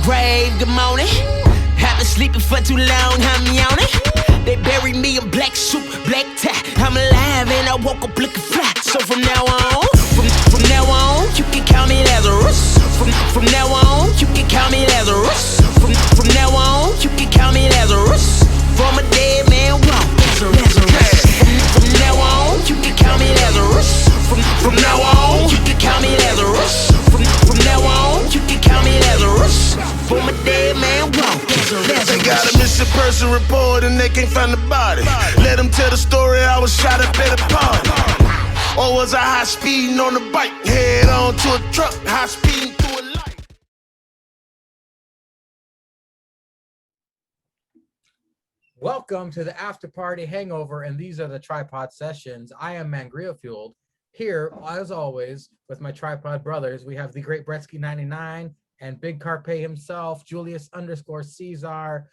grave, good morning. I've been sleeping for too long, I'm yawning. They buried me in black suit, black tie. I'm alive and I woke up looking fly. So from now on, from now on, you can call me Lazarus. From now on, you can call me Lazarus. From now on, you can call me Lazarus. From a dead man walk, Lazarus. From now on, you can call me Lazarus. From now on, you can call me Lazarus. From now on, you can call me Lazarus. From a dead man walk, Lazarus. They got a missing person report and they can't find the body. Let them tell the story, I was shot up at a party. Or was I high speeding on a bike? Head on to a truck, high speeding through a light. Welcome to the After Party Hangover, and these are the Tripod Sessions. I am Mangria Fueled. Here, as always, with my tripod brothers, we have the great Bretsky99 and Big Carpe himself, Julius_Caesar.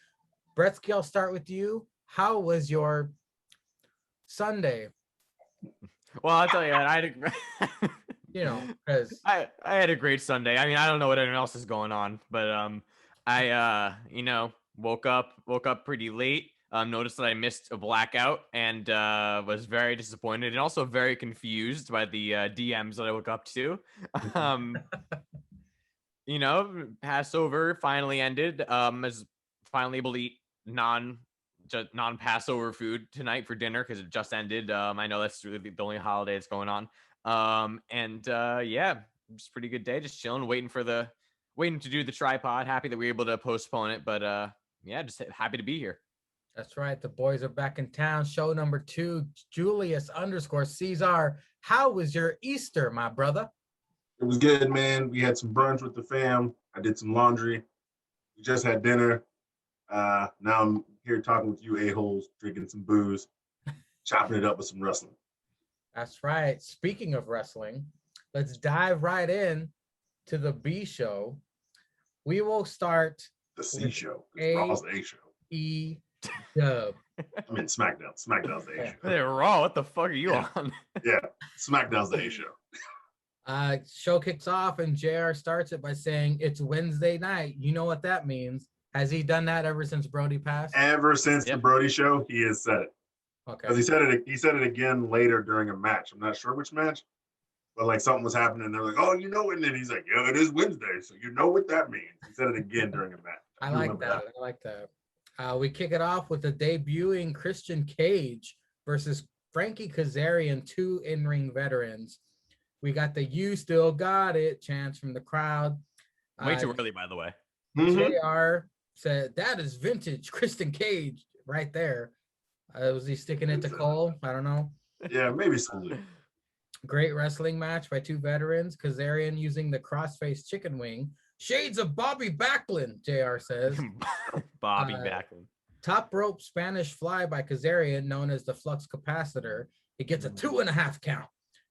Bretsky, I'll start with you. How was your Sunday? Well, I'll tell you, I had Because I had a great Sunday. I mean, I don't know what anyone else is going on, but I woke up pretty late. Noticed that I missed a blackout and was very disappointed and also very confused by the DMs that I woke up to. Passover finally ended. I was finally able to eat non-Passover food tonight for dinner because it just ended. I know that's really the only holiday that's going on. Just pretty good day. Just chilling, waiting to do the tripod. Happy that we were able to postpone it, but just happy to be here. that's right. The boys are back in town. Show number 2, Julius_Caesar. How was your Easter, my brother? It was good, man. We had some brunch with the fam. I did some laundry. We just had dinner. Now I'm here talking with you a-holes, drinking some booze, chopping it up with some wrestling. That's right. Speaking of wrestling, let's dive right in to the B show. We will start The C show. Raw's the A show. Dub. I mean SmackDown. SmackDown's the A show. Hey, Raw, what the fuck are you on? Yeah, SmackDown's the A show. Show kicks off and JR starts it by saying it's Wednesday night. You know what that means. Has he done that ever since Brody passed? Ever since the Brody show, he has said it. Okay. Because he said it again later during a match. I'm not sure which match, but like something was happening and they're like, oh, you know it. And then he's like, yeah, it is Wednesday. So you know what that means. He said it again during a match. I like that. We kick it off with the debuting Christian Cage versus Frankie Kazarian, 2 in-ring veterans. We got the "You Still Got It" chants from the crowd. Way too early, by the way. JR said, that is vintage Christian Cage right there. Was he sticking it to Cole? I don't know. Yeah, maybe so. Great wrestling match by 2 veterans. Kazarian using the crossface chicken wing. Shades of Bobby Backlund, JR says. Bobby Backlund. Top rope Spanish fly by Kazarian, known as the flux capacitor. It gets a 2.5 count.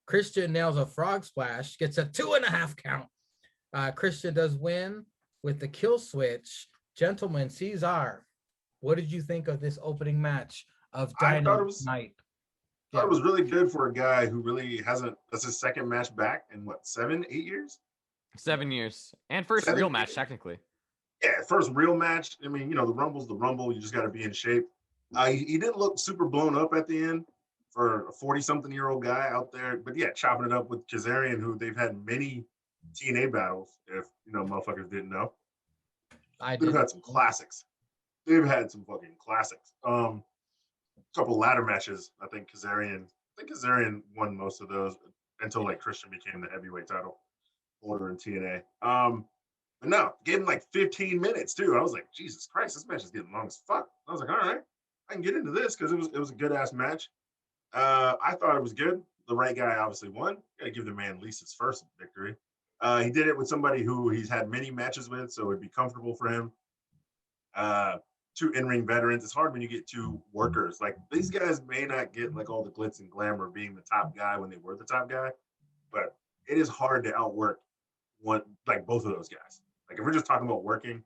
Christian nails a frog splash, gets a 2.5 count. Christian does win with the kill switch. Gentleman, Caesar, what did you think of this opening match of Dynamite? I thought it was really good for a guy who really hasn't. That's his second match back in what, 7, 8 years? 7 years. And first real match, technically. Yeah, first real match. I mean, the Rumble's the Rumble. You just got to be in shape. He didn't look super blown up at the end for a 40-something-year-old guy out there. But yeah, chopping it up with Kazarian, who they've had many TNA battles, if motherfuckers didn't know. They've had some classics. They've had some fucking classics. Couple ladder matches. I think Kazarian won most of those until like Christian became the heavyweight title holder in TNA. But no, gave him like 15 minutes too. I was like, Jesus Christ, this match is getting long as fuck. I was like, all right, I can get into this because it was a good ass match. I thought it was good. The right guy obviously won. Gotta give the man at least his first victory. He did it with somebody who he's had many matches with, so it'd be comfortable for him. 2 in-ring veterans. It's hard when you get 2 workers. Like, these guys may not get like all the glitz and glamour of being the top guy when they were the top guy, but it is hard to outwork both of those guys. Like, if we're just talking about working,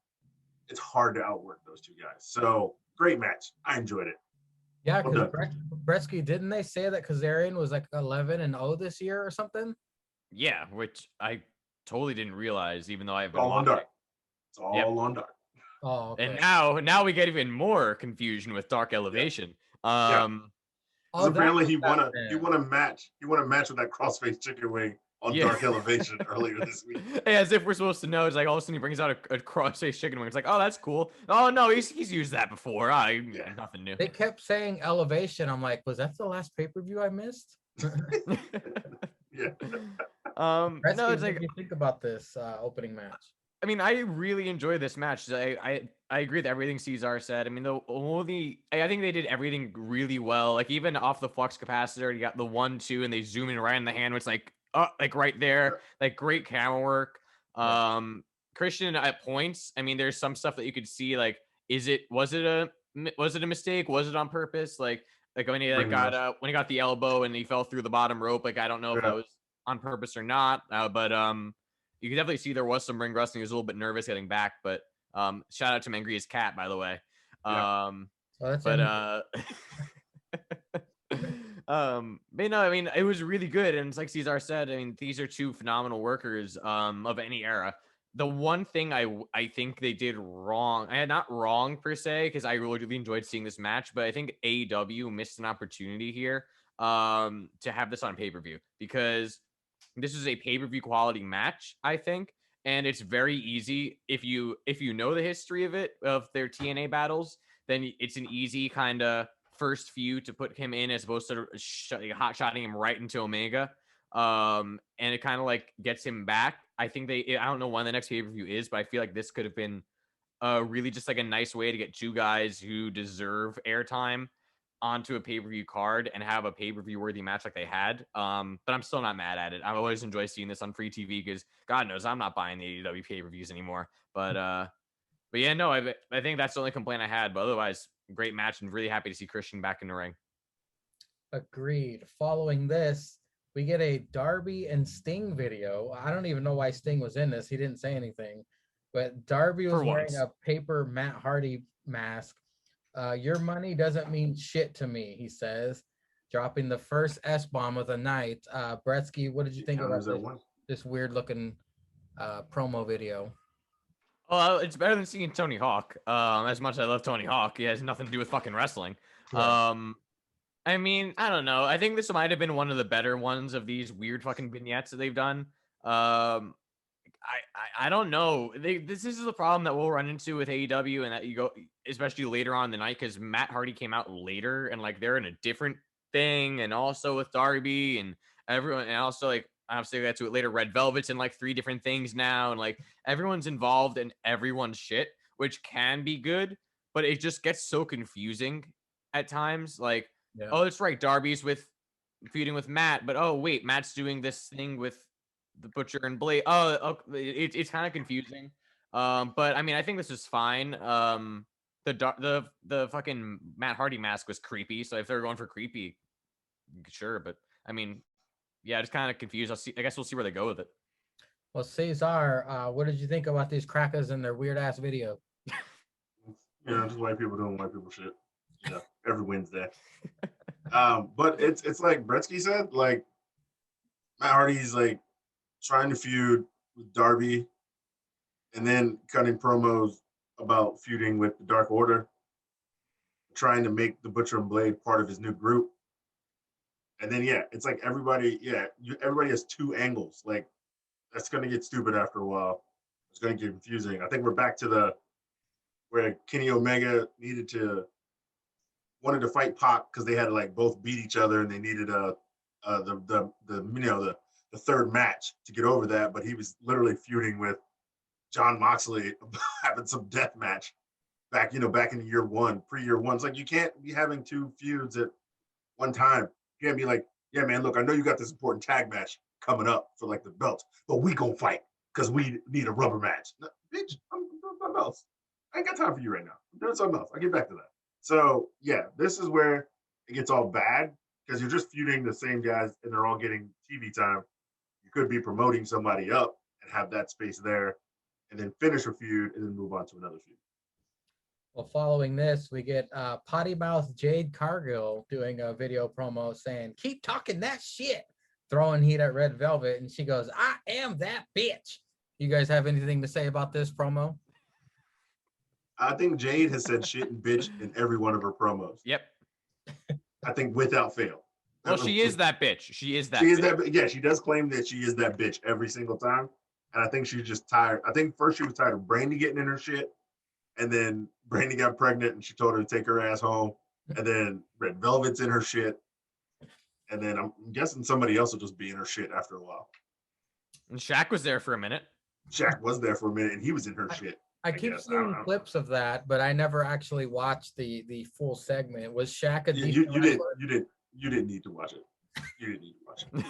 it's hard to outwork those 2 guys. So great match. I enjoyed it. Yeah, because Bretsky, didn't they say that Kazarian was like 11-0 this year or something? Yeah, which I totally didn't realize, even though I've been All on watching. dark. It's all on Dark. Oh, okay. And now we get even more confusion with Dark Elevation. Yeah. Oh, Apparently that's he what won that a meant. match. He won a match with that crossface chicken wing on Yeah. Dark Elevation earlier this week. Hey, as if we're supposed to know. It's like all of a sudden he brings out a cross-faced chicken wing. It's like, oh, that's cool. Oh no, he's used that before. Nothing new. They kept saying Elevation. I'm like, was that the last pay-per-view I missed? Yeah. No, it's What like do you think about this opening match? I mean, I really enjoyed this match. I agree with everything Cesar said. I mean, I think they did everything really well. Like even off the flux capacitor, you got the 1-2, and they zoom in right in the hand, which like right there, like great camera work. Christian at points. I mean, there's some stuff that you could see. Like, was it a mistake? Was it on purpose? Like when he when he got the elbow and he fell through the bottom rope. Like I don't know if that was on purpose or not. But you can definitely see there was some ring rust, and he was a little bit nervous getting back. But shout out to Mangria's cat, by the way. But no, I mean, it was really good. And it's like Cesar said, I mean, these are two phenomenal workers of any era. The one thing I think they did wrong, not wrong per se, because I really enjoyed seeing this match, but I think AEW missed an opportunity here to have this on pay-per-view, because this is a pay-per-view quality match, I think, and it's very easy if you know the history of their TNA battles, then it's an easy kind of first feud to put him in as opposed to hot shotting him right into Omega. And it kind of like gets him back. I think I don't know when the next pay-per-view is, but I feel like this could have been really just like a nice way to get two guys who deserve airtime onto a pay-per-view card and have a pay-per-view worthy match like they had. But I'm still not mad at it. I always enjoy seeing this on free TV because God knows I'm not buying the AEW pay-per-views anymore. But yeah, no, I think that's the only complaint I had. But otherwise, great match, and really happy to see Christian back in the ring. Agreed. Following this, we get a Darby and Sting video. I don't even know why Sting was in this. He didn't say anything. But Darby was wearing a paper Matt Hardy mask. Your money doesn't mean shit to me, he says, dropping the first S-bomb of the night. Bretsky, what did you think about this weird-looking promo video? Well, it's better than seeing Tony Hawk. As much as I love Tony Hawk, he has nothing to do with fucking wrestling. Yeah. I mean, I don't know. I think this might have been one of the better ones of these weird fucking vignettes that they've done. I don't know. This is the problem that we'll run into with AEW, and that you go, especially later on in the night, because Matt Hardy came out later, and like they're in a different thing, and also with Darby and everyone, and also like I'll say that to it later. Red Velvet's in like 3 different things now, and like everyone's involved in everyone's shit, which can be good, but it just gets so confusing at times. Like, oh, that's right, Darby's feuding with Matt, but oh wait, Matt's doing this thing with the Butcher and Blade. It's kind of confusing. But I mean, I think this is fine. The fucking Matt Hardy mask was creepy, so if they're going for creepy, sure. But I mean, yeah, just kind of confused. I guess we'll see where they go with it. Well, Cesar, what did you think about these crackers and their weird ass video? Just white people doing white people shit. Every Wednesday. But it's like Bretsky said, like Matt Hardy's like trying to feud with Darby, and then cutting promos about feuding with the Dark Order, trying to make the Butcher and Blade part of his new group. And then it's like everybody has 2 angles. Like that's gonna get stupid after a while. It's gonna get confusing. I think we're back to where Kenny Omega wanted to fight Pac because they had to like both beat each other, and they needed the third match to get over that. But he was literally feuding with John Moxley, having some death match back in the year 1, pre-year 1. It's like you can't be having 2 feuds at one time. You can't be like, yeah, man, look, I know you got this important tag match coming up for like the belt, but we gonna fight because we need a rubber match. No, bitch, I'm doing something else. I ain't got time for you right now. I'm doing something else. I'll get back to that. So yeah, this is where it gets all bad because you're just feuding the same guys and they're all getting TV time. You could be promoting somebody up and have that space there, and then finish a feud and then move on to another feud. Well, following this, we get potty mouth Jade Cargill doing a video promo saying, "Keep talking that shit," throwing heat at Red Velvet, and she goes, "I am that bitch." You guys have anything to say about this promo? I think Jade has said shit and bitch in every one of her promos. Yep. I think without fail. Well, she is that bitch. She is that. She is bitch. that. Yeah, she does claim that she is that bitch every single time. And I think she's just tired. I think first she was tired of Brandy getting in her shit, and then Brandy got pregnant and she told her to take her ass home. And then Red Velvet's in her shit. And then I'm guessing somebody else will just be in her shit after a while. And Shaq was there for a minute. Shaq was there for a minute and he was in her shit. I keep seeing clips of that, but I never actually watched the full segment. Was Shaq a you didn't need to watch it. You didn't need to watch it.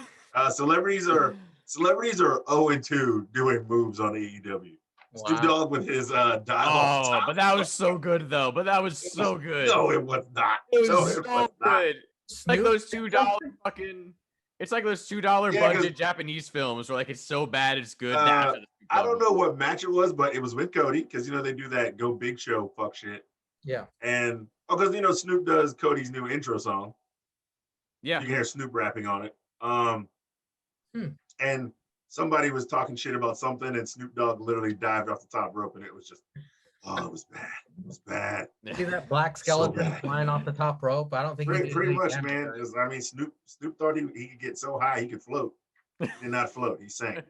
Celebrities are 0-2 doing moves on AEW. Wow. Snoop Dogg with his dive off the top. But that was so good though. But that was so good. No, it was not. It was so good. It's like those $2 fucking. It's like those $2 budget Japanese films where like it's so bad it's good. I don't know what match it was, but it was with Cody because you know they do that Go Big Show fuck shit. Yeah. And because you know Snoop does Cody's new intro song. Yeah. You can hear Snoop rapping on it. And somebody was talking shit about something, and Snoop Dogg literally dived off the top rope, and it was just, it was bad. It was bad. See that black skeleton flying off the top rope? I don't think pretty much, man. I mean, Snoop thought he could get so high he could float. He did not float. He sank.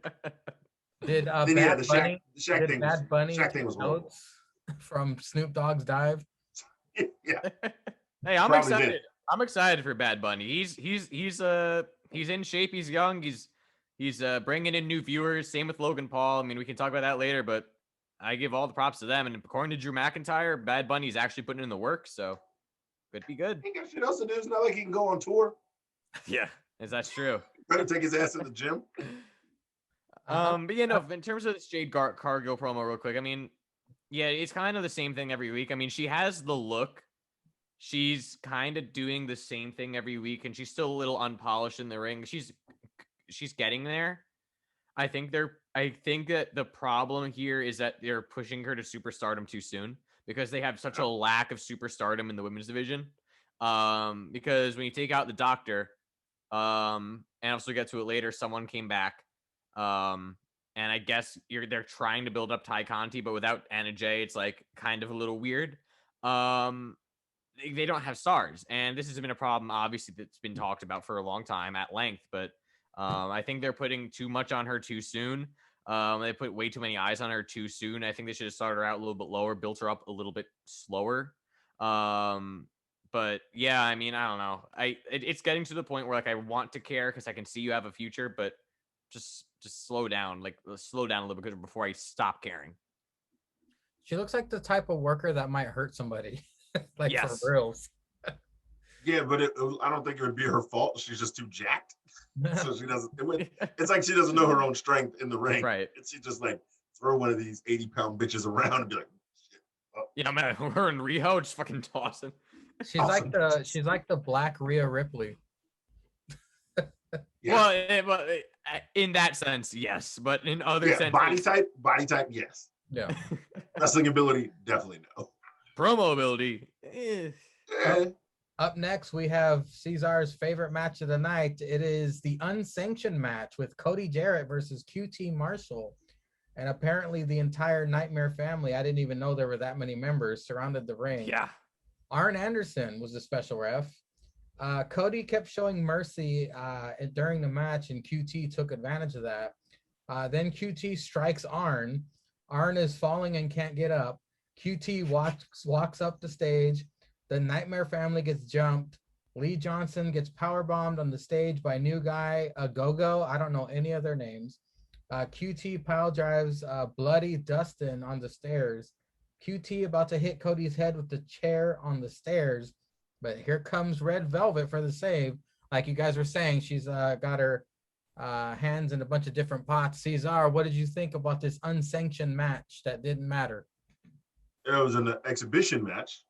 Did Bad Bunny was notes from Snoop Dogg's dive? Yeah. Hey, I'm excited. Did. I'm excited for Bad Bunny. He's in shape. He's young. He's bringing in new viewers. Same with Logan Paul. I mean, we can talk about that later, but I give all the props to them. And according to Drew McIntyre, Bad Bunny's actually putting in the work, so could be good. He got shit else to do. It's not like he can go on tour. Yeah, that's true. Better take his ass to the gym. But you know, in terms of this Jade Cargill promo, real quick, I mean, yeah, it's kind of the same thing every week. I mean, she has the look. She's kind of doing the same thing every week, and she's still a little unpolished in the ring. She's getting there. I think that the problem here is that they're pushing her to superstardom too soon because they have such a lack of superstardom in the women's division. Because when you take out the Doctor, and also get to it later, someone came back. And I guess they're trying to build up Ty Conti, but without Anna Jay, it's like kind of a little weird. They don't have stars, and this has been a problem, obviously, that's been talked about for a long time at length, but I think they're putting too much on her too soon. They put way too many eyes on her too soon. I think they should have started her out a little bit lower, built her up a little bit slower. But yeah, I mean, I don't know. It's getting to the point where like I want to care because I can see you have a future, but just slow down, slow down a little bit before I stop caring. She looks like the type of worker that might hurt somebody. Like yes. For reals. Yeah, but I don't think it would be her fault. She's just too jacked. So she doesn't. It's like she doesn't know her own strength in the ring. Right. She just like throw one of these 80-pound bitches around and be like, shit. Oh. Yeah, man. Her and Riho just fucking tossing. She's like the black Rhea Ripley. Yeah. Well, in that sense, yes. But in other sense, body type, yes. Yeah. Wrestling ability, definitely no. Promo ability. Up next, we have Cesar's favorite match of the night. It is the unsanctioned match with Cody Jarrett versus QT Marshall. And apparently the entire Nightmare family, I didn't even know there were that many members, surrounded the ring. Yeah. Arn Anderson was the special ref. Cody kept showing mercy during the match, and QT took advantage of that. Then QT strikes Arn. Arn is falling and can't get up. QT walks up the stage. The Nightmare family gets jumped. Lee Johnson gets powerbombed on the stage by new guy, Go-Go. I don't know any of their names. QT pile drives Bloody Dustin on the stairs. QT about to hit Cody's head with the chair on the stairs. But here comes Red Velvet for the save. Like you guys were saying, she's got her hands in a bunch of different pots. Cesar, what did you think about this unsanctioned match that didn't matter? It was an exhibition match.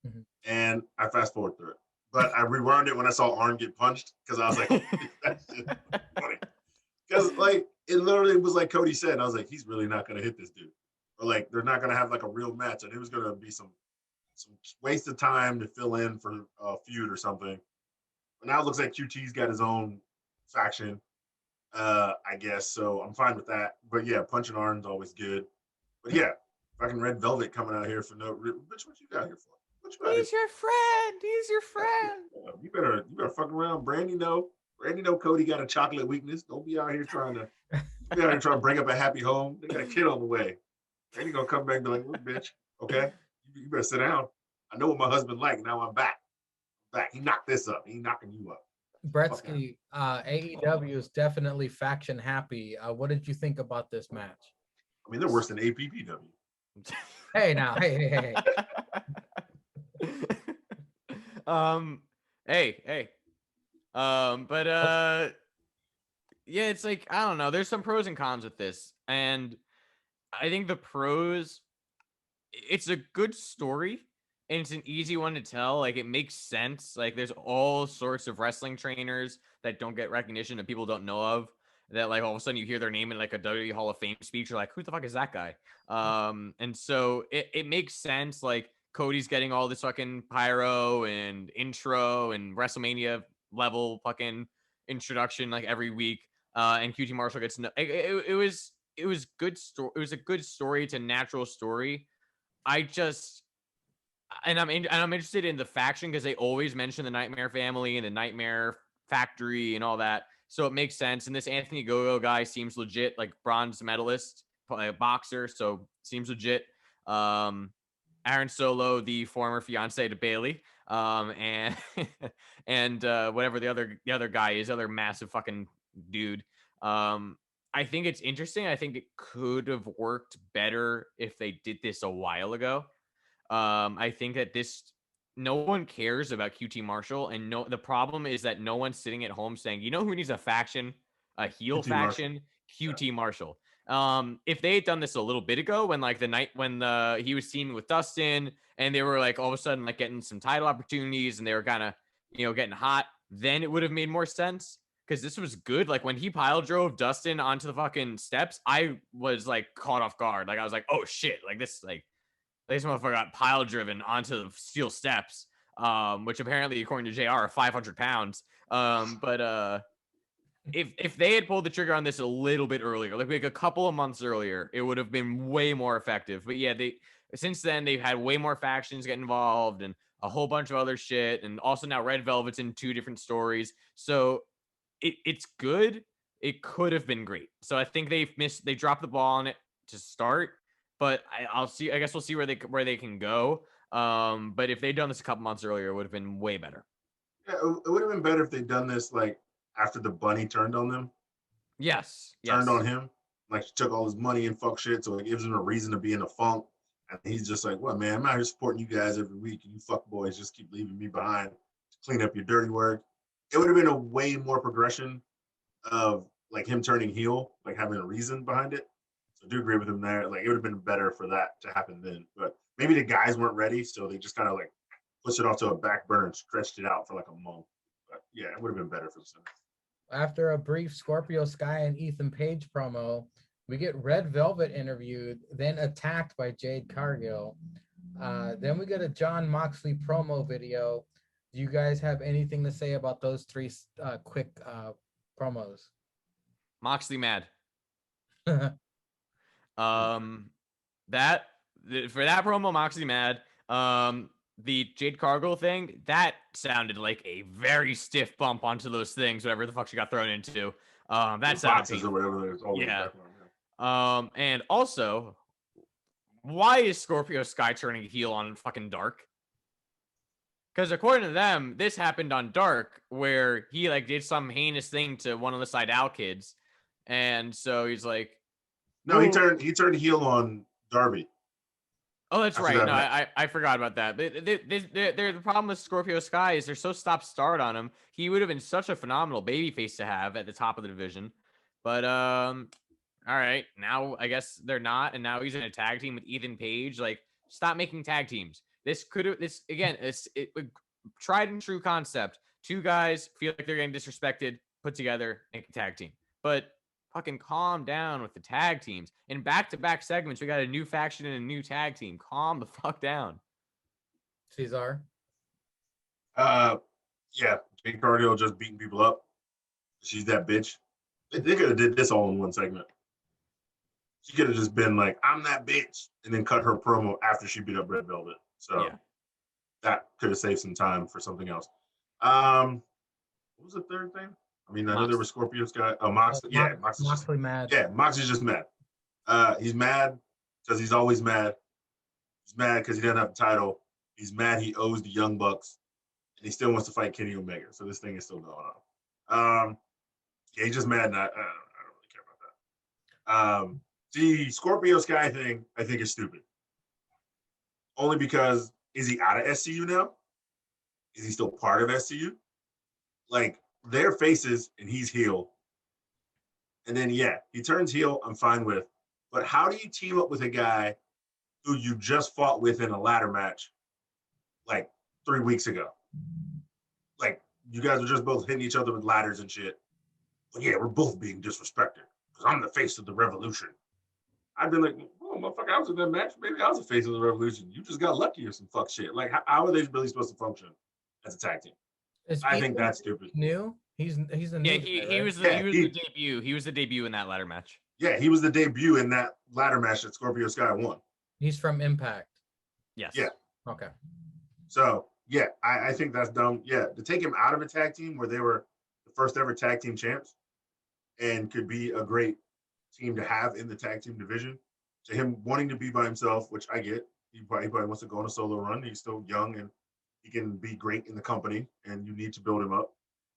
Mm-hmm. And I fast forward through it, but I rewound it when I saw Arn get punched because I was like, "That's funny." Because like it literally was like Cody said, I was like, "He's really not going to hit this dude," or like they're not going to have like a real match, and it was going to be some waste of time to fill in for a feud or something. But now it looks like QT's got his own faction, I guess. So I'm fine with that. But yeah, punching Arn's always good. But yeah, Fucking Red Velvet coming out here for no. Bitch, what you got here for? What you out here He's your friend. He's your friend. You better fuck around. Brandy know Cody got a chocolate weakness. Don't be out here trying to bring up a happy home. They got a kid on the way. Brandy gonna come back and be like, look, bitch, okay, you better sit down. I know what my husband like. Now I'm back. He knocked this up. He knocking you up. Bretsky, AEW is definitely faction happy. What did you think about this match? I mean, they're worse than APPW. Hey, now, hey. Hey. Yeah, it's like, I don't know. There's some pros and cons with this. And I think the pros, it's a good story and it's an easy one to tell. Like, it makes sense. Like, there's all sorts of wrestling trainers that don't get recognition that people don't know of, that like all of a sudden you hear their name in like a WWE Hall of Fame speech. You're like, who the fuck is that guy? And so it makes sense. Like, Cody's getting all this fucking pyro and intro and WrestleMania level fucking introduction like every week. And QT Marshall gets it was good story. It was a good story. It's a natural story. I'm interested in the faction because they always mention the Nightmare Family and the Nightmare Factory and all that. So it makes sense. And this Anthony Gogo guy seems legit, like bronze medalist, boxer. So seems legit. Aaron Solo, the former fiance to Bailey, and and whatever the other guy is, other massive fucking dude. I think it's interesting. I think it could have worked better if they did this a while ago. I think that no one cares about QT Marshall, and the problem is that no one's sitting at home saying, you know who needs a faction, a heel faction, QT Marshall. If they had done this a little bit ago, when like the night when he was teaming with Dustin, and they were like all of a sudden like getting some title opportunities, and they were kind of getting hot, then it would have made more sense. Because this was good. Like when he pile drove Dustin onto the fucking steps, I was like caught off guard. Like I was like, oh shit, like this motherfucker got pile driven onto the steel steps, which apparently, according to JR, are 500 pounds. If they had pulled the trigger on this a little bit earlier, like a couple of months earlier, it would have been way more effective. But yeah, since then they've had way more factions get involved and a whole bunch of other shit, and also now Red Velvet's in 2 different stories. So it's good. It could have been great. So I think they dropped the ball on it to start. But I'll see. I guess we'll see where they can go. But if they'd done this a couple months earlier, it would have been way better. Yeah, it would have been better if they'd done this like after the bunny turned on them. Yes. Turned on him. Like she took all his money and fuck shit, so it gives him a reason to be in a funk. And he's just like, "What, man? I'm out here supporting you guys every week, and you fuck boys just keep leaving me behind to clean up your dirty work." It would have been a way more progression of like him turning heel, like having a reason behind it. So I do agree with him there. Like it would have been better for that to happen then. But maybe the guys weren't ready, so they just kind of like pushed it off to a back burner and stretched it out for like a month. But yeah, it would have been better for the center. After a brief Scorpio Sky and Ethan Page promo, we get Red Velvet interviewed, then attacked by Jade Cargill. Then we get a John Moxley promo video. Do you guys have anything to say about those 3 quick promos? Moxley mad. For that promo, Moxley mad. The Jade Cargill thing, that sounded like a very stiff bump onto those things, whatever the fuck she got thrown into. That sounded painful. Or whatever. Yeah. And also, why is Scorpio Sky turning heel on fucking Dark? Because according to them, this happened on Dark, where he like did some heinous thing to one of the Sydal kids, and so he's like, "No, he turned heel on Darby." Oh, that's right. No, I forgot about that. The problem with Scorpio Sky is they're so stop-start on him. He would have been such a phenomenal babyface to have at the top of the division, but all right, now I guess they're not, and now he's in a tag team with Ethan Page. Like, stop making tag teams. This again, it's tried and true concept. 2 guys feel like they're getting disrespected, put together, make a tag team. But fucking calm down with the tag teams. In back-to-back segments, we got a new faction and a new tag team. Calm the fuck down. Cesar? Yeah, Jade Cargill just beating people up. She's that bitch. They could have did this all in one segment. She could have just been like, "I'm that bitch," and then cut her promo after she beat up Red Velvet. So Yeah. that could have saved some time for something else. What was the third thing? I mean, I know there was Scorpio Sky. Oh, Mox. Yeah, Mox is just Moxley mad. yeah, Mox is just mad. He's mad because he's always mad. He's mad because he doesn't have the title. He's mad he owes the Young Bucks, and he still wants to fight Kenny Omega. So this thing is still going on. Yeah, he's just mad, and I don't really care about that. The Scorpio Sky thing, I think, is stupid. Only because, is he out of SCU now? Is he still part of SCU? Like, they're faces and he's heel. And then, yeah, he turns heel, I'm fine with. But how do you team up with a guy who you just fought with in a ladder match like 3 weeks ago? Like, you guys were just both hitting each other with ladders and shit. But yeah, we're both being disrespected because I'm the face of the revolution. I've been like, oh, motherfucker, I was in that match. Maybe I was the face of the revolution. You just got lucky or some fuck shit. Like, how are they really supposed to function as a tag team? I think that's stupid. New? He's the new. Yeah, guy, he right? was the debut. He was the debut in that ladder match. Yeah, he was the debut in that ladder match that Scorpio Sky won. He's from Impact. Yes. Yeah. Okay. So, yeah, I think that's dumb. Yeah, to take him out of a tag team where they were the first ever tag team champs and could be a great team to have in the tag team division, to him wanting to be by himself, which I get. He probably wants to go on a solo run. He's still young and he can be great in the company, and you need to build him up.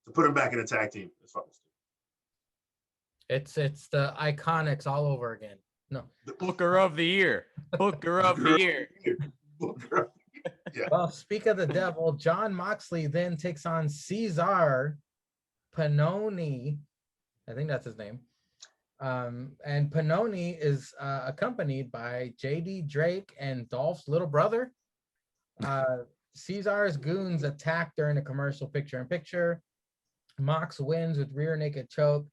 To put him back in a tag team is fucking stupid. It's the Iconics all over again. No. Booker of the year. Booker of the year. Yeah. Well, speak of the devil, John Moxley then takes on Cesar Pannoni. I think that's his name. And Pannoni is accompanied by JD Drake and Dolph's little brother. Cesar's goons attack during the commercial picture-in-picture. Mox wins with rear naked choke,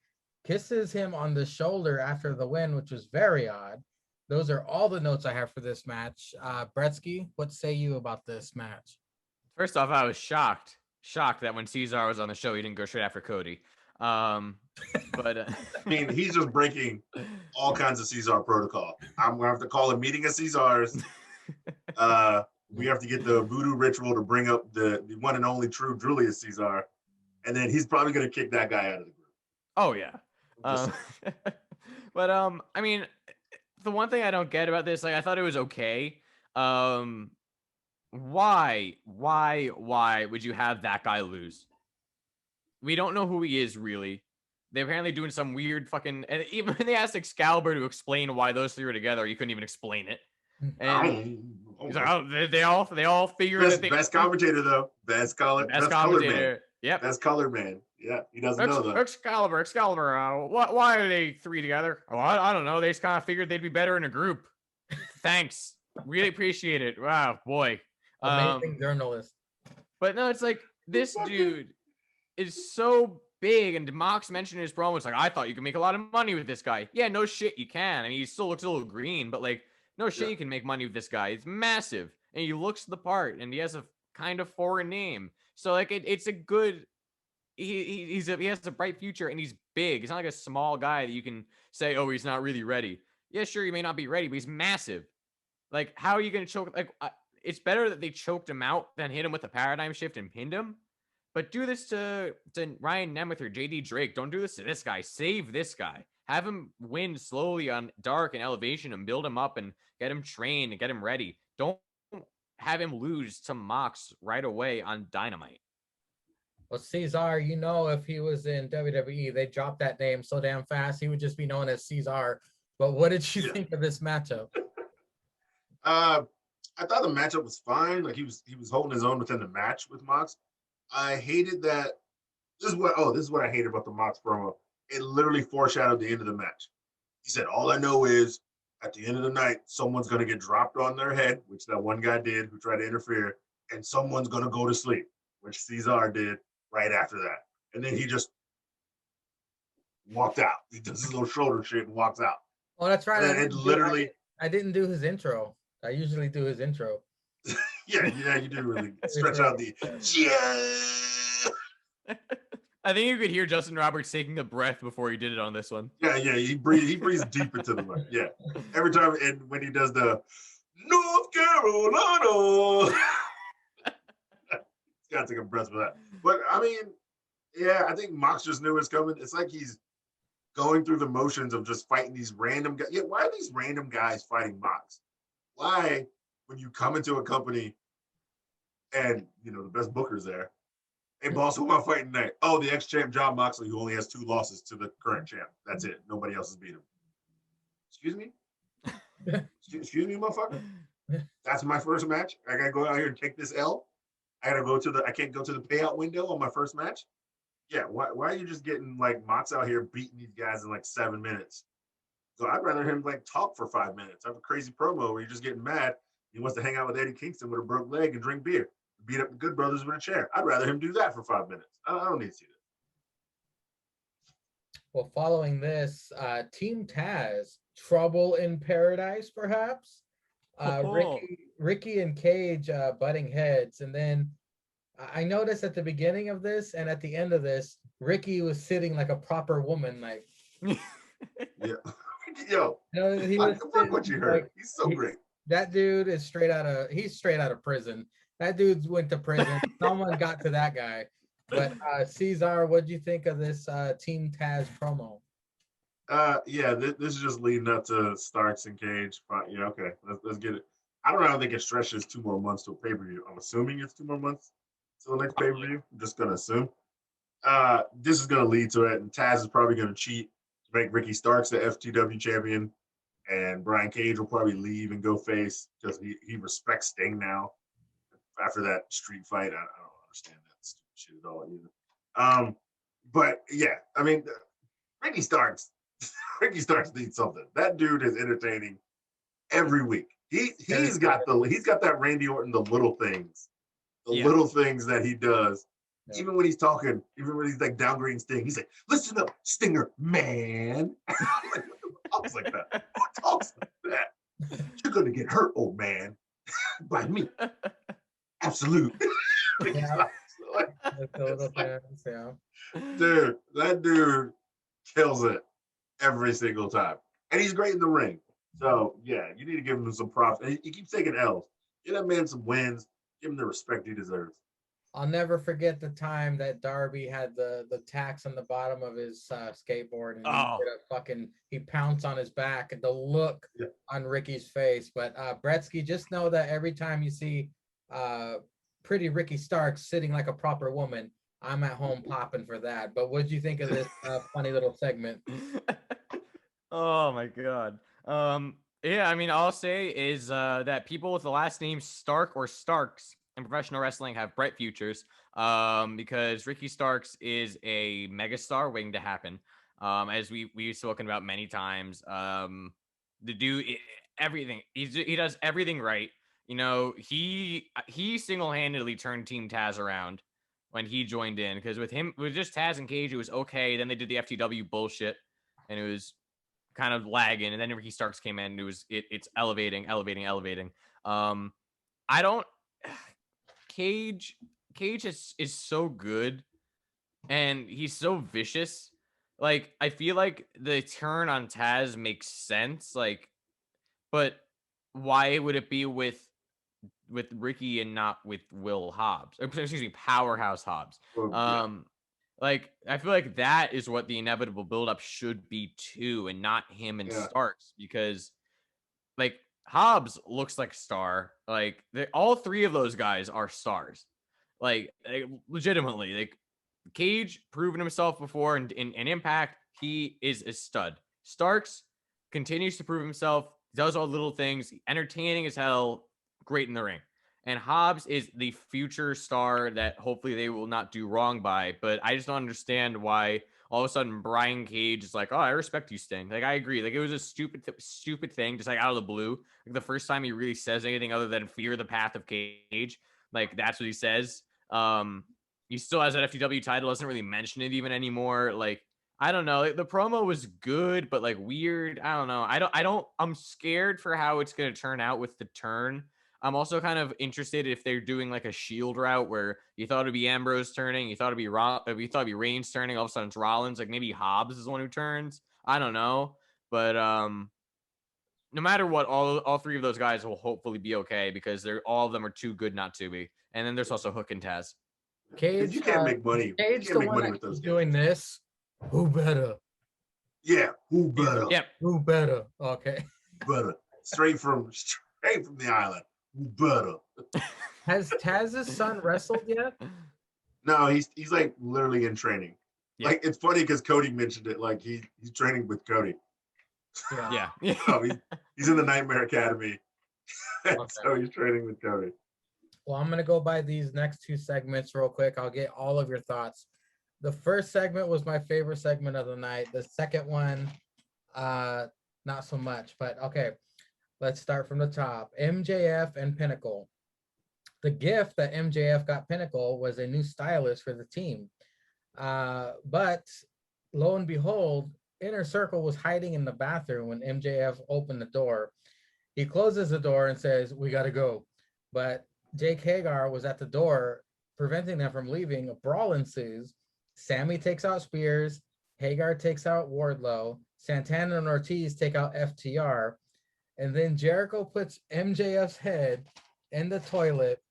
kisses him on the shoulder after the win, which was very odd. Those are all the notes I have for this match. Bretsky, what say you about this match? First off, I was shocked that when Cesar was on the show, he didn't go straight after Cody. But I mean, he's just breaking all kinds of Cesar protocol. I'm gonna have to call a meeting of Cesars. We have to get the voodoo ritual to bring up the one and only true Julius Caesar, and then he's probably gonna kick that guy out of the group. Oh yeah. But I mean, the one thing I don't get about this, like, I thought it was okay. Why would you have that guy lose? We don't know who he is, really. They're apparently doing some weird fucking, and even when they asked Excalibur to explain why those three were together, he couldn't even explain it. And he's like, oh, they all figure that they best commentator though. Best commentator. Yep. Best color man. Yeah, he doesn't know though. Excalibur. Why are they three together? Oh, I don't know. They just kind of figured they'd be better in a group. Thanks. Really appreciate it. Wow, boy. Amazing journalist. But no, it's like this dude is so big, and Mox mentioned in his promo, it's like, I thought you could make a lot of money with this guy. Yeah, no shit, you can. I mean, he still looks a little green, but like, no shit, you can make money with this guy. It's massive, and he looks the part, and he has a kind of foreign name. So like, it's a good. He has a bright future, and he's big. He's not like a small guy that you can say, oh, he's not really ready. Yeah, sure, he may not be ready, but he's massive. Like, how are you going to choke? Like, it's better that they choked him out than hit him with a paradigm shift and pinned him. But do this to Ryan Nemeth or JD Drake. Don't do this to this guy. Save this guy. Have him win slowly on Dark and Elevation and build him up and get him trained and get him ready. Don't have him lose to Mox right away on Dynamite. Well, Cesar, you know, if he was in WWE, they dropped that name so damn fast, he would just be known as Cesar. But what did you think of this matchup? I thought the matchup was fine. Like he was holding his own within the match with Mox. I hated that. This is what I hated about the Mox promo. It literally foreshadowed the end of the match. He said, all I know is at the end of the night, someone's going to get dropped on their head, which that one guy did who tried to interfere, and someone's going to go to sleep, which Cesar did right after that. And then he just walked out. He does his little shoulder shit and walks out. Oh, that's right. And I didn't do his intro. I usually do his intro. yeah, you do really stretch out the I think you could hear Justin Roberts taking a breath before he did it on this one. Yeah, he breathes deep into the mic. Yeah, every time, and when he does the North Carolina, he's got to take a breath for that. But I mean, yeah, I think Mox just knew it's coming. It's like he's going through the motions of just fighting these random guys. Yeah, why are these random guys fighting Mox? Why, when you come into a company and the best booker's there, hey boss, who am I fighting tonight? Oh, the ex-champ John Moxley, who only has 2 losses to the current champ. That's it. Nobody else has beat him. Excuse me? Excuse me, motherfucker? That's my first match. I gotta go out here and take this L. I can't go to the payout window on my first match. Yeah, why are you just getting like Mox out here beating these guys in like 7 minutes? So I'd rather him like talk for 5 minutes. Have a crazy promo where you're just getting mad. He wants to hang out with Eddie Kingston with a broke leg and drink beer, beat up the Good Brothers with a chair. I'd rather him do that for 5 minutes. I don't need to see that. Well, following this, Team Taz, Trouble in Paradise, perhaps. Ricky and Cage butting heads, and then I noticed at the beginning of this and at the end of this, Ricky was sitting like a proper woman, like. Yeah, yo, He was fuck what you heard. He's so great. That dude is straight out of prison. That dude went to prison. Someone got to that guy. But Cesar, what do you think of this Team Taz promo? Yeah, this is just leading up to Starks and Cage. Yeah, okay, let's get it. I don't think it stretches 2 more months to a pay-per-view. I'm assuming it's 2 more months to the next pay-per-view. I'm just gonna assume. This is gonna lead to it, and Taz is probably gonna cheat to make Ricky Starks the FTW champion, and Brian Cage will probably leave and go face because he respects Sting now after that street fight. I don't understand that stupid shit at all either. But yeah, I mean, Ricky Starks needs something. That dude is entertaining every week. He's got that Randy Orton, the little things, little things that he does. Yeah. Even when he's talking, even when he's like downgrading Sting, he's like, "Listen up, Stinger, man." Like, who talks like that? Who talks like that? You're gonna get hurt, old man, by me. Absolute. Yeah. Dude, that dude kills it every single time, and he's great in the ring. So yeah, you need to give him some props. And he keeps taking L's. Give that man some wins. Give him the respect he deserves. I'll never forget the time that Darby had the tacks on the bottom of his skateboard, and he pounced on his back, and the look on Ricky's face. But Bretsky, just know that every time you see pretty Ricky Starks sitting like a proper woman, I'm at home popping for that. But what did you think of this funny little segment? Oh my god. Yeah, I mean, all I'll say is that people with the last name Stark or Starks in professional wrestling have bright futures, because Ricky Starks is a megastar waiting to happen. As we've spoken about many times. The dude, everything he does everything right. He single-handedly turned Team Taz around when he joined in, because with just Taz and Cage, it was okay. Then they did the FTW bullshit, and it was kind of lagging. And then Ricky Starks came in, and it's elevating. I don't. Cage is so good, and he's so vicious. Like, I feel like the turn on Taz makes sense. Like, but why would it be with Ricky and not with Will Hobbs? Or, excuse me, Powerhouse Hobbs. Like, I feel like that is what the inevitable buildup should be too, and not him and Starks, because like Hobbs looks like a star. Like, all 3 of those guys are stars. Like legitimately, like Cage proven himself before in Impact. He is a stud. Starks continues to prove himself, does all little things, entertaining as hell, great in the ring. And Hobbs is the future star that hopefully they will not do wrong by. But I just don't understand why all of a sudden Brian Cage is like, "Oh, I respect you, Sting." Like, I agree. Like, it was a stupid thing, just like out of the blue. Like, the first time he really says anything other than "fear the path of Cage," like that's what he says. He still has that FTW title, doesn't really mention it even anymore. Like, I don't know. Like, the promo was good, but like weird. I don't know. I'm scared for how it's gonna turn out with the turn. I'm also kind of interested if they're doing like a Shield route where you thought it'd be Ambrose turning, you thought it'd be Reigns turning, all of a sudden it's Rollins. Like maybe Hobbs is the one who turns. I don't know, but no matter what, all three of those guys will hopefully be okay because they're all of them are too good not to be. And then there's also Hook and Taz. Cage, You can't make money. You Cage, can't the make one money that with those keeps guys. doing this. Who better? Yeah, who better? Yep. Who better? Okay. Better. Straight from the island. Who better? Has Taz's son wrestled yet? No, he's like literally in training. Yeah. Like it's funny because Cody mentioned it. Like he's training with Cody. Yeah. So he's in the Nightmare Academy. Okay. So he's training with Cody. Well, I'm gonna go by these next two segments real quick. I'll get all of your thoughts. The first segment was my favorite segment of the night. The second one, not so much. But okay, let's start from the top. MJF and Pinnacle. The gift that MJF got Pinnacle was a new stylist for the team. But lo and behold, Inner Circle was hiding in the bathroom when MJF opened the door. He closes the door and says, "We got to go." But Jake Hagar was at the door, preventing them from leaving. A brawl ensues. Sammy takes out Spears. Hagar takes out Wardlow. Santana and Ortiz take out FTR. And then Jericho puts MJF's head in the toilet.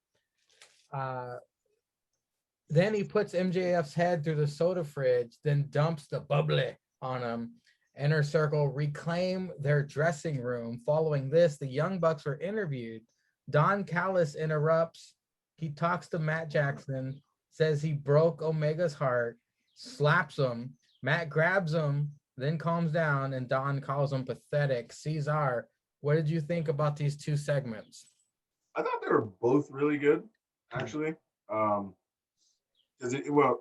Then he puts MJF's head through the soda fridge, then dumps the bubbly on him. Inner Circle reclaim their dressing room. Following this, the Young Bucks were interviewed. Don Callis interrupts. He talks to Matt Jackson, says he broke Omega's heart, slaps him. Matt grabs him, then calms down, and Don calls him pathetic. Cesar, what did you think about these two segments? I thought they were both really good, actually. Well,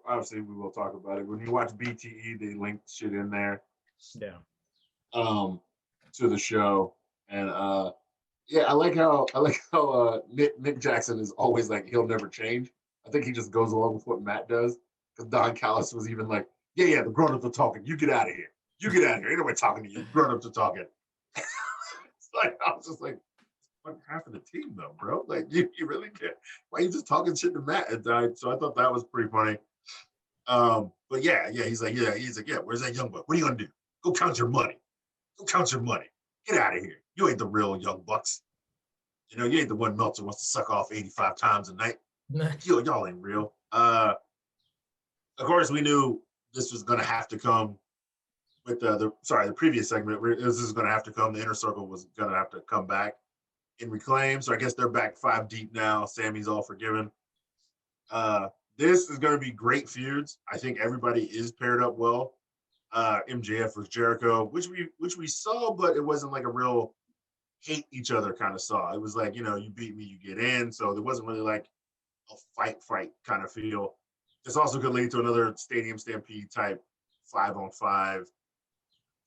obviously we will talk about it. When you watch BTE, they linked shit in there. Yeah. To the show, and yeah, I like how Nick Jackson is always like he'll never change. I think he just goes along with what Matt does. Because Don Callis was even like, yeah, the grown-ups are talking. You get out of here. You get out of here. Ain't nobody talking to you. Grown-ups are talking. It's like I was just like, what half of the team though, bro? Like you really can't. Why are you just talking shit to Matt and died? So I thought that was pretty funny. But yeah, he's like, where's that young buck? What are you gonna do? Go count your money. Go count your money. Get out of here. You ain't the real Young Bucks. You know, you ain't the one Meltzer wants to suck off 85 times a night. Y'all ain't real. Of course, we knew this was gonna have to come with the previous segment. This is gonna have to come. The Inner Circle was gonna have to come back in Reclaim. So I guess they're back 5 deep now. Sammy's all forgiven. This is gonna be great feuds. I think everybody is paired up well. MJF versus Jericho, which we saw, but it wasn't like a real hate each other kind of saw. It was like, you beat me, you get in. So there wasn't really like a fight kind of feel. This also could lead to another Stadium Stampede type 5-on-5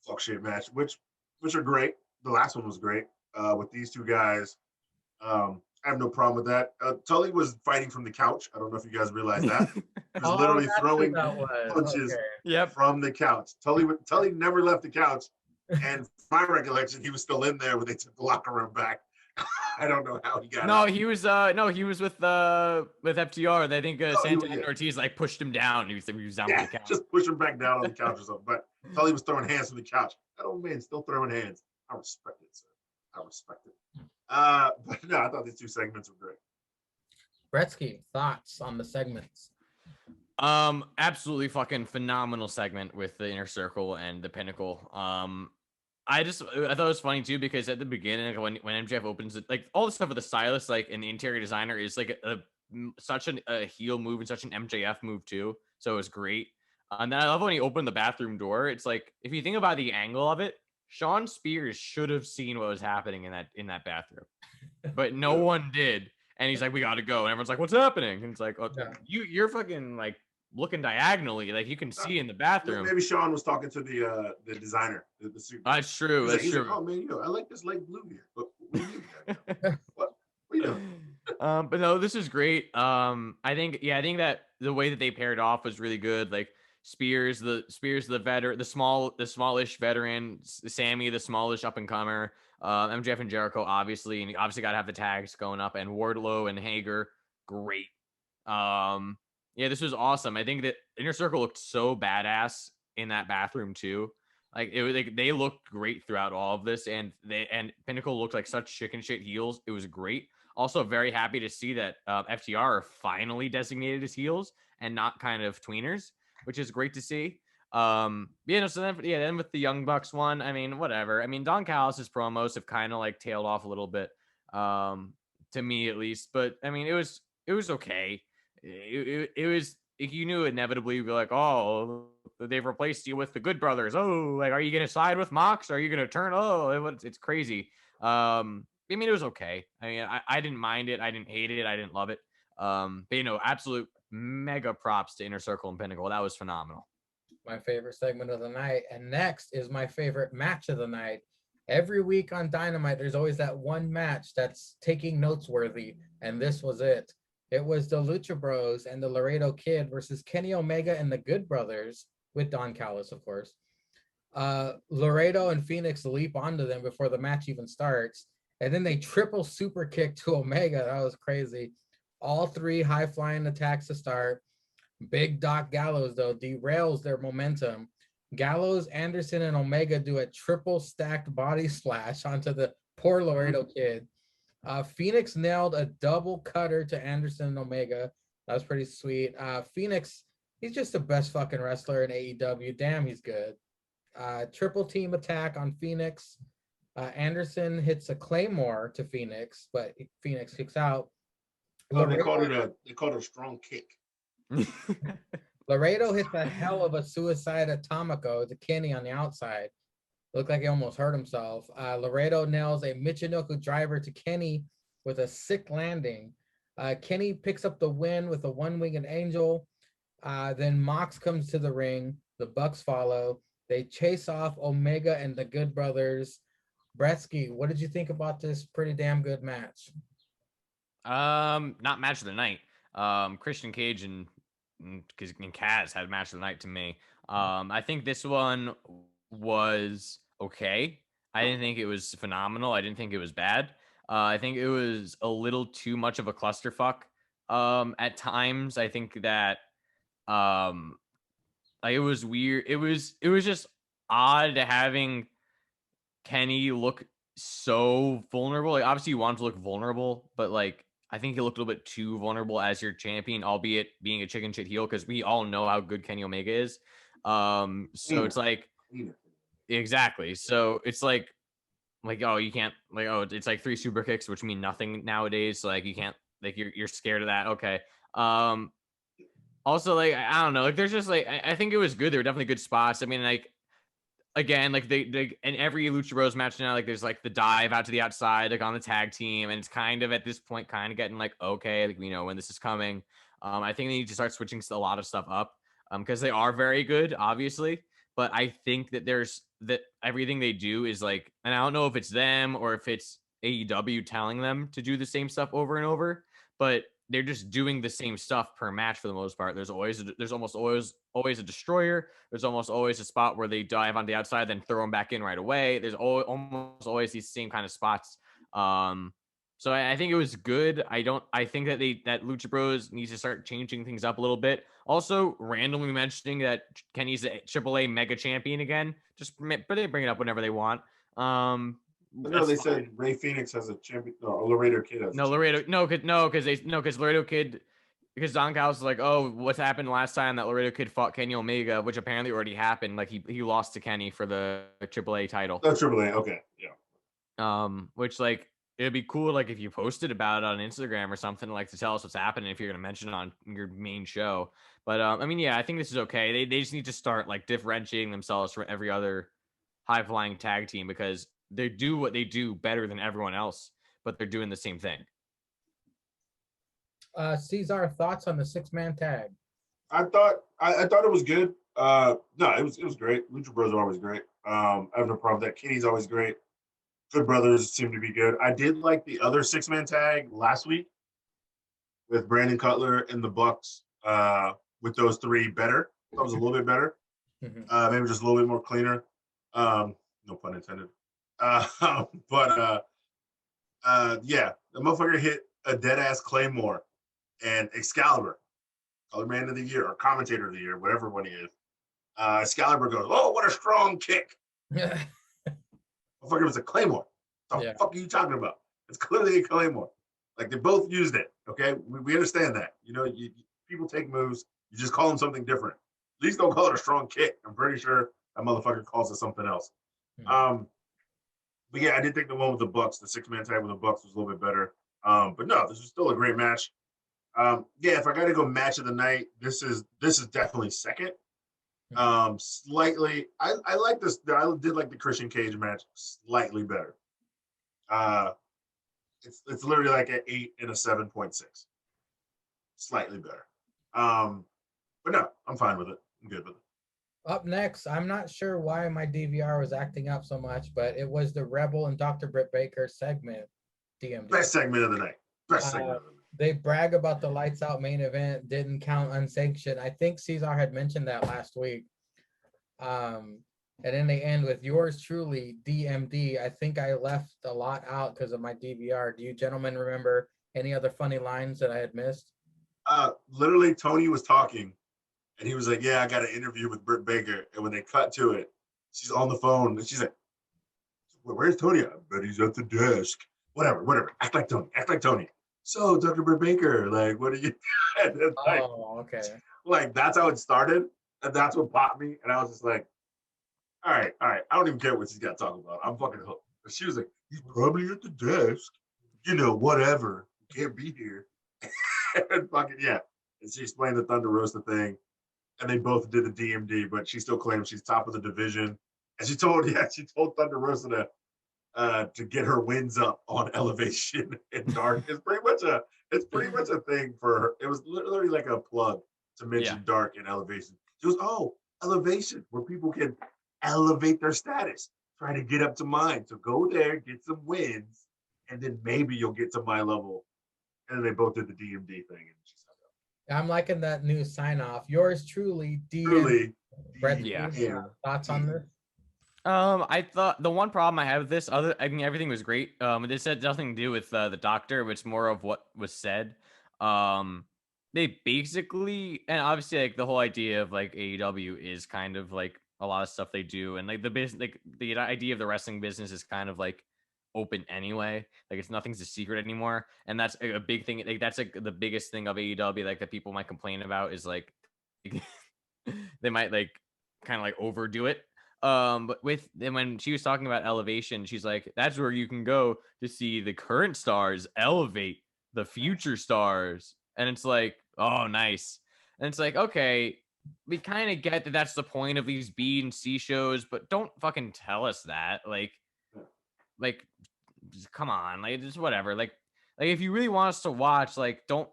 fuck shit match, which are great. The last one was great with these two guys. I have no problem with that. Tully was fighting from the couch. I don't know if you guys realize that. He was literally throwing punches from the couch. Tully never left the couch. And from my recollection, he was still in there when they took the locker room back. I don't know how he got out. He was with FTR. I think Santana and Ortiz like pushed him down. He was down on the couch. Just push him back down on the couch or something. But Tully was throwing hands from the couch. That old man still throwing hands. I respect it, sir. I respect it. But no, I thought these two segments were great. Bretsky, thoughts on the segments? Absolutely fucking phenomenal segment with the Inner Circle and the Pinnacle. I thought it was funny too because at the beginning, like, when MJF opens it, like all the stuff with the stylist, like and the interior designer is like such a heel move and such an MJF move too. So it was great. And then I love when he opened the bathroom door. It's like if you think about the angle of it, Sean Spears should have seen what was happening in that bathroom, but no one did. And he's like, "We got to go." And everyone's like, "What's happening?" And it's like, "Oh, you're fucking like looking diagonally, like you can see in the bathroom." Maybe Sean was talking to the designer, the suit. That's true. That's true. Like, oh man, I like this light blue here. But what are you doing? But no, this is great. I think that the way that they paired off was really good. Like Spears, the veteran, the smallish veteran, Sammy, the smallish up and comer. MJF and Jericho, obviously, and you obviously got to have the tags going up, and Wardlow and Hager, great. Yeah, this was awesome. I think that Inner Circle looked so badass in that bathroom too. Like it was like they looked great throughout all of this, and Pinnacle looked like such chicken shit heels. It was great. Also, very happy to see that FTR are finally designated as heels and not kind of tweeners, which is great to see. Then with the Young Bucks one, I mean, whatever. I mean, Don Callis' promos have kind of like tailed off a little bit, to me at least. But I mean, it was okay. It was, you knew inevitably you'd be like, oh, they've replaced you with the Good Brothers. Oh, like, are you gonna side with Mox? Are you gonna turn? Oh, it's crazy. I mean, it was okay. I mean, I didn't mind it. I didn't hate it. I didn't love it. But absolute mega props to Inner Circle and Pinnacle. That was phenomenal. My favorite segment of the night. And next is my favorite match of the night. Every week on Dynamite, there's always that one match that's taking notes worthy, and this was it. It was the Lucha Bros and the Laredo Kid versus Kenny Omega and the Good Brothers, with Don Callis, of course. Laredo and Phoenix leap onto them before the match even starts, and then they triple super kick to Omega. That was crazy. All three high flying attacks to start. Big Doc Gallows, though, derails their momentum. Gallows, Anderson, and Omega do a triple stacked body splash onto the poor Laredo Kid. Phoenix nailed a double cutter to Anderson and Omega. That was pretty sweet. Phoenix, he's just the best fucking wrestler in AEW. Damn, he's good. Triple team attack on Phoenix. Anderson hits a Claymore to Phoenix, but Phoenix kicks out. Oh, they called it a strong kick. Laredo hits a hell of a suicide atomico to Kenny on the outside. Looked like he almost hurt himself. Laredo nails a Michinoku driver to Kenny with a sick landing. Kenny picks up the win with a one-winged angel. Then Mox comes to the ring. The Bucks follow. They chase off Omega and the Good Brothers. Bretsky, what did you think about this pretty damn good match? Not match of the night. Christian Cage and Kaz had match of the night to me. I think this one was okay. I didn't think it was phenomenal. I didn't think it was bad. I think it was a little too much of a clusterfuck. At times, I think that like it was weird. It was just odd having Kenny look so vulnerable. Like obviously you want him to look vulnerable, but like I think he looked a little bit too vulnerable as your champion, albeit being a chicken shit heel, because we all know how good Kenny Omega is. So it's like exactly. So it's like oh, you can't like oh, it's like 3 super kicks, which mean nothing nowadays. So like you can't like you're scared of that. Okay. Also like I don't know, like there's just like I think it was good. There were definitely good spots. I mean, like again, like they in every Lucha Bros match now, like there's like the dive out to the outside, like on the tag team, and it's kind of at this point kind of getting like okay, like we know when this is coming. I think they need to start switching a lot of stuff up because they are very good, obviously. But I think that there's that everything they do is like, and I don't know if it's them or if it's AEW telling them to do the same stuff over and over, but they're just doing the same stuff per match for the most part. There's almost always a destroyer. There's almost always a spot where they dive on the outside, then throw them back in right away. There's almost always these same kind of spots. So I think it was good. I think that that Lucha Bros needs to start changing things up a little bit. Also, randomly mentioning that Kenny's the AAA Mega Champion again. But they bring it up whenever they want. No, they said Ray Phoenix has a champion. No, Laredo Kid has. No, Laredo. Because Laredo Kid. Because Don Callis was like, oh, what's happened last time that Laredo Kid fought Kenny Omega, which apparently already happened. Like he lost to Kenny for the AAA title. Oh, AAA. Okay, yeah. Which like it'd be cool like if you posted about it on Instagram or something like to tell us what's happening if you're gonna mention it on your main show. But I mean, yeah, I think this is okay. They just need to start like differentiating themselves from every other high flying tag team because they do what they do better than everyone else, but they're doing the same thing. Cesar, thoughts on the 6-man tag? I thought it was good. No, it was great. Lucha Bros are always great. I have no problem with that. Kenny's always great. Good Brothers seem to be good. I did like the other 6-man tag last week with Brandon Cutler and the Bucks. With those 3 better. That was a little bit better. Maybe just a little bit more cleaner. No pun intended. But yeah, the motherfucker hit a dead ass Claymore and Excalibur, Color Man of the Year or Commentator of the Year, whatever one he is. Excalibur goes, "Oh, what a strong kick!" Motherfucker, was a Claymore. What the fuck are you talking about? It's clearly a Claymore. Like they both used it. Okay, we understand that. You know, people take moves. You just call them something different. At least don't call it a strong kick. I'm pretty sure that motherfucker calls it something else. But yeah, I did think the one with the Bucks, the 6-man tag with the Bucks, was a little bit better. But no, this was still a great match. Yeah, if I got to go match of the night, this is definitely second. Slightly, I like this. I did like the Christian Cage match slightly better. It's literally like an 8 and a 7.6, slightly better. But no, I'm fine with it. I'm good with it. Up next, I'm not sure why my DVR was acting up so much, but it was the Rebel and Dr. Britt Baker segment, DMD. Best segment of the night. Best segment of the night. They brag about the lights out main event, didn't count unsanctioned. I think Cesar had mentioned that last week. And then they end with yours truly, DMD. I think I left a lot out because of my DVR. Do you gentlemen remember any other funny lines that I had missed? Literally, Tony was talking, and he was like, "Yeah, I got an interview with Britt Baker." And when they cut to it, she's on the phone, and she's like, "Where's Tony?" "I bet he's at the desk." Whatever. Act like Tony. Act like Tony. "So, Dr. Britt Baker, like, what are you?" Like, oh, okay. Like, that's how it started, and that's what popped me. And I was just like, all right. I don't even care what she's got to talk about. I'm fucking hooked. But she was like, "He's probably at the desk. You know, whatever. Can't be here." And fucking, yeah. And she explained the Thunder Rosa thing. And they both did the DMD, but she still claims she's top of the division. And she told Thunder Rosa to get her wins up on Elevation and Dark. It's pretty much a thing for her. It was literally like a plug to mention Dark and Elevation. She goes, "Oh, Elevation, where people can elevate their status, try to get up to mine. So go there, get some wins, and then maybe you'll get to my level." And then they both did the DMD thing. And she said, I'm liking that new sign off. Yours truly, DMD. Brett, thoughts on this? I thought the one problem I have with this, I mean, everything was great. This had nothing to do with the doctor, but it's more of what was said. They basically, and obviously, like the whole idea of like AEW is kind of like a lot of stuff they do, and like the business, like the idea of the wrestling business is kind of like open anyway. Like nothing's a secret anymore, and that's a big thing. Like that's like the biggest thing of AEW. Like that people might complain about is like they might like kind of like overdo it. But when she was talking about Elevation, she's like, "That's where you can go to see the current stars elevate the future stars," and it's like, "Oh, nice." And it's like, okay, we kind of get that that's the point of these B and C shows, but don't fucking tell us that. Like, just, come on, like, just whatever. Like if you really want us to watch, like, don't.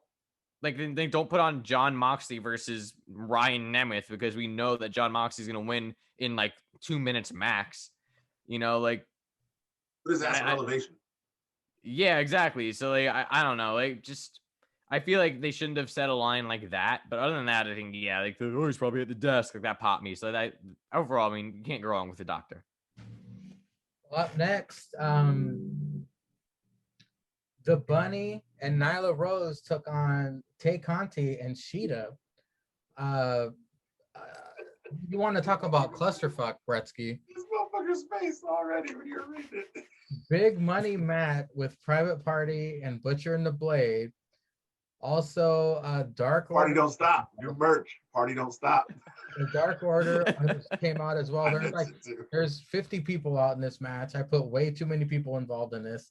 Like they don't put on John Moxley versus Ryan Nemeth because we know that John Moxley's gonna win in like 2 minutes max. You know, like what is that Elevation? Yeah, exactly. So like I don't know, like just I feel like they shouldn't have said a line like that. But other than that, I think like oh, he's probably at the desk. Like that popped me. So that overall, I mean, you can't go wrong with the doctor. Up next, the Bunny and Nyla Rose took on Tay Conti and Sheeta. You want to talk about clusterfuck, Bretsky? This motherfucker's face already when you're reading it. Big Money Matt with Private Party and Butcher and the Blade. Also, Dark Party Don't Stop. New merch. Party Don't Stop. The Dark Order came out as well. There's 50 people out in this match. I put way too many people involved in this.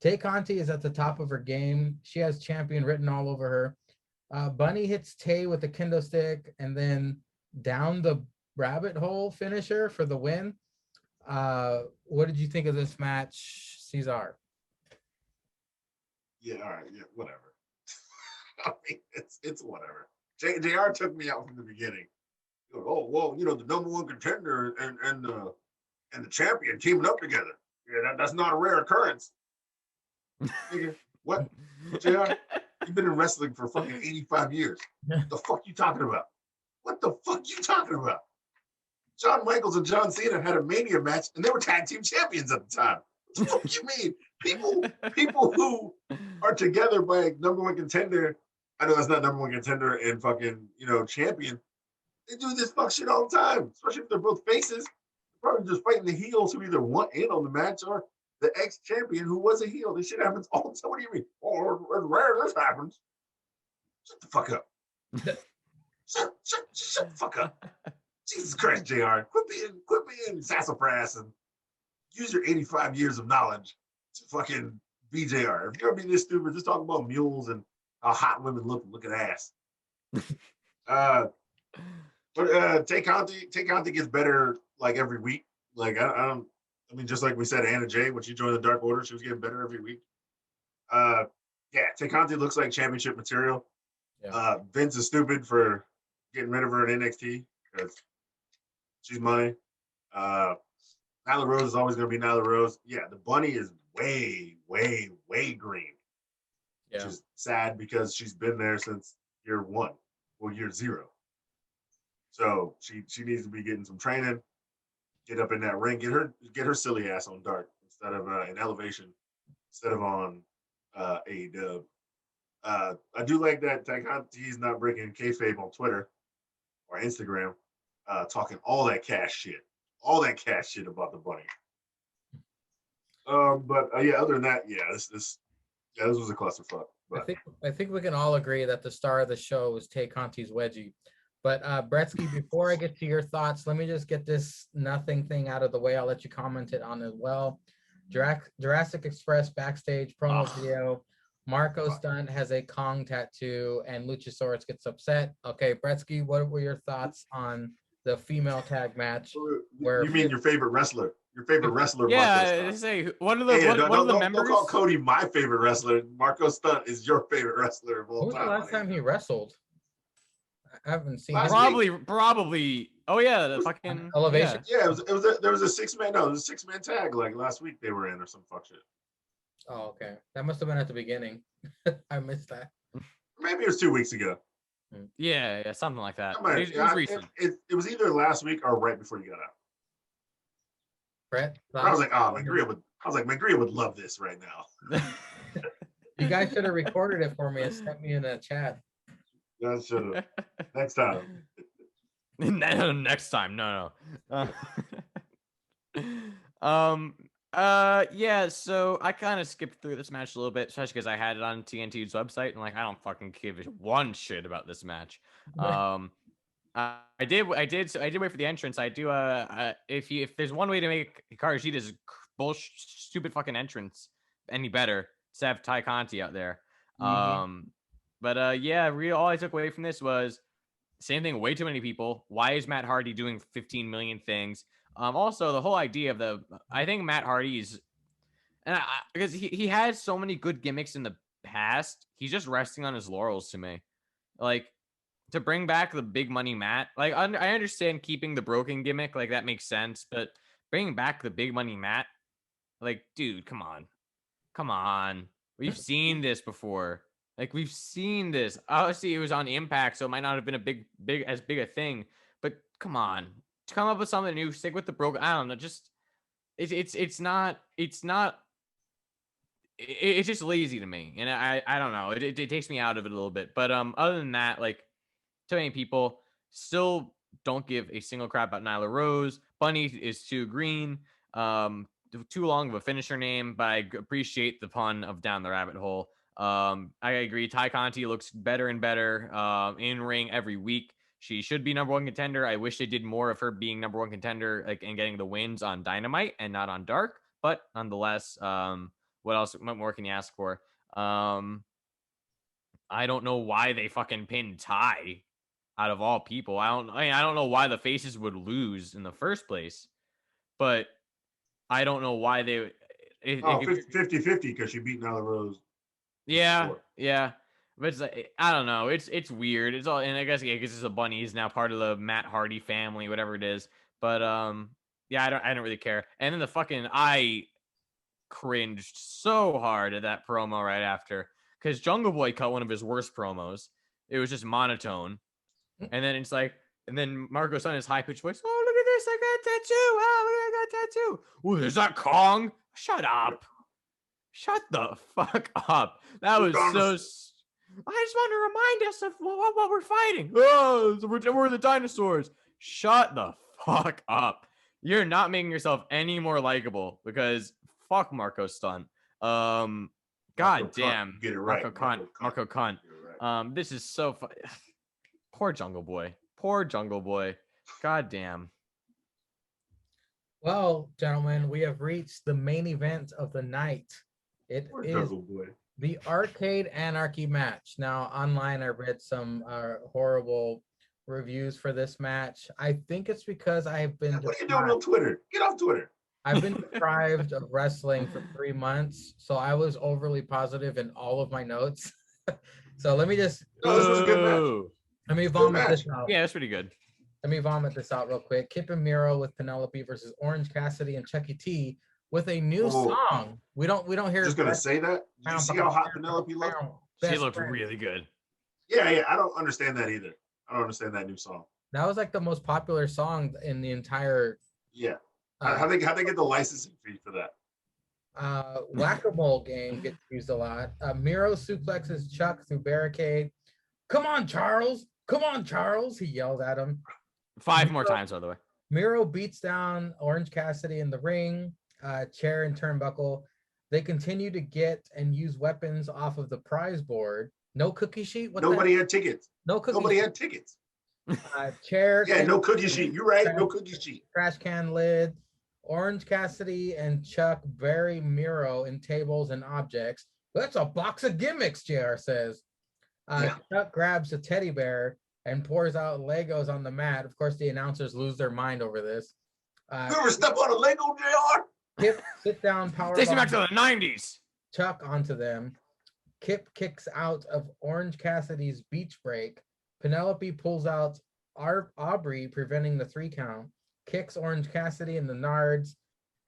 Tay Conti is at the top of her game. She has champion written all over her. Bunny hits Tay with a kendo stick and then down the rabbit hole finisher for the win. What did you think of this match, Cesar? Yeah, all right, yeah, whatever. I mean, it's whatever. JR took me out from the beginning. He goes, "Oh, well, you know, the number one contender and the champion teaming up together. Yeah, that's not a rare occurrence." Nigga, what? JR, you've been in wrestling for fucking 85 years. What the fuck you talking about? What the fuck you talking about? Shawn Michaels and John Cena had a Mania match, and they were tag team champions at the time. What the fuck you mean? People who are together by number one contender. I know that's not number one contender and fucking champion. They do this fuck shit all the time, especially if they're both faces. They're probably just fighting the heels who either want in on the match or the ex-champion who was a heel. This shit happens all the time. What do you mean? Oh, it's rare this happens. Shut the fuck up. Shut the fuck up. Jesus Christ, JR. Quit being sassafras and use your 85 years of knowledge to fucking be JR. If you're gonna be this stupid, just talk about mules and how hot women look at ass. But Tay Conti gets better like every week. Like I mean, just like we said, Anna Jay, when she joined the Dark Order, she was getting better every week. Yeah, Tay Conti looks like championship material. Yeah. Vince is stupid for getting rid of her in NXT because she's money. Nyla Rose is always going to be Nyla Rose. Yeah, the bunny is way, way, way green. Yeah. Which is sad because she's been there since year 1 or year 0. So she needs to be getting some training, get up in that ring, get her silly ass on Dark instead of in Elevation, instead of on AEW. I do like that he's not breaking kayfabe on Twitter or Instagram, talking all that cash shit about the bunny. But yeah, other than that, yeah, this was a clusterfuck. But I think we can all agree that the star of the show was Tay Conti's wedgie. But Bretsky, before I get to your thoughts, let me just get this nothing thing out of the way. I'll let you comment it on as well. Jurassic Express backstage promo video. Marco Stunt has a Kong tattoo, and Luchasaurus gets upset. Okay, Bretsky, what were your thoughts on the female tag match? You mean your favorite wrestler? Your favorite wrestler? Yeah, I say one of the members. Don't call Cody my favorite wrestler. Marco Stunt is your favorite wrestler of all time. When was the last time he wrestled? I haven't seen. Probably. Oh yeah, the fucking Elevation. Yeah, there was a 6-man. No, it was a 6-man tag like last week they were in or some fuck shit. Oh, okay. That must have been at the beginning. I missed that. Maybe it was 2 weeks ago. Yeah, something like that. It was recent. It was either last week or right before you got out. Brett, I was like, Mangria would love this right now. You guys should have recorded it for me and sent me in a chat. I should have. Next time. Next time. No. Yeah, so I kind of skipped through this match a little bit, especially because I had it on TNT's website, and like I don't fucking give one shit about this match. I did wait for the entrance. I do if there's one way to make Hikaru Shida's bullshit stupid fucking entrance any better, it's to have Tay Conti out there. But yeah, all I took away from this was same thing. Way too many people. Why is Matt Hardy doing 15 million things? Also, the whole idea of I think Matt Hardy's, and because he has so many good gimmicks in the past, he's just resting on his laurels to me. Like to bring back the big money Matt. Like I understand keeping the broken gimmick, like that makes sense, but bringing back the big money Matt, like dude, come on. We've seen this before. Like we've seen this. Obviously, it was on Impact, so it might not have been a big a thing. But come on, come up with something new. Stick with the broken. I don't know. Just it's not. It's just lazy to me, and I don't know. It takes me out of it a little bit. But other than that, like too many people still don't give a single crap about Nyla Rose. Bunny is too green. Too long of a finisher name, but I appreciate the pun of down the rabbit hole. I agree. Tay Conti looks better and better in ring every week. She should be number one contender. I wish they did more of her being number one contender, like and getting the wins on Dynamite and not on Dark. But nonetheless, what else? What more can you ask for? I don't know why they fucking pinned Ty out of all people. I don't know why the faces would lose in the first place, but I don't know why they. 50-50 because she beat Nyla Rose. Yeah. But it's like, I don't know. It's weird. It's all, and I guess it's a bunny. He's now part of the Matt Hardy family, whatever it is. But yeah, I don't really care. And then I cringed so hard at that promo right after because Jungle Boy cut one of his worst promos. It was just monotone, and then it's like, and then Marco Stunt his high pitched voice. Oh, look at this. I got a tattoo. Oh, I got a tattoo. Ooh, is that Kong? Shut up. Shut the fuck up. That was so. I just want to remind us of what we're fighting. Oh, we're the dinosaurs. Shut the fuck up. You're not making yourself any more likable because fuck Marco Stunt. God damn. Get it right. Marco Cunt. Right. This is so fun. Poor Jungle Boy. Poor Jungle Boy. God damn. Well, gentlemen, we have reached the main event of the night. It Poor is Jungle Boy. the Arcade Anarchy match. Now, online, I read some horrible reviews for this match. I think it's because I've been. What are you doing on Twitter? Get off Twitter. I've been deprived of wrestling for 3 months, so I was overly positive in all of my notes. So let me just. No, this was a good match. Let me vomit this out. Yeah, that's pretty good. Let me vomit this out real quick. Kip and Miro with Penelope versus Orange Cassidy and Chucky T with a new song. We don't hear. Just gonna say that. Did you see how hot Penelope looked? She looked really good. Yeah. I don't understand that either. I don't understand that new song. That was like the most popular song in the entire. Yeah. How they get the licensing fee for that? Whack-a-mole game gets used a lot. Miro suplexes Chuck through barricade. Come on, Charles. Come on, Charles. He yells at him. 5 more times, by the way. Miro beats down Orange Cassidy in the ring, chair and turnbuckle. They continue to get and use weapons off of the prize board. No cookie sheet? Nobody had tickets. No cookie Nobody sheet. had tickets. Chair. Yeah, no cookie sheet. You're right. No cookie sheet. Trash can lid. Orange Cassidy and Chuck bury Miro in tables and objects. That's a box of gimmicks, JR says. Chuck grabs a teddy bear and pours out Legos on the mat. Of course, the announcers lose their mind over this. You ever step on a Lego, JR? Kip sit down power. Takes me back to the 90s. Chuck onto them. Kip kicks out of Orange Cassidy's beach break. Penelope pulls out Aubrey, preventing the 3 count. Kicks Orange Cassidy in the nards,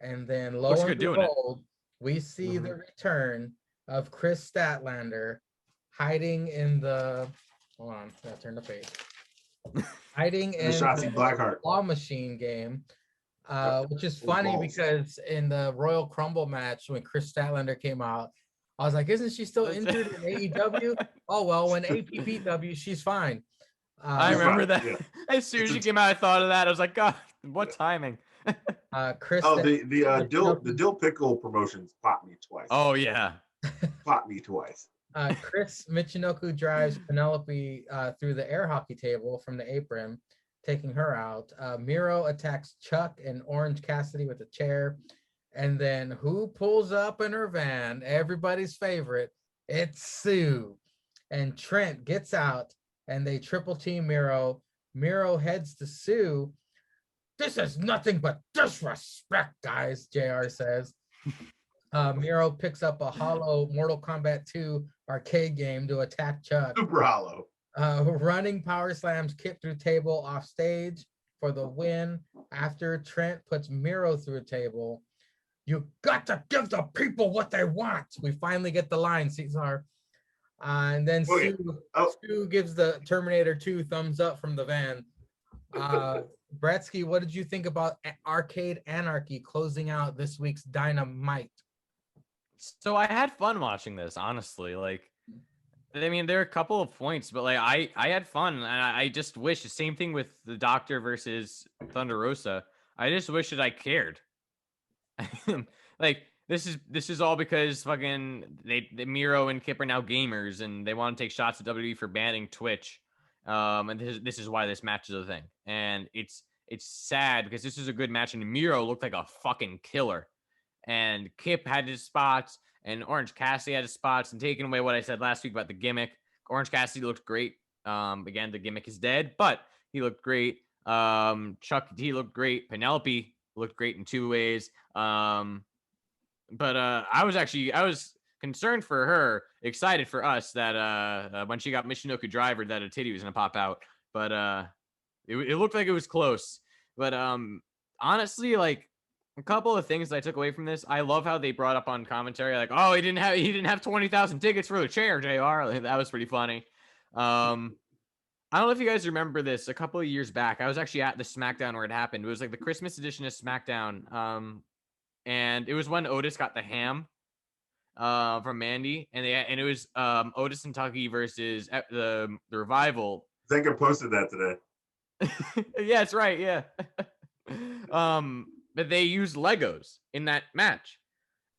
and then lo and behold, we see the return of Chris Statlander hiding in the. Hold on, I gotta turn the page. Hiding in the Blackheart Claw Machine game, which is funny because in the Royal Crumble match when Chris Statlander came out, I was like, "Isn't she still injured in AEW?" Oh well, when APPW, she's fine. I remember that. Yeah. As soon as she came out, I thought of that. I was like, God, what timing? Chris. Oh, the dill pickle promotions popped me twice. Oh yeah, popped me twice. Chris Michinoku drives Penelope through the air hockey table from the apron, taking her out. Miro attacks Chuck and Orange Cassidy with a chair, and then who pulls up in her van? Everybody's favorite. It's Sue, and Trent gets out. And they triple team Miro. Miro heads to Sue. This is nothing but disrespect, guys, JR says. Miro picks up a hollow Mortal Kombat 2 arcade game to attack Chuck. Super hollow. Running power slams Kip through table off stage for the win after Trent puts Miro through a table. You got to give the people what they want. We finally get the line, Cesar. And then Sue gives the Terminator 2 thumbs up from the van. Bretsky, what did you think about Arcade Anarchy closing out this week's Dynamite? So I had fun watching this, honestly. Like, I mean, there are a couple of points, but like I had fun, and I just wish the same thing with the Doctor versus Thunder Rosa. I just wish that I cared. Like, this is all because fucking the Miro and Kip are now gamers, and they want to take shots at WWE for banning Twitch. And this is why this match is a thing. And it's sad because this is a good match, and Miro looked like a fucking killer. And Kip had his spots, and Orange Cassidy had his spots, and taking away what I said last week about the gimmick. Orange Cassidy looked great. Again, the gimmick is dead, but he looked great. Chuck D looked great. Penelope looked great in 2 ways. But I was concerned for her, excited for us that when she got Michinoku Driver that a titty was gonna pop out. But it looked like it was close. But honestly, like, a couple of things that I took away from this. I love how they brought up on commentary, like, oh, he didn't have 20,000 tickets for the chair, JR. That was pretty funny. I I don't know if you guys remember this. A couple of years back, I was actually at the SmackDown where it happened. It was like the Christmas edition of SmackDown, and it was when Otis got the ham from Mandy, and it was Otis and Tucky versus the Revival. Zenka posted that today. Yeah, that's right. Yeah. But they used Legos in that match.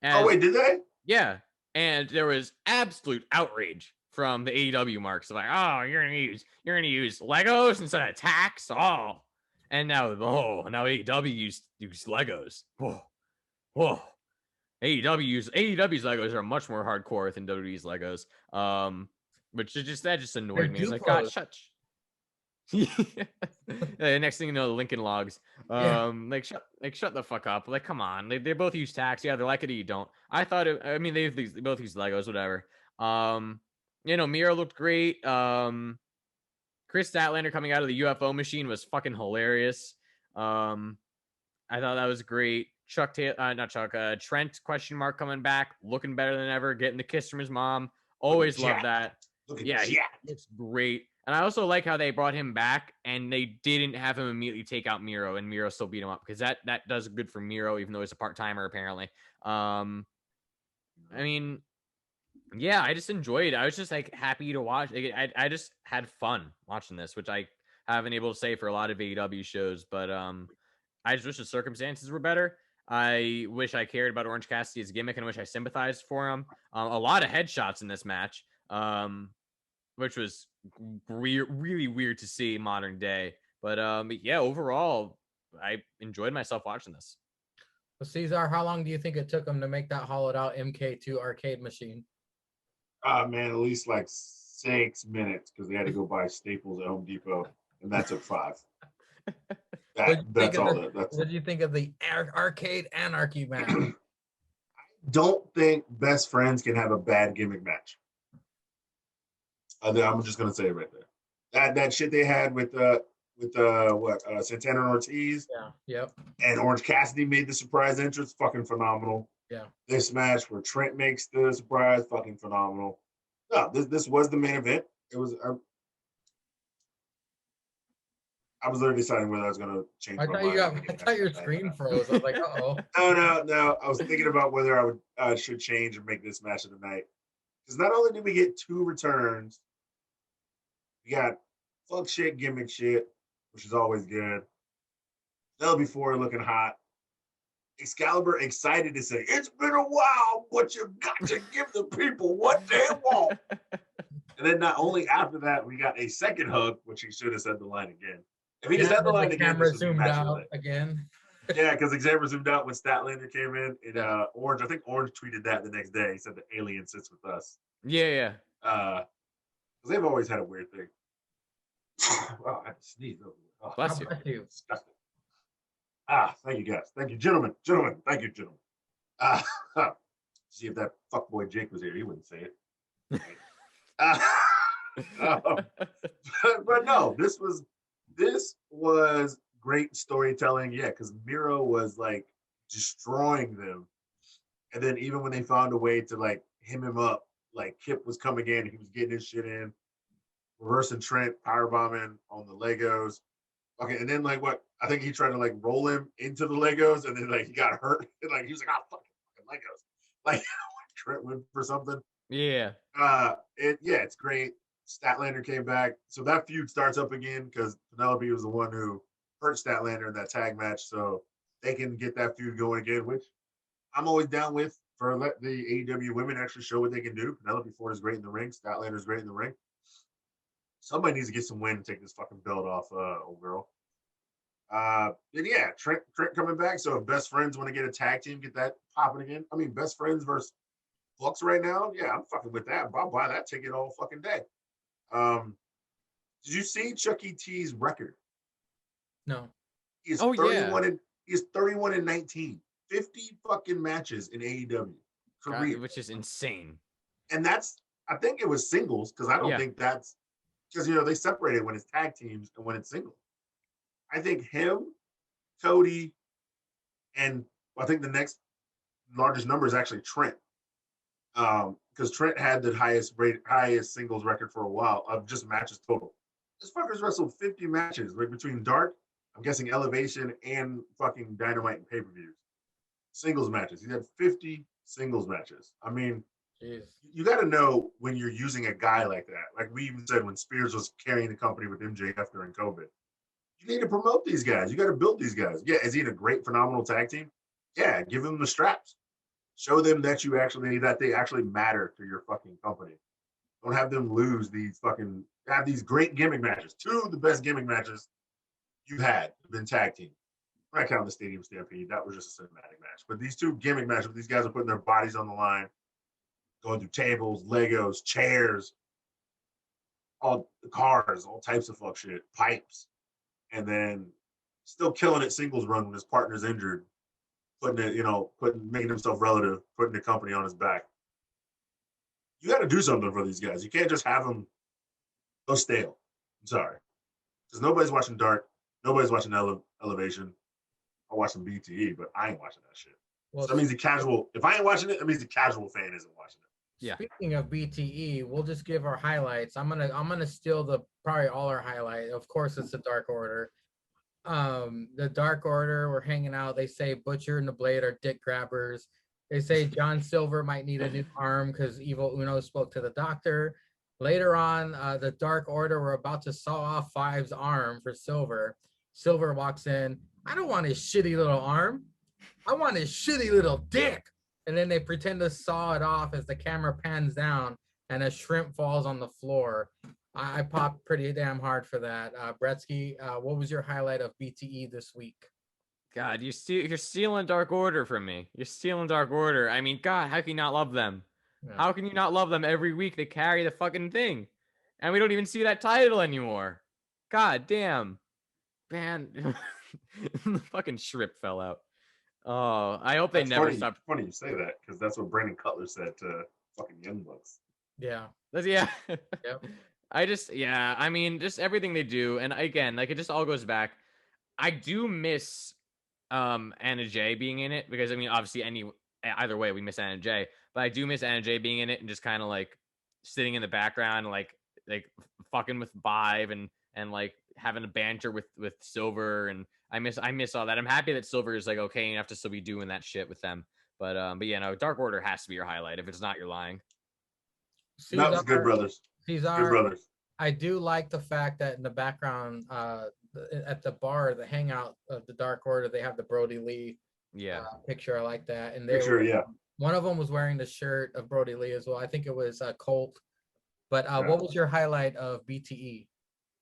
Oh wait, did they? Yeah, and there was absolute outrage from the AEW marks. Like, oh, you're gonna use Legos instead of tacks. Oh, and now AEW use Legos. Whoa. AEW's Legos are much more hardcore than WWE's Legos. Which is that just annoyed me. It's like, God, shut. Next thing you know, the Lincoln Logs. Shut the fuck up. Like, come on. They both use tacks. Yeah, they like it or you don't. I thought they both use Legos, whatever. Miro looked great. Chris Statlander coming out of the UFO machine was fucking hilarious. I thought that was great. Trent question mark coming back, looking better than ever, getting the kiss from his mom. Always love that. He looks great. And I also like how they brought him back and they didn't have him immediately take out Miro and Miro still beat him up, because that does good for Miro, even though he's a part-timer apparently. I just enjoyed it. I was just like happy to watch. I just had fun watching this, which I haven't able to say for a lot of AEW shows, but I just wish the circumstances were better. I wish I cared about Orange Cassidy's gimmick and wish I sympathized for him. A lot of headshots in this match, which was really weird to see modern day. But overall, I enjoyed myself watching this. Well, Cesar, how long do you think it took them to make that hollowed out MK2 arcade machine? Man, at least like 6 minutes, because they had to go buy Staples at Home Depot, and that took 5. That's all. What did you think of the arcade anarchy match? I don't think best friends can have a bad gimmick match. I'm just gonna say it right there. That shit they had with Santana and Ortiz. Yeah. Yep. And Orange Cassidy made the surprise entrance, fucking phenomenal. Yeah. This match where Trent makes the surprise, fucking phenomenal. No, this was the main event. It was. I was literally deciding whether I was gonna change. I thought your screen froze. I was like, oh. No. I was thinking about whether I should change and make this match of the night. Because not only did we get 2 returns, we got fuck shit, gimmick shit, which is always good. LB4 looking hot. Excalibur excited to say, it's been a while, but you got to give the people what they want. And then not only after that, we got a second hug, which he should have said the line again. If he just said the line again, camera zoomed out again. Yeah, because Xavier zoomed out when Statlander came in. And Orange, I think Orange tweeted that the next day. He said the alien sits with us. Yeah. Because they've always had a weird thing. Wow, I had to sneeze. Oh, bless you. Disgusting. Thank you guys. Thank you, gentlemen. Thank you, gentlemen. See if that fuckboy Jake was here, he wouldn't say it. But no, this was great storytelling. Yeah, because Miro was like destroying them, and then even when they found a way to like him up, like Kip was coming in, he was getting his shit in, reversing Trent, powerbombing on the Legos. Okay, and then like what? I think he tried to like roll him into the Legos, and then like he got hurt, and like he was like, fucking Legos. Like Trent went for something. Yeah. It's great. Statlander came back. So that feud starts up again because Penelope was the one who hurt Statlander in that tag match. So they can get that feud going again, which I'm always down with, for let the AEW women actually show what they can do. Penelope Ford is great in the ring. Statlander is great in the ring. Somebody needs to get some win and take this fucking belt off old girl. Trent coming back. So if best friends want to get a tag team, get that popping again. I mean, best friends versus Bucks right now. Yeah, I'm fucking with that. I'll buy that ticket all fucking day. Did you see Chuck E. T's record? No. He's 31 and 19. 50 fucking matches in AEW career. God, which is insane. And I think it was singles, because I don't think that's, because they separate it when it's tag teams and when it's singles. I think him, Cody, and I think the next largest number is actually Trent. Because Trent had the highest singles record for a while of just matches total. This fucker's wrestled 50 matches right between Dark, I'm guessing Elevation, and fucking Dynamite and pay-per-views. Singles matches. He had 50 singles matches. I mean, Jeez. you got to know when you're using a guy like that. Like we even said when Spears was carrying the company with MJF during COVID. You need to promote these guys. You got to build these guys. Yeah, is he in a great, phenomenal tag team? Yeah, give them the straps. Show them that they actually matter to your fucking company. Don't have them lose have these great gimmick matches. 2 of the best gimmick matches you've had have been tag team. I'm not counting the Stadium Stampede. That was just a cinematic match. But these 2 gimmick matches, these guys are putting their bodies on the line, going through tables, Legos, chairs, all the cars, all types of fuck shit, pipes, and then still killing it singles run when his partner's injured, making himself relative, putting the company on his back. You got to do something for these guys. You can't just have them go stale. I'm sorry. Because nobody's watching Dark. Nobody's watching Elevation. I'm watching BTE, but I ain't watching that shit. Well, So that means if I ain't watching it, that means the casual fan isn't watching it. Yeah. speaking of BTE, we'll just give our highlights. I'm gonna steal probably all our highlight. Of course, it's the Dark Order. The Dark Order were hanging out. They say Butcher and the Blade are dick grabbers. They say John Silver might need a new arm because Evil Uno spoke to the doctor. Later on, the Dark Order were about to saw off Five's arm for Silver. Silver walks in. I don't want his shitty little arm. I want his shitty little dick. And then they pretend to saw it off as the camera pans down and a shrimp falls on the floor. I popped pretty damn hard for that. Bretsky, what was your highlight of BTE this week? God, you're stealing Dark Order from me. You're stealing Dark Order. I mean, God, how can you not love them? Yeah. How can you not love them every week? They carry the fucking thing. And we don't even see that title anymore. God damn. Man, the fucking shrimp fell out. Oh, I hope they never stop. Funny you say that because that's what Brandon Cutler said to fucking Young Bucks. Yeah. Yeah. Yep. I mean, just everything they do. And again, like it just all goes back. I do miss Anna Jay being in it because I mean, obviously either way we miss Anna Jay, but I do miss Anna Jay being in it and just kind of like sitting in the background, like fucking with Bive and like having a banter with Silver, and I miss all that. I'm happy that Silver is like okay enough to still be doing that shit with them. But yeah, no, Dark Order has to be your highlight. If it's not, you're lying. That was Good Brothers. Good Brothers. I do like the fact that in the background, at the bar, the hangout of the Dark Order, they have the Brody Lee picture. I like that. And one of them was wearing the shirt of Brody Lee as well. I think it was Colt. But what was your highlight of BTE?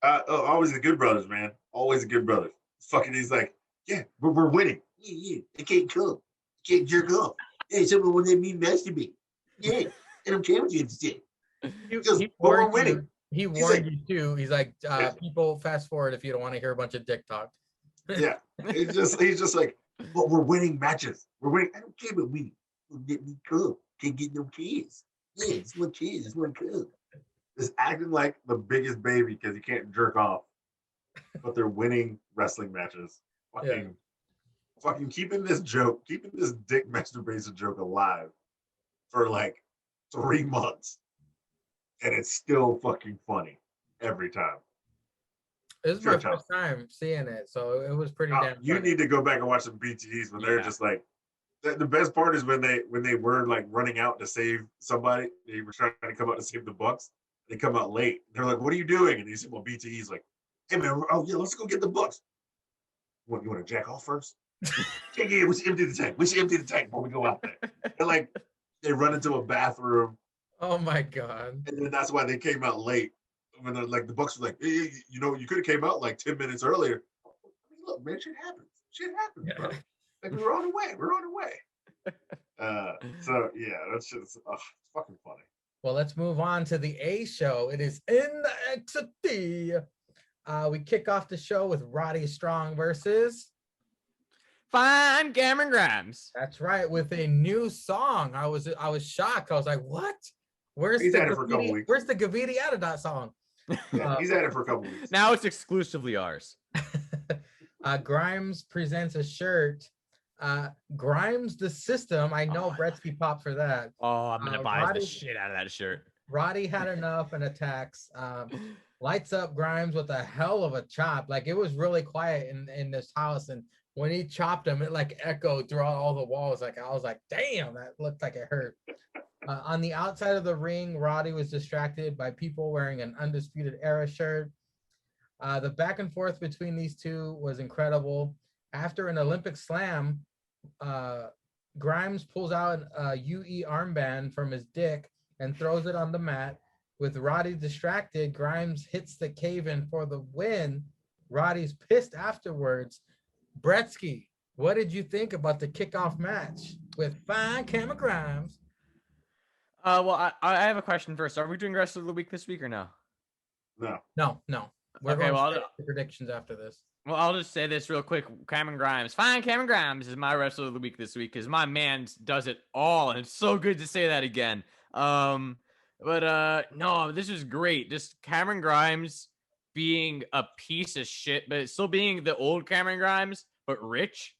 Always the Good Brothers, man. Always the Good Brothers. Fucking, he's like, yeah, we're winning. Yeah. They can't come. They can't jerk off. Hey, someone will let me masturbate. Yeah. I don't care what you have to say. We're winning. He warned you too. He's like, people fast forward if you don't want to hear a bunch of dick talk. Yeah. He's just like, but we're winning matches. We're winning. I don't care about winning. We'll get me cool. Can't get no kids. Yeah, it's one kids. It's one cool. Is acting like the biggest baby because he can't jerk off. But they're winning wrestling matches. Fucking keeping this dick masturbation joke alive for like 3 months. And it's still fucking funny every time. This is my first time seeing it, so it was pretty damn funny. You need to go back and watch some BTEs when they're just like, the best part is when they were like running out to save somebody. They were trying to come out to save the Bucks. They come out late. They're like, "What are you doing?" And he said, "Well, BTE's like, hey man, let's go get the Bucks. You want to jack off first? Yeah, we should empty the tank. We should empty the tank before we go out there." And like, they run into a bathroom. Oh my god! And then that's why they came out late. When like the Bucks were like, hey, you could have came out like 10 minutes earlier. I mean, look, man, shit happens, bro. Like we're on the way. So yeah, that's just it's fucking funny. Well, let's move on to the A show. It is in the XT. We kick off the show with Roddy Strong versus Fine Cameron Grimes. That's right, with a new song. I was shocked. I was like, what? Where's the Gaviti out of that song? Yeah, he's at it for a couple weeks. Now it's exclusively ours. Grimes presents a shirt. Grimes the System. I know Bretsky popped for that. Oh, I'm gonna buy the shit out of that shirt. Roddy had enough and attacks. Lights up Grimes with a hell of a chop. Like it was really quiet in this house, and when he chopped him, it like echoed throughout all the walls. Like I was like, damn, that looked like it hurt. On the outside of the ring, Roddy was distracted by people wearing an Undisputed Era shirt. The back and forth between these two was incredible. After an Olympic slam, Grimes pulls out a UE armband from his dick and throws it on the mat. With Roddy distracted, Grimes hits the cave-in for the win. Roddy's pissed afterwards. Bretsky, what did you think about the kickoff match with Fine Cameron Grimes? Well, I have a question first. Are we doing rest of the week this week or no? No. No. We're Okay, going well, straight to predictions after this. Well, I'll just say this real quick. Cameron Grimes. Fine, Cameron Grimes is my wrestler of the week this week because my man does it all. And it's so good to say that again. No, this is great. Just Cameron Grimes being a piece of shit, but still being the old Cameron Grimes, but rich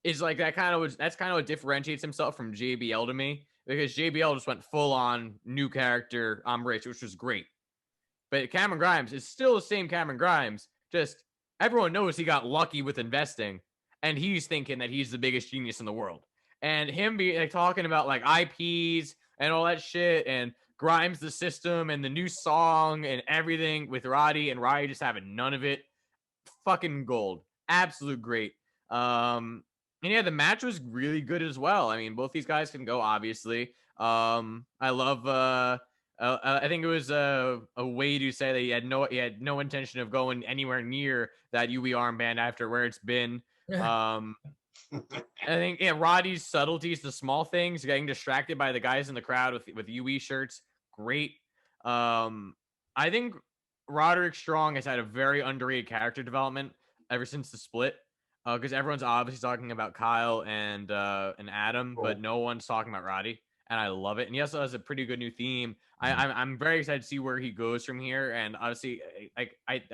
is like that's kind of what differentiates himself from JBL to me, because JBL just went full on new character. I'm rich, which was great. But Cameron Grimes is still the same Cameron Grimes. Just everyone knows he got lucky with investing, and he's thinking that he's the biggest genius in the world. And him be like talking about like IPs and all that shit, and Grimes the system and the new song and everything with Roddy, and Roddy just having none of it. Fucking gold, absolute great. And yeah, the match was really good as well. I mean, both these guys can go, obviously. I love. I think it was a way to say that he had no intention of going anywhere near that UE armband after where it's been. I think Roddy's subtleties, the small things, getting distracted by the guys in the crowd with UE shirts, great. I think Roderick Strong has had a very underrated character development ever since the split, because everyone's obviously talking about Kyle and Adam, but no one's talking about Roddy. And I love it. And he also has a pretty good new theme. I'm very excited to see where he goes from here. And obviously,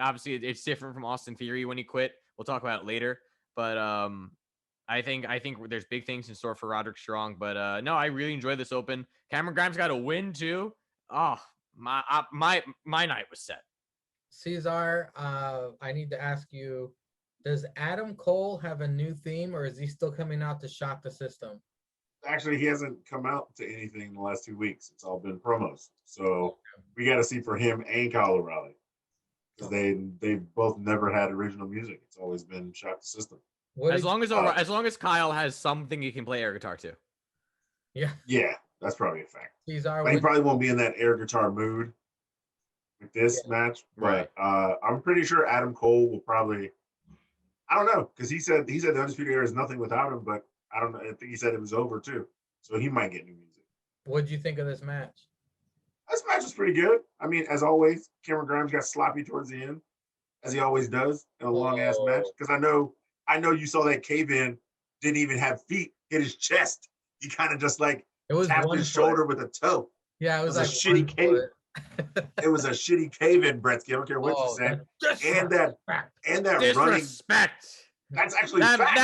obviously it's different from Austin Theory when he quit. We'll talk about it later. But I think there's big things in store for Roderick Strong. But no, I really enjoyed this open. Cameron Grimes got a win too. Oh, my night was set. Cesar, I need to ask you: does Adam Cole have a new theme, or is he still coming out to shock the system? Actually, he hasn't come out to anything in the last 2 weeks. It's all been promos. So we got to see for him and Kyle O'Reilly, because they both never had original music. It's always been shock the system. As long as Kyle has something he can play air guitar to. Yeah, that's probably a fact. Cesar, but he probably won't be in that air guitar mood with this match. But I'm pretty sure Adam Cole will probably. I don't know, because he said the Undisputed Era is nothing without him, but I don't know. I think he said it was over too, so he might get new music. What did you think of this match? This match was pretty good. I mean, as always, Cameron Grimes got sloppy towards the end, as he always does in a long ass match. Because I know you saw that cave-in didn't even have feet, hit his chest. He kind of just like tapped his shoulder with a toe. Yeah, it was like a shitty cave. It was a shitty cave-in, Bretsky. I don't care what you said. And that disrespect. That's actually fact.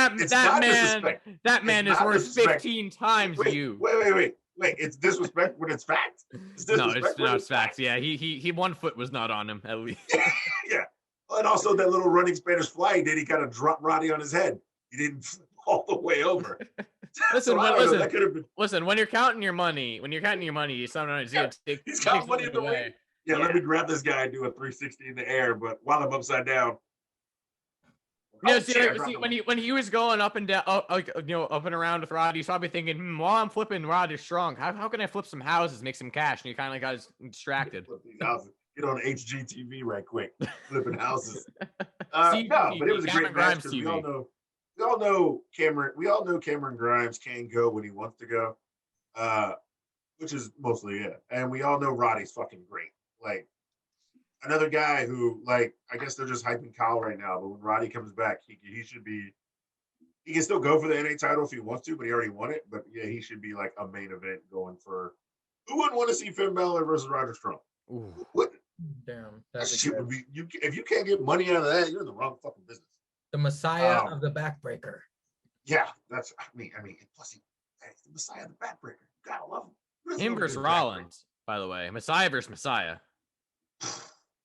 That man is worth 15 times you. Wait. It's disrespect when it's fact. No, it's not fact. Yeah, he 1 foot was not on him at least. Yeah, and also that little running Spanish fly he did. He kind of dropped Roddy on his head. He didn't flip all the way over. Listen. When you're counting your money, sometimes he's counting money in the way. Yeah, let me grab this guy and do a 360 in the air, but while I'm upside down. Yeah, see, when he was going up and down, up and around with Roddy, he's probably thinking, while I'm flipping Roddy Strong, how can I flip some houses, make some cash? And he kind of got distracted. Get on HGTV right quick, flipping houses. No, but it was a great match because we all know Cameron Grimes can go when he wants to go, which is mostly it. And we all know Roddy's fucking great. Like, another guy who, like, I guess they're just hyping Kyle right now, but when Roddy comes back, he should be. He can still go for the NA title if he wants to, but he already won it. But yeah, he should be like a main event going for. Who wouldn't want to see Finn Balor versus Roderick Strong? Who wouldn't? Damn, that shit would be. If you can't get money out of that, you're in the wrong fucking business. The Messiah of the Backbreaker. Yeah, that's. I mean, plus he's the Messiah of the Backbreaker. You gotta love him. Him versus Rollins. By the way, Messiah versus Messiah.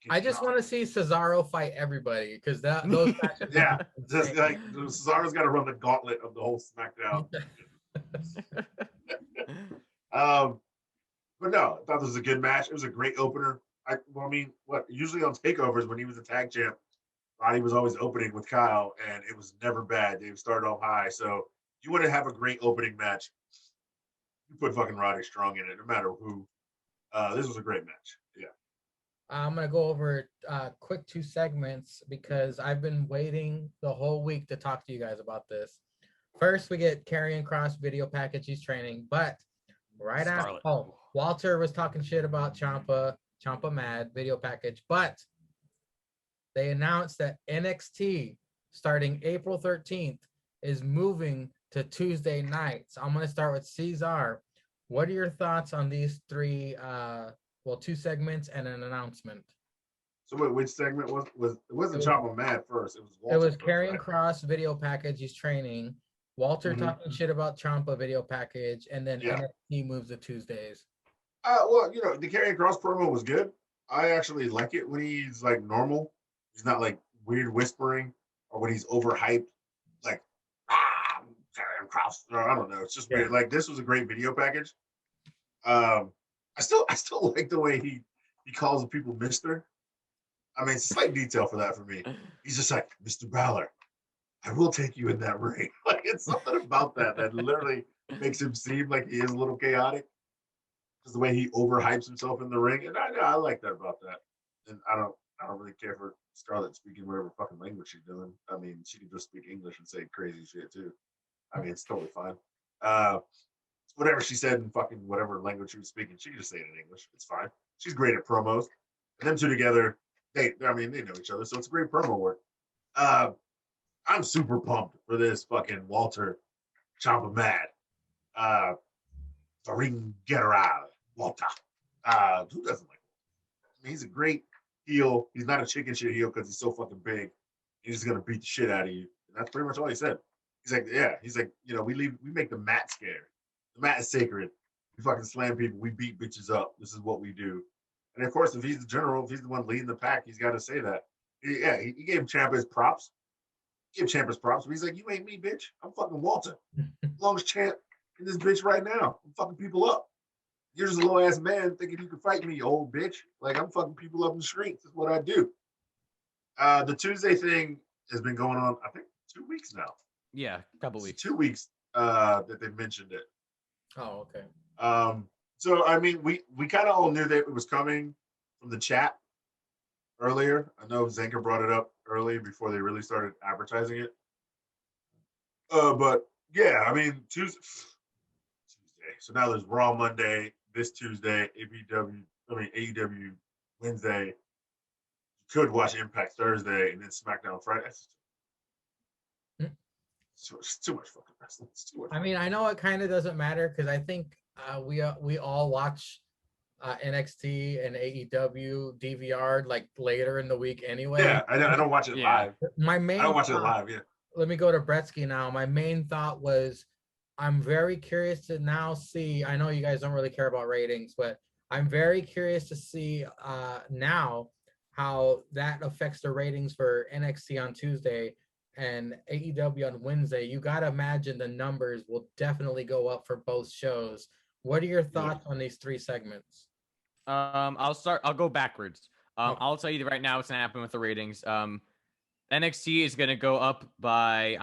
I just want to see Cesaro fight everybody because those matches. Yeah, would be just insane. like Cesaro's got to run the gauntlet of the whole SmackDown. But no, I thought this was a good match. It was a great opener. I mean, usually on takeovers when he was a tag champ, Roddy was always opening with Kyle, and it was never bad. They started off high, so you want to have a great opening match. You put fucking Roddy Strong in it, no matter who. This was a great match. Yeah. I'm gonna go over quick 2 segments because I've been waiting the whole week to talk to you guys about this. First, we get Karrion Kross video package. He's training, but right after, Walter was talking shit about Ciampa mad video package, but they announced that NXT starting April 13th is moving to Tuesday nights. I'm gonna start with Cesar. What are your thoughts on these 3? 2 segments and an announcement. So which segment was it? Wasn't Ciampa mad first? It was Walter. It was first, Karrion right? Kross video package. He's training. Walter talking shit about Ciampa video package, and then NXT moves to Tuesdays. Well, the Karrion Kross promo was good. I actually like it when he's like normal. He's not like weird whispering or when he's overhyped, like Karrion Kross. Or I don't know. It's just weird. Like this was a great video package. I still like the way he calls people Mister. I mean, it's a slight detail for that for me. He's just like, Mr. Balor, I will take you in that ring. Like it's something about that literally makes him seem like he is a little chaotic. Just the way he overhypes himself in the ring, and I like that about that. And I don't really care for Scarlett speaking whatever fucking language she's doing. I mean, she can just speak English and say crazy shit too. I mean, it's totally fine. Whatever she said in fucking whatever language she was speaking, she can just say it in English. It's fine. She's great at promos. And them two together, they know each other, so it's great promo work. I'm super pumped for this fucking Walter Ciampa mad. The ring general, Walter. Who doesn't like him? I mean, he's a great heel. He's not a chicken shit heel because he's so fucking big. He's just gonna beat the shit out of you. And that's pretty much all he said. He's like, we make the mat scared. The mat is sacred. We fucking slam people. We beat bitches up. This is what we do. And of course, if he's the general, if he's the one leading the pack, he's got to say that. He gave Ciampa his props. Give Ciampa his props. But he's like, you ain't me, bitch. I'm fucking Walter. Longest champ in this bitch right now. I'm fucking people up. You're just a low ass man thinking you can fight me, you old bitch. Like I'm fucking people up in the streets. That's what I do. The Tuesday thing has been going on, I think, 2 weeks now. Yeah, a couple weeks. 2 weeks that they mentioned it. Oh, okay. So I mean, we kind of all knew that it was coming from the chat earlier. I know Zanker brought it up early before they really started advertising it. But yeah, I mean Tuesday. So now there's Raw Monday, this Tuesday, AEW Wednesday. You could watch Impact Thursday and then SmackDown Friday. It's too much fucking wrestling. It's too much. I mean, I know it kind of doesn't matter because I think we all watch NXT and AEW DVR like later in the week anyway. Yeah, I don't watch it live. I don't watch it live. Yeah. Let me go to Bretsky now. My main thought was, I'm very curious to now see. I know you guys don't really care about ratings, but I'm very curious to see now how that affects the ratings for NXT on Tuesday and AEW on Wednesday. You got to imagine the numbers will definitely go up for both shows. What are your thoughts on these 3 segments? I'll go backwards. I'll tell you right now what's gonna happen with the ratings. NXT is gonna go up by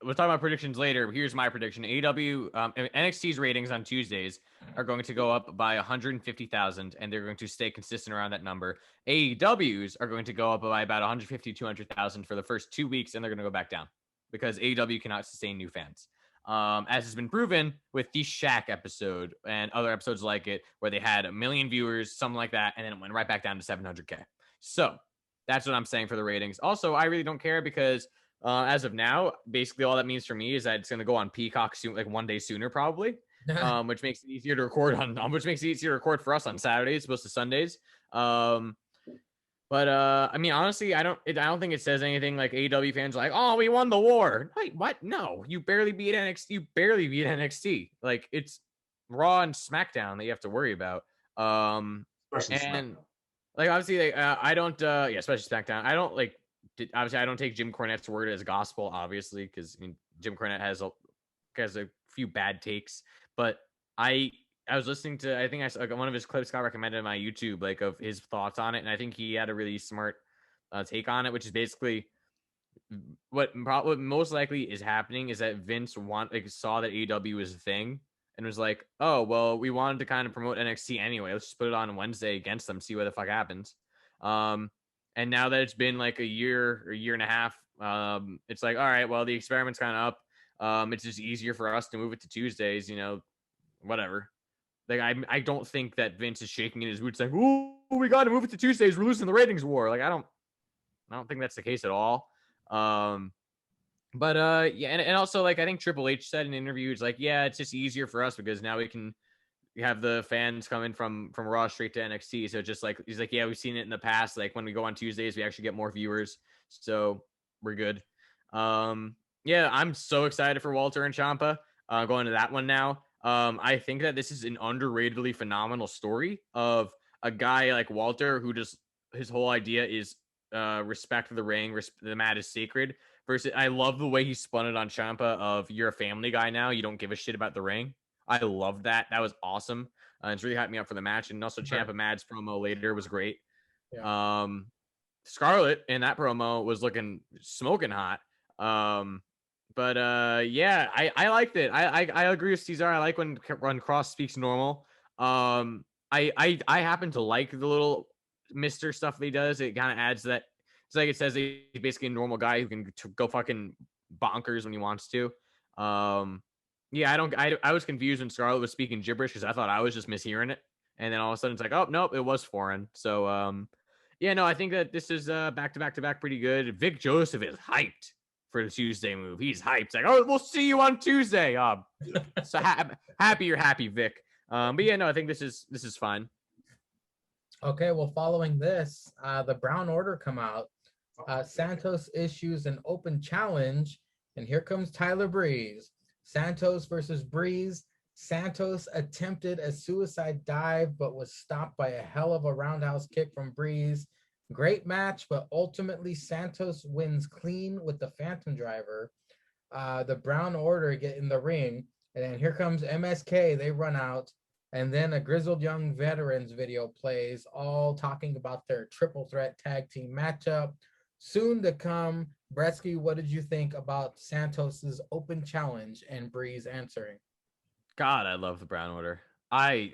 we'll talk about predictions later, but here's my prediction. NXT's ratings on Tuesdays are going to go up by 150,000, and they're going to stay consistent around that number. AEW's are going to go up by about 150, 200,000 for the first 2 weeks, and they're going to go back down because AEW cannot sustain new fans. As has been proven with the Shaq episode and other episodes like it, where they had 1 million viewers, something like that, and then it went right back down to 700K. So that's what I'm saying for the ratings. Also, I really don't care because as of now, basically all that means for me is that it's going to go on Peacock soon, like 1 day sooner, probably, which makes it easier to record which makes it easier to record for us on Saturdays, opposed to Sundays. But I mean, honestly, I don't think it says anything like AEW fans are like, oh, we won the war. Wait, what? No, you barely beat NXT. Like Raw and SmackDown that you have to worry about. Especially And SmackDown. like obviously, like, I don't, yeah, especially SmackDown. I don't like. Obviously, I don't take Jim Cornette's word as gospel, obviously, because I mean, Jim Cornette has a few bad takes. But I I was listening to, I think I saw like, one of his clips got recommended on my YouTube, like of his thoughts on it, and I think he had a really smart take on it, which is basically what most likely is happening is that Vince saw that AEW was a thing and was like, oh well, we wanted to kind of promote NXT anyway. Let's just put it on Wednesday against them, see what the fuck happens. And now that it's been like a year or year and a half, it's like, all right, well, the experiment's kind of up. It's just easier for us to move it to Tuesdays, whatever. Like I don't think that Vince is shaking in his boots like, "Ooh, we got to move it to Tuesdays. We're losing the ratings war." Like I don't think that's the case at all. Um, but yeah, and also like I think Triple H said in interviews like, yeah, it's just easier for us because now we can have the fans coming from Raw straight to NXT. So just like he's like, yeah, we've seen it in the past. Like when we go on Tuesdays, we actually get more viewers, so we're good. Yeah, I'm so excited for Walter and Ciampa. Going to that one now. I think that this is an underratedly phenomenal story of a guy like Walter who just his whole idea is respect the ring, the mat is sacred. Versus, I love the way he spun it on Ciampa of you're a family guy now, you don't give a shit about the ring. I love that. That was awesome. It's really hyped me up for the match. And also Ciampa Mad's promo later was great. Yeah. Scarlett in that promo was looking smoking hot. But yeah, I liked it. I agree with Cesar. I like when Cross speaks normal. I happen to like the little Mister stuff that he does. It kind of adds that. It's like it says he's basically a normal guy who can go fucking bonkers when he wants to. Yeah, I was confused when Scarlett was speaking gibberish because I thought I was just mishearing it, and then all of a sudden it's like, oh nope, it was foreign. So yeah, no, I think that this is back to back to back pretty good. Vic Joseph is hyped for the Tuesday move. He's hyped. It's like, oh, we'll see you on Tuesday. So happy you're happy, Vic. But yeah, no, I think this is fine. Okay, well, following this, the Brown Order come out. Santos issues an open challenge, and here comes Tyler Breeze. Santos versus Breeze. Santos attempted a suicide dive, but was stopped by a hell of a roundhouse kick from Breeze. Great match, but ultimately Santos wins clean with the Phantom Driver. The Brown Order get in the ring, and then here comes MSK. They run out, and then a Grizzled Young Veterans video plays, all talking about their triple threat tag team matchup. Soon to come. Bretsky, what did you think about Santos's open challenge and Breeze answering? God, I love the Brown Order. I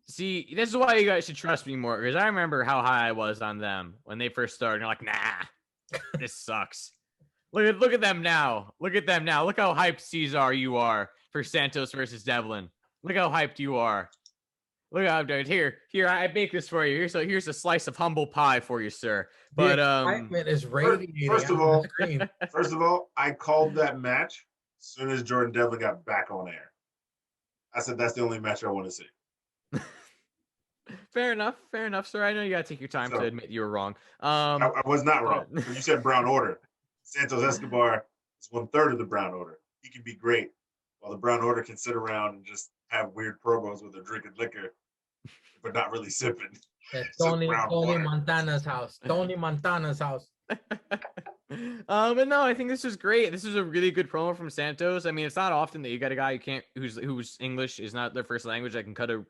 see. This is why you guys should trust me more because I remember how high I was on them when they first started. You're like, nah, this sucks. Look at them now. Look at them now. Look how hyped Cesar you are for Santos versus Devlin. Look how hyped you are. Look how I'm doing. Here, I make this for you. Here's a slice of humble pie for you, sir. But the excitement is radiating. First of all, I called that match as soon as Jordan Devlin got back on air. I said that's the only match I want to see. Fair enough, sir. I know you gotta take your time to admit you were wrong. I was not wrong. When you said Brown Order, Santos Escobar is 1/3 of the Brown Order. He can be great, while the Brown Order can sit around and just have weird promos where they're drinking liquor, but not really sipping. Tony Montana's house. Tony Montana's house. But no, I think this is great. This is a really good promo from Santos. I mean, it's not often that you got a guy whose English is not their first language that can cut a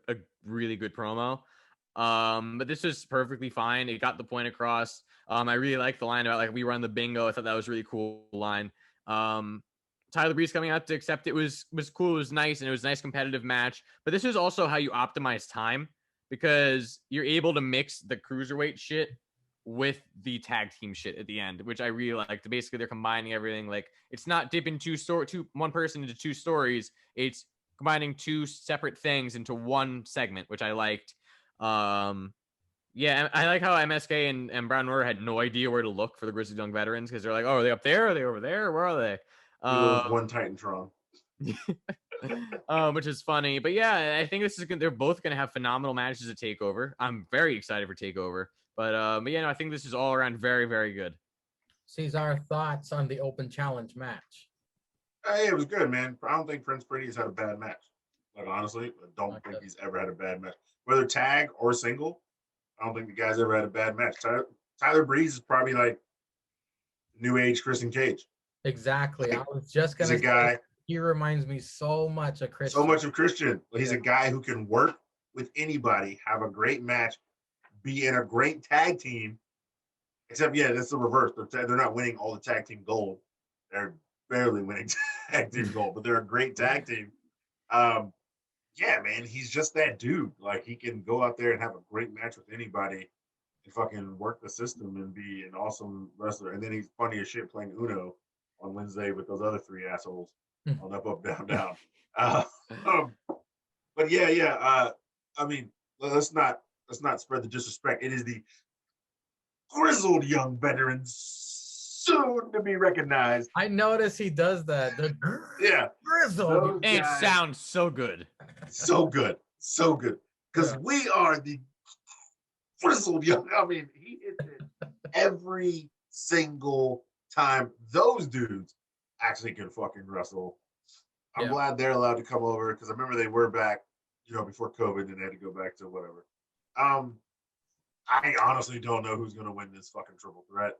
really good promo. But this is perfectly fine. It got the point across. I really like the line about like we run the bingo. I thought that was a really cool line. Tyler Breeze coming out to accept it was cool. It was nice, and it was a nice competitive match. But this is also how you optimize time because you're able to mix the cruiserweight shit with the tag team shit at the end, which I really liked. Basically, they're combining everything. Like it's not dipping one person into two stories. It's combining two separate things into one segment, which I liked. Yeah, I like how MSK and Brown Order had no idea where to look for the Grizzled Young Veterans because they're like, oh, are they up there? Are they over there? Where are they? One Titantron. Which is funny. But yeah, I think they're both gonna have phenomenal matches at Takeover. I'm very excited for Takeover. But yeah, no, I think this is all around very, very good. Cesar, thoughts on the open challenge match? Hey, it was good, man. I don't think Prince Pretty's had a bad match. Like honestly, I don't think Okay. he's ever had a bad match, whether tag or single. I don't think the guy's ever had a bad match. Tyler Breeze is probably like new age Christian Cage. Exactly. I Like, was just he's gonna a say guy he reminds me so much of so Christian. much of Christian. He's Yeah. a guy who can work with anybody, have a great match, be in a great tag team. Except, yeah, that's the reverse. They're not winning all the tag team gold. They're barely winning tag team gold, but they're a great tag team. Um, yeah, man, he's just that dude. Like, he can go out there and have a great match with anybody and fucking work the system and be an awesome wrestler. And then he's funny as shit playing Uno on Wednesday with those other three assholes on Up, Down, Down. Uh, um, but yeah. I mean, let's not spread the disrespect. It is the grizzled young veteran, soon to be recognized. I notice he does that. The Yeah, grizzled. those And it guys, sounds so good. so good. Because Yeah. we are the grizzled young. I mean, he hits it every single time. Those dudes actually can fucking wrestle. I'm Yeah. glad they're allowed to come over because I remember they were back, before COVID, and they had to go back to whatever. I honestly don't know who's gonna win this fucking triple threat.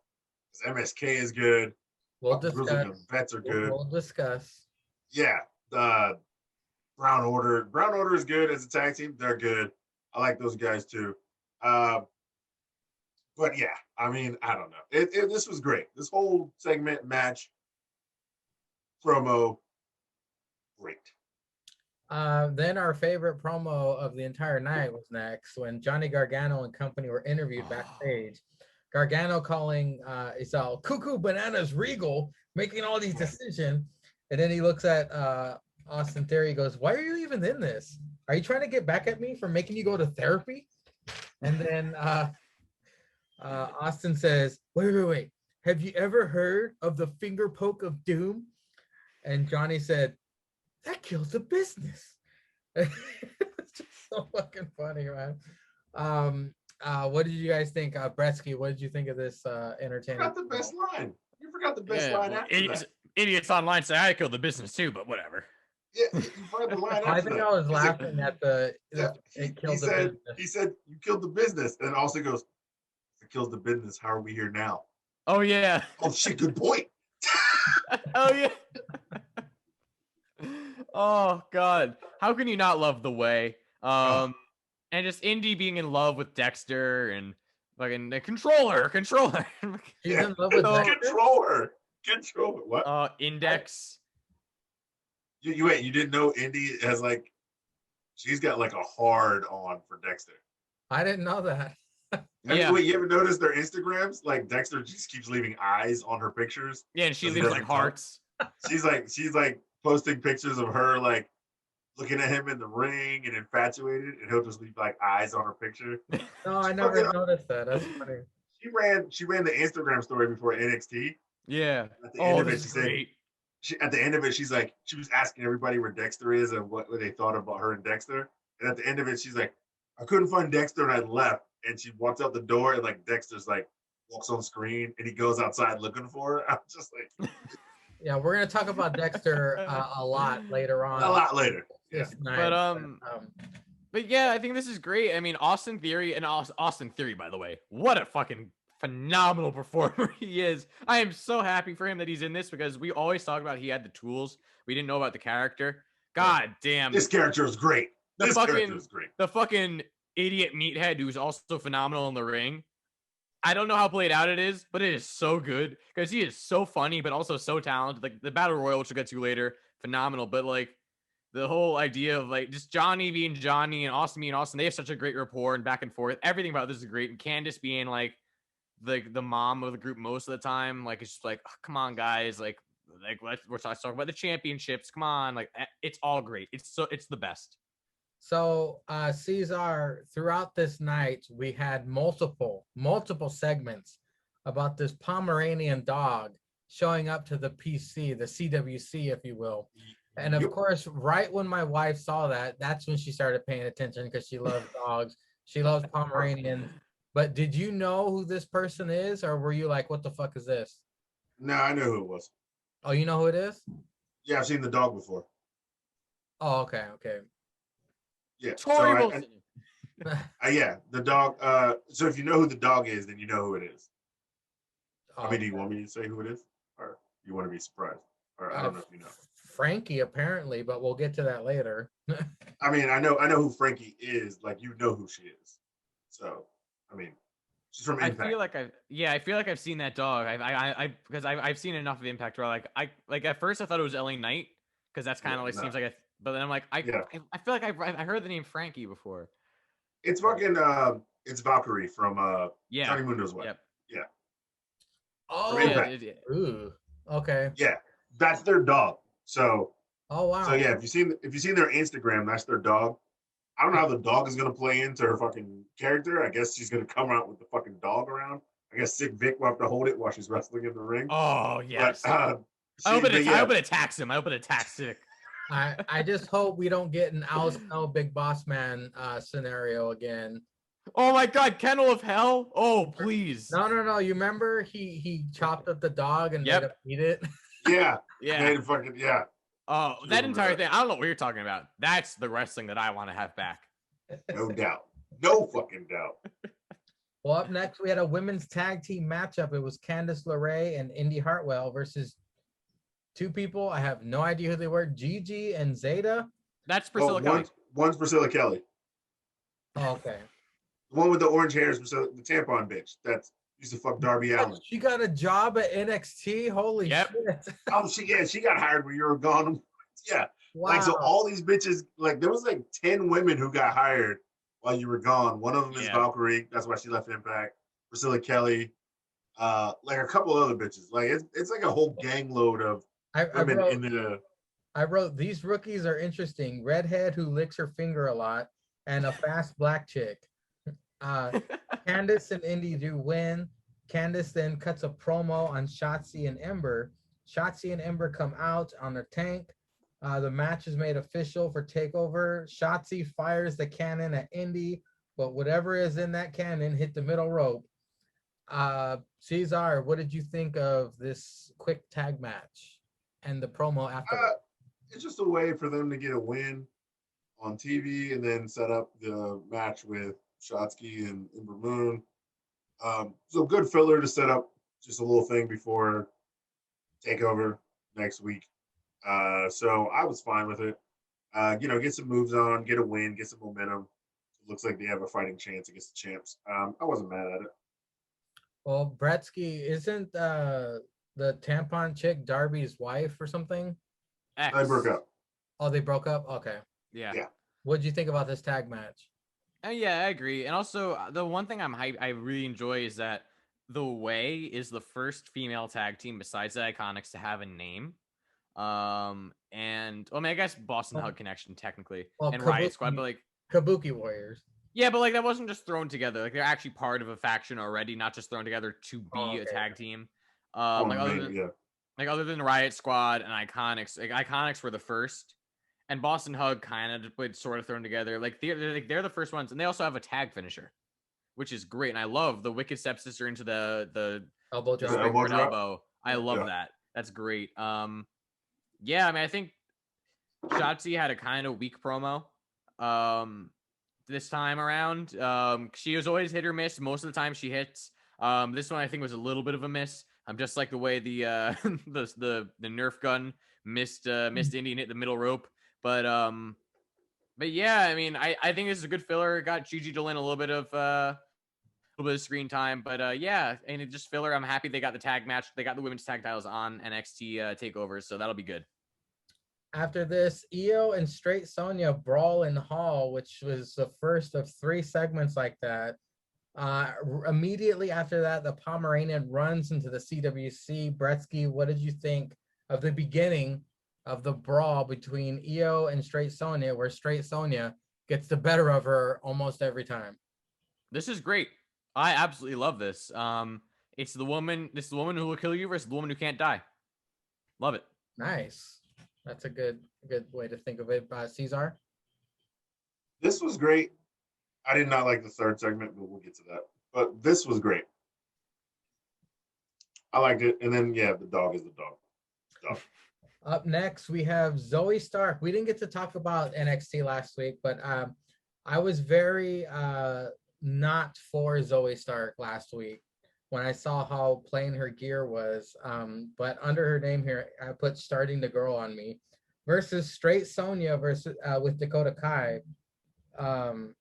MSK is good. We'll Grizzled discuss. Young Vets are good. We'll discuss. Yeah, the Brown Order. Brown Order is good as a tag team. They're good. I like those guys too. But yeah, I mean, I don't know. This was great. This whole segment, match, promo, great. Then our favorite promo of the entire night was next when Johnny Gargano and company were interviewed backstage. Gargano calling it's all cuckoo bananas Regal making all these decisions, and then he looks at Austin Theory. He goes, "Why are you even in this? Are you trying to get back at me for making you go to therapy?" And then Austin says, "Wait. Have you ever heard of the finger poke of doom?" And Johnny said, "That kills the business." It's just so fucking funny, man. What did you guys think? Bretsky, what did you think of this You entertaining? forgot the best line. You forgot the best Yeah, line well, after that. idiots online say I killed the business too, but whatever. Yeah, you forgot the line after I think that. I was He said- laughing at the Yeah, it he killed the said, business. he said, you killed the business. And also goes, if it kills the business, how are we here now? Oh yeah. Oh shit, good point. Oh yeah. Oh god. How can you not love the way? And just Indy being in love with Dexter and fucking the controller. She's Yeah. in love with Oh. Dexter? Control her. What? Index. You wait, you didn't know Indy has like, she's got like a hard on for Dexter. I didn't know that. Yeah. Wait, you ever noticed their Instagrams? Like Dexter just keeps leaving eyes on her pictures. Yeah, and she Because he leaves like doesn't hearts. She's like posting pictures of her like looking at him in the ring and infatuated, and he'll just leave like eyes on her picture. No, I never noticed that. That's funny. She ran the Instagram story before NXT. Yeah. At the end Oh, of it, this she is said, great. at the end of it, she's like, she was asking everybody where Dexter is and what they thought about her and Dexter. And at the end of it, she's like, I couldn't find Dexter and I left. And she walks out the door and like Dexter's like walks on screen and he goes outside looking for her. I'm just like, Yeah, we're gonna talk about Dexter a lot later on. a lot later. Yeah. This night. But yeah, I think this is great. I mean, Austin Theory, by the way, what a fucking phenomenal performer he is. I am so happy for him that he's in this because we always talked about he had the tools. We didn't know about the character. God damn. This character is great. This character is great. The fucking idiot meathead who's also phenomenal in the ring. I don't know how played out it is, but it is so good because he is so funny, but also so talented. Like the Battle Royal, which we'll get to later, phenomenal. But like the whole idea of like just Johnny being Johnny and Austin being Austin, they have such a great rapport and back and forth. Everything about this is great. And Candace being like the mom of the group most of the time, like it's just like, oh, come on, guys, like let's talk about the championships. Come on, like it's all great. It's the best. So, Cesar, throughout this night, we had multiple segments about this Pomeranian dog showing up to the PC, the CWC, if you will. And of course, right when my wife saw that, that's when she started paying attention because she loves dogs. She loves Pomeranians. But did you know who this person is, or were you like, what the fuck is this? No, I know who it was. Oh, you know who it is? Yeah, I've seen the dog before. Oh, okay. Yeah. Tori Wilson. Yeah, the dog. So if you know who the dog is, then you know who it is. I mean, do you Okay. want me to say who it is, or you want to be surprised? Or I don't know if you know. Frankie, apparently, but we'll get to that later. I mean, I know who Frankie is. Like, you know who she is. So, I mean, she's from Impact. I feel like I've seen that dog. Because I've seen enough of Impact where like at first I thought it was LA Knight because that's kind of like seems like a. But then I'm like I feel like I heard the name Frankie before. It's fucking it's Valkyrie from Johnny Mundo's wife. Yep. Yeah. Oh, ooh, okay. Yeah, that's their dog. So Oh wow. So yeah, if you seen their Instagram, that's their dog. I don't know how the dog is gonna play into her fucking character. I guess she's gonna come out with the fucking dog around. I guess Sick Vic will have to hold it while she's wrestling in the ring. Oh yes. But, I hope it attacks him. I hope it attacks Sick. I just hope we don't get an Al Snow Big Boss Man scenario again. Oh my God, Kennel of Hell! Oh please. No. You remember he chopped up the dog and made him eat it? Yeah. Yeah. Made it fucking yeah. Oh, that entire thing. I don't know what you're talking about. That's the wrestling that I want to have back. No doubt. No fucking doubt. Well, up next we had a women's tag team matchup. It was Candice LeRae and Indy Hartwell versus two people. I have no idea who they were. Gigi and Zeta. That's Priscilla Kelly. One's Priscilla Kelly. Oh, okay. The one with the orange hair is Priscilla, the tampon bitch. That's used to fuck Darby Allin. She got a job at NXT. Holy shit! Oh, she got hired when you were gone. Yeah. Wow. Like, so all these bitches, like, there was like 10 women who got hired while you were gone. One of them is Valkyrie. That's why she left Impact. Priscilla Kelly. Like a couple other bitches. Like, it's like a whole gang load of women in the. I wrote, these rookies are interesting. Redhead who licks her finger a lot and a fast black chick. Candice and Indy do win. Candice then cuts a promo on Shotzi and Ember. Shotzi and Ember come out on their tank. The match is made official for Takeover. Shotzi fires the cannon at Indy, but whatever is in that cannon hit the middle rope. Cesar, what did you think of this quick tag match and the promo after? It's just a way for them to get a win on TV and then set up the match with Shotzi and Ember Moon. So good filler to set up just a little thing before Takeover next week. So I was fine with it. Get some moves on, get a win, get some momentum. It looks like they have a fighting chance against the champs. I wasn't mad at it. Well, Bretsky, isn't the tampon chick Darby's wife or something? They broke up. Oh, they broke up? Okay. Yeah. What did you think about this tag match? Yeah, I agree. And also, the one thing I really enjoy is that The Way is the first female tag team besides the Iconics to have a name. I guess Boston Hug Connection technically, and Riot Squad, but like Kabuki Warriors. Yeah, but like that wasn't just thrown together. Like they're actually part of a faction already, not just thrown together to be a tag team. Other than Riot Squad and Iconics, like Iconics were the first, and Boston Hug kind of was sort of thrown together. Like they're the first ones, and they also have a tag finisher, which is great. And I love the Wicked Stepsister into the elbow drop. Elbow. I love that. That's great. Yeah, I mean, I think Shotzi had a kind of weak promo this time around. She was always hit or miss. Most of the time she hits. This one I think was a little bit of a miss. Just like the way the Nerf gun missed Indy and hit the middle rope. But yeah, I mean, I think this is a good filler. It got Gigi Dolin a little bit of screen time, but yeah, and it just filler. I'm happy they got the tag match. They got the women's tag titles on NXT Takeover, so that'll be good. After this, Io and Straight Sonya brawl in Hall, which was the first of 3 segments like that. Immediately after that, the Pomeranian runs into the CWC. Bretsky, what did you think of the beginning of the brawl between Io and Straight Sonya, where Straight Sonya gets the better of her almost every time? This is great. I absolutely love this. It's the woman. This is the woman who will kill you versus the woman who can't die. Love it. Nice. That's a good way to think of it. Cesar? This was great. I did not like the third segment, but we'll get to that. But this was great. I liked it. And then, yeah, the dog is the dog. Up next, we have Zoe Stark. We didn't get to talk about NXT last week, but I was very not for Zoe Stark last week when I saw how plain her gear was. But under her name here, I put starting the girl on me versus straight Sonya versus with Dakota Kai. Um,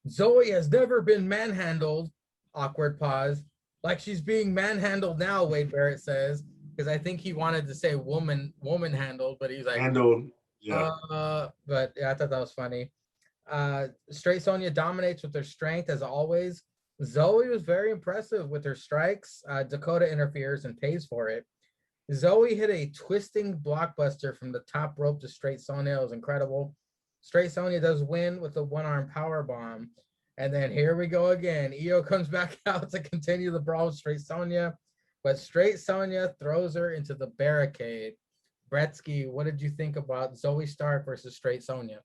Zoe has never been manhandled. Awkward pause. Like she's being manhandled now, Wade Barrett says, because I think he wanted to say woman handled, but he's like, Handled. Yeah. but yeah, I thought that was funny. Straight Sonya dominates with her strength as always. Zoe was very impressive with her strikes. Dakota interferes and pays for it. Zoe hit a twisting blockbuster from the top rope to Straight Sonya. It was incredible. Straight Sonya does win with a one-arm power bomb. And then here we go again. Io comes back out to continue the brawl with Straight Sonya, but Straight Sonya throws her into the barricade. Bretsky, what did you think about Zoe Stark versus Straight Sonya?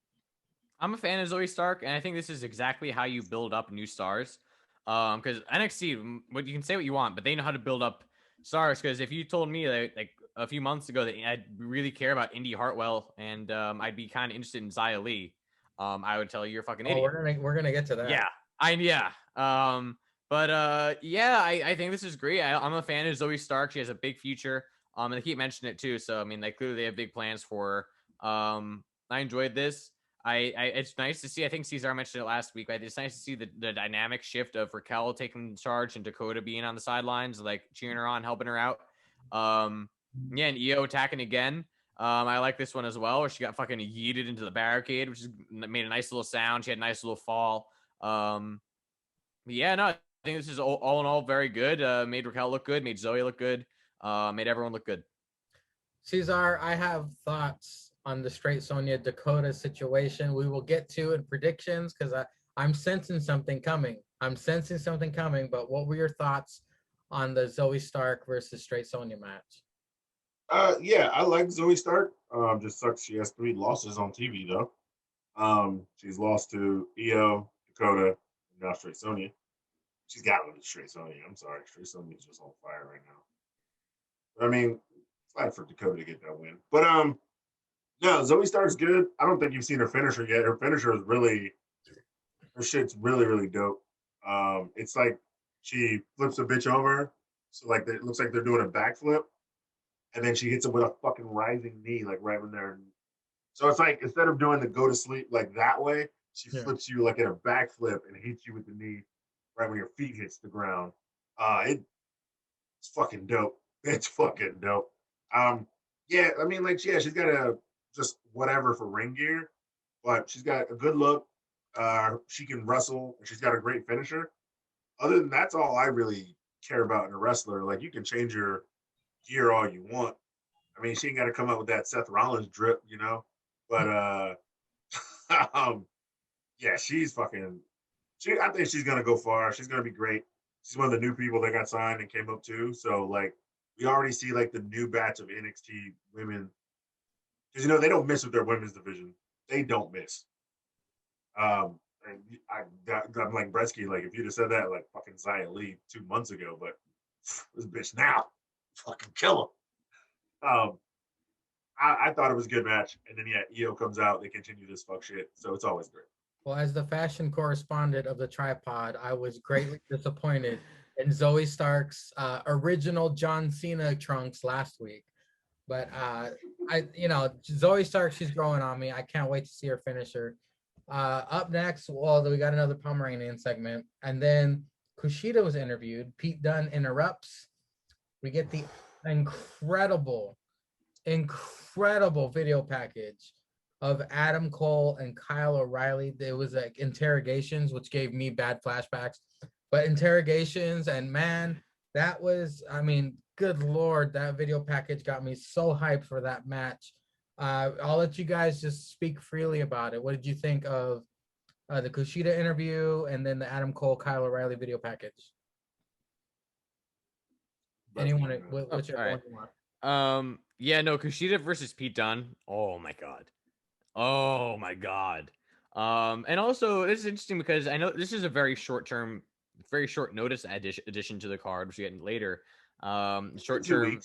I'm a fan of Zoe Stark, and I think this is exactly how you build up new stars. Because NXT, what you can say what you want, but they know how to build up stars. Because if you told me like a few months ago that I'd really care about Indy Hartwell and I'd be kind of interested in Xia Li, I would tell you you're a fucking idiot. We're gonna get to that. Yeah. I think this is great. I'm a fan of Zoe Stark. She has a big future. And they keep mentioning it too. So I mean, like clearly they have big plans for her. I enjoyed this. It's nice to see. I think Cesar mentioned it last week. Right? It's nice to see the dynamic shift of Raquel taking charge and Dakota being on the sidelines, like cheering her on, helping her out. And Io attacking again. I like this one as well, where she got fucking yeeted into the barricade, which made a nice little sound. She had a nice little fall. I think this is all in all very good. Made Raquel look good, made Zoe look good, made everyone look good. Cesar, I have thoughts on the Straight Sonya Dakota situation. We will get to in predictions because I'm sensing something coming. But what were your thoughts on the Zoe Stark versus Straight Sonya match? I like Zoe Stark. Just sucks she has 3 losses on TV though. She's lost to Io, Dakota, and now Straight Sonya. She's got to be Straight Sonya. I'm sorry, Straight Sonya's just on fire right now. But I mean, glad for Dakota to get that win. But no, Zoe Stark's good. I don't think you've seen her finisher yet. Her finisher is really, her shit's really, really dope. It's like she flips a bitch over, so like it looks like they're doing a backflip, and then she hits him with a fucking rising knee, like right when they're. So it's like instead of doing the go to sleep like that way, she flips you like in a backflip and hits you with the knee right when your feet hits the ground. It's fucking dope. It's fucking dope. She's got a just whatever for ring gear, but she's got a good look. She can wrestle. She's got a great finisher. Other than that's all I really care about in a wrestler. Like you can change your gear all you want. I mean, she ain't got to come up with that Seth Rollins drip, you know. But she's fucking. I think she's gonna go far. She's gonna be great. She's one of the new people that got signed and came up too. So like, we already see like the new batch of NXT women because they don't miss with their women's division. They don't miss. I'm like Bretsky. Like if you'd have said that like fucking Xia Li 2 months ago, but this bitch now, fucking kill him. I thought it was a good match, and then Io comes out. They continue this fuck shit, so it's always great. Well, as the fashion correspondent of the Tripod, I was greatly disappointed in Zoe Stark's original John Cena trunks last week. But Zoe Stark, she's growing on me. I can't wait to see her finisher. Up next, we got another Pomeranian segment, and then Kushida was interviewed. Pete Dunne interrupts. We get the incredible video package of Adam Cole and Kyle O'Reilly. There was like interrogations, which gave me bad flashbacks, but interrogations, and man, that was, I mean, good Lord, that video package got me so hyped for that match. I'll let you guys just speak freely about it. What did you think of the Kushida interview and then the Adam Cole, Kyle O'Reilly video package? Anyone, what's your one you want? Kushida versus Pete Dunne. Oh my god. And also this is interesting because I know this is a very short notice addition to the card, which we get later. Short term.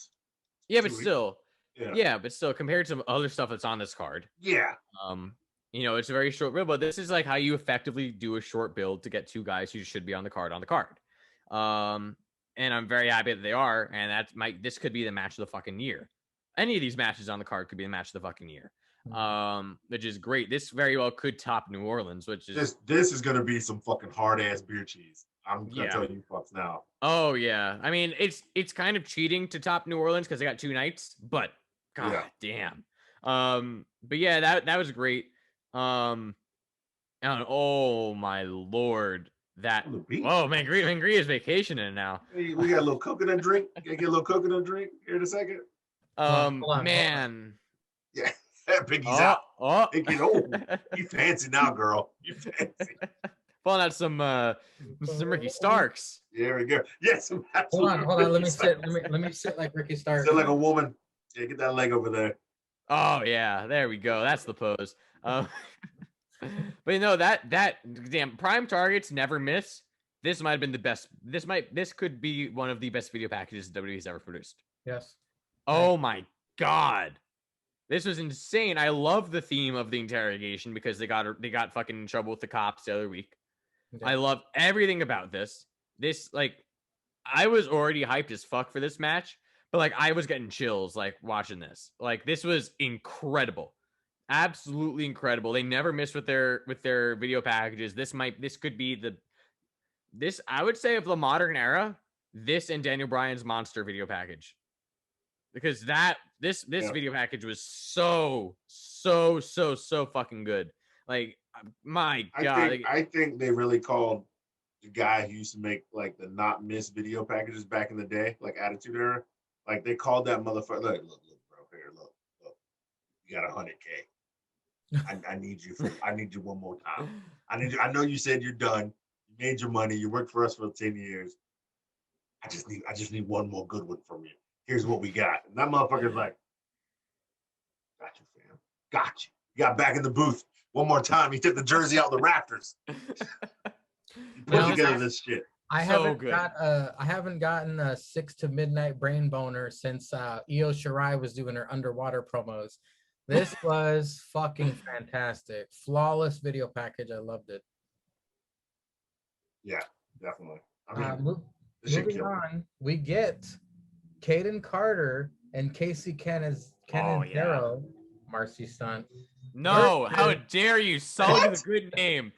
Yeah, but still. Yeah, but still compared to other stuff that's on this card. Yeah. You know, it's a very short build, but this is like how you effectively do a short build to get two guys who should be on the card. And I'm very happy that they are, and this could be the match of the fucking year. Any of these matches on the card could be the match of the fucking year. Which is great. This very well could top New Orleans, which is this is gonna be some fucking hard ass beer cheese. I'm gonna tell you fucks now. Oh yeah. I mean, it's kind of cheating to top New Orleans because they got two nights, but god damn. But yeah, that was great. And oh my lord. Mangria's vacationing now. Hey, we got a little coconut drink. Get a little coconut drink here in a second. Hold on. Yeah, Piggy's out. Piggy, you fancy now, girl. You fancy. Pulling out some Ricky Starks. There we go. Yes. Hold on. Let me sit. Let me sit like Ricky Starks. Sit like a woman. Yeah, get that leg over there. Oh yeah, there we go. That's the pose. But you know that damn prime targets never miss. This might have been the best. This could be one of the best video packages WWE's ever produced. Yes. Oh my god, this was insane. I love the theme of the interrogation because they got fucking in trouble with the cops the other week. Okay. I love everything about this. This I was already hyped as fuck for this match, but like I was getting chills like watching this. Like this was incredible. Absolutely incredible. They never miss with their video packages. This could be I would say of the modern era, this and Daniel Bryan's Monster video package. Because this video package was so fucking good. Like my god. I think they really called the guy who used to make like the not miss video packages back in the day, like Attitude Era. Like they called that motherfucker. Look, bro, here, look. You got $100K. I need you one more time. I know you said you're done. You made your money. You worked for us for 10 years. I just need one more good one from you. Here's what we got. And that motherfucker's like, got you, fam. Got you. You got back in the booth one more time. He took the jersey out the rafters. He put together this shit. I haven't gotten a 6 to midnight brain boner since Io Shirai was doing her underwater promos. This was fucking fantastic. Flawless video package. I loved it. Yeah, definitely. I mean, moving on, we get Caden Carter and Casey Canizero, Marcy Stunt. No, how dare you sully the good name.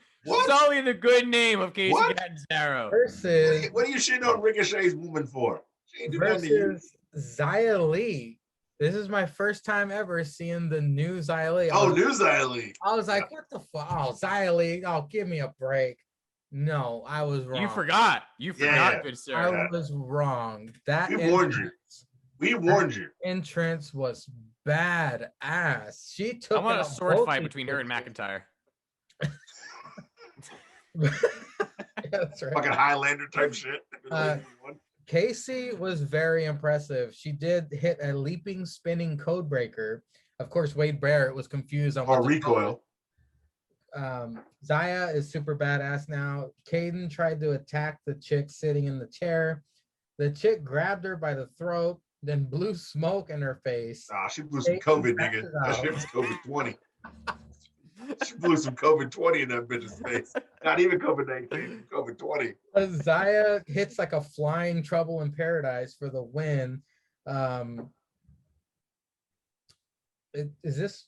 Sully the good name of Casey Canizero. Versus what are you shitting on Ricochet's woman for? She ain't do nothing to you. Xia Li. This is my first time ever seeing the new Xia Li. New Xia Li. I was like, what the fuck? Oh, Xia Li. Oh, give me a break. No, I was wrong. You forgot. Good sir. I was wrong. We warned you. Entrance was badass. She took. I want a sword fight between her and McIntyre. Yeah, that's right. Fucking Highlander type shit. Casey was very impressive. She did hit a leaping, spinning code breaker. Of course, Wade Barrett was confused on what recoil. Xia is super badass now. Caden tried to attack the chick sitting in the chair. The chick grabbed her by the throat, then blew smoke in her face. She blew some COVID, nigga. That shit was COVID 20. She blew some COVID 20 in that bitch's face. Not even COVID 19, COVID 20. Xia hits like a flying trouble in paradise for the win. Is this?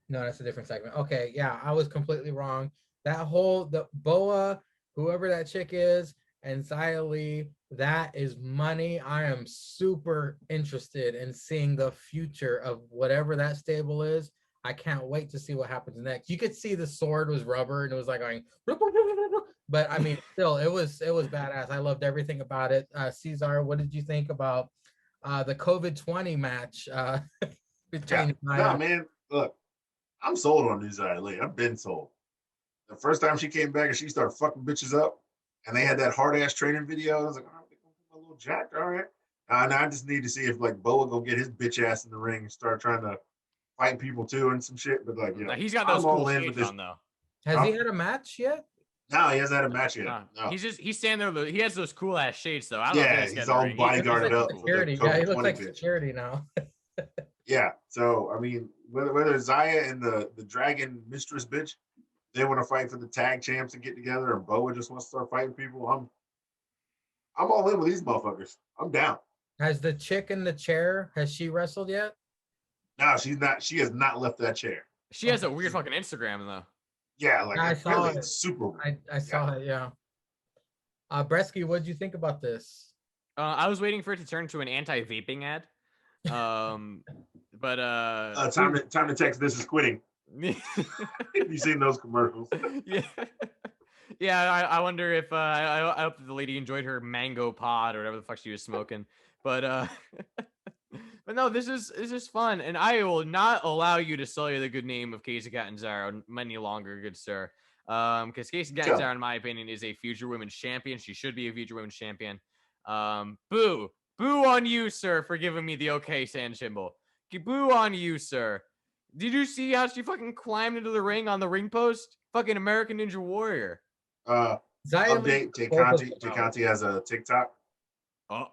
No, that's a different segment. Okay, yeah, I was completely wrong. The Boa, whoever that chick is, and Xia Li, that is money. I am super interested in seeing the future of whatever that stable is. I can't wait to see what happens next. You could see the sword was rubber and it was like going, but I mean, still, it was badass. I loved everything about it. Cesar, what did you think about the COVID 20 match between? Man, look, I'm sold on Xia Li. I've been sold. The first time she came back and she started fucking bitches up, and they had that hard ass training video. I was like, oh, they gonna get a little jacked, all right. And I just need to see if like Boa gonna get his bitch ass in the ring and start trying to fight people too and some shit. But like, he's got those cool shades on though. Has he had a match yet? No, he hasn't had a match yet. No. He's standing there. He has those cool ass shades though. I don't know if he's all bodyguarded up. Security guy. He looks like security now. Yeah. So I mean, whether Zaya and the Dragon Mistress bitch, they want to fight for the tag champs and get together, or Boa just wants to start fighting people. I'm all in with these motherfuckers. I'm down. Has the chick in the chair, has she wrestled yet? No, she's not. She has not left that chair. She has a weird fucking Instagram though. Yeah, like I saw really it. super. I saw it, yeah. Bresky, what did you think about this? I was waiting for it to turn to an anti-vaping ad. But Time to text. This is quitting. Have you seen those commercials? Yeah. Yeah, I wonder if I hope that the lady enjoyed her mango pod or whatever the fuck she was smoking. But but no, this is fun, and I will not allow you to sully the good name of Casey Catanzaro any longer, good sir. Because Casey Catanzaro, in my opinion, is a future women's champion. She should be a future women's champion. Boo on you, sir, for giving me the okay sand symbol. Boo on you, sir. Did you see how she fucking climbed into the ring on the ring post? Fucking American Ninja Warrior. Update: Tekanti has a TikTok. Oh,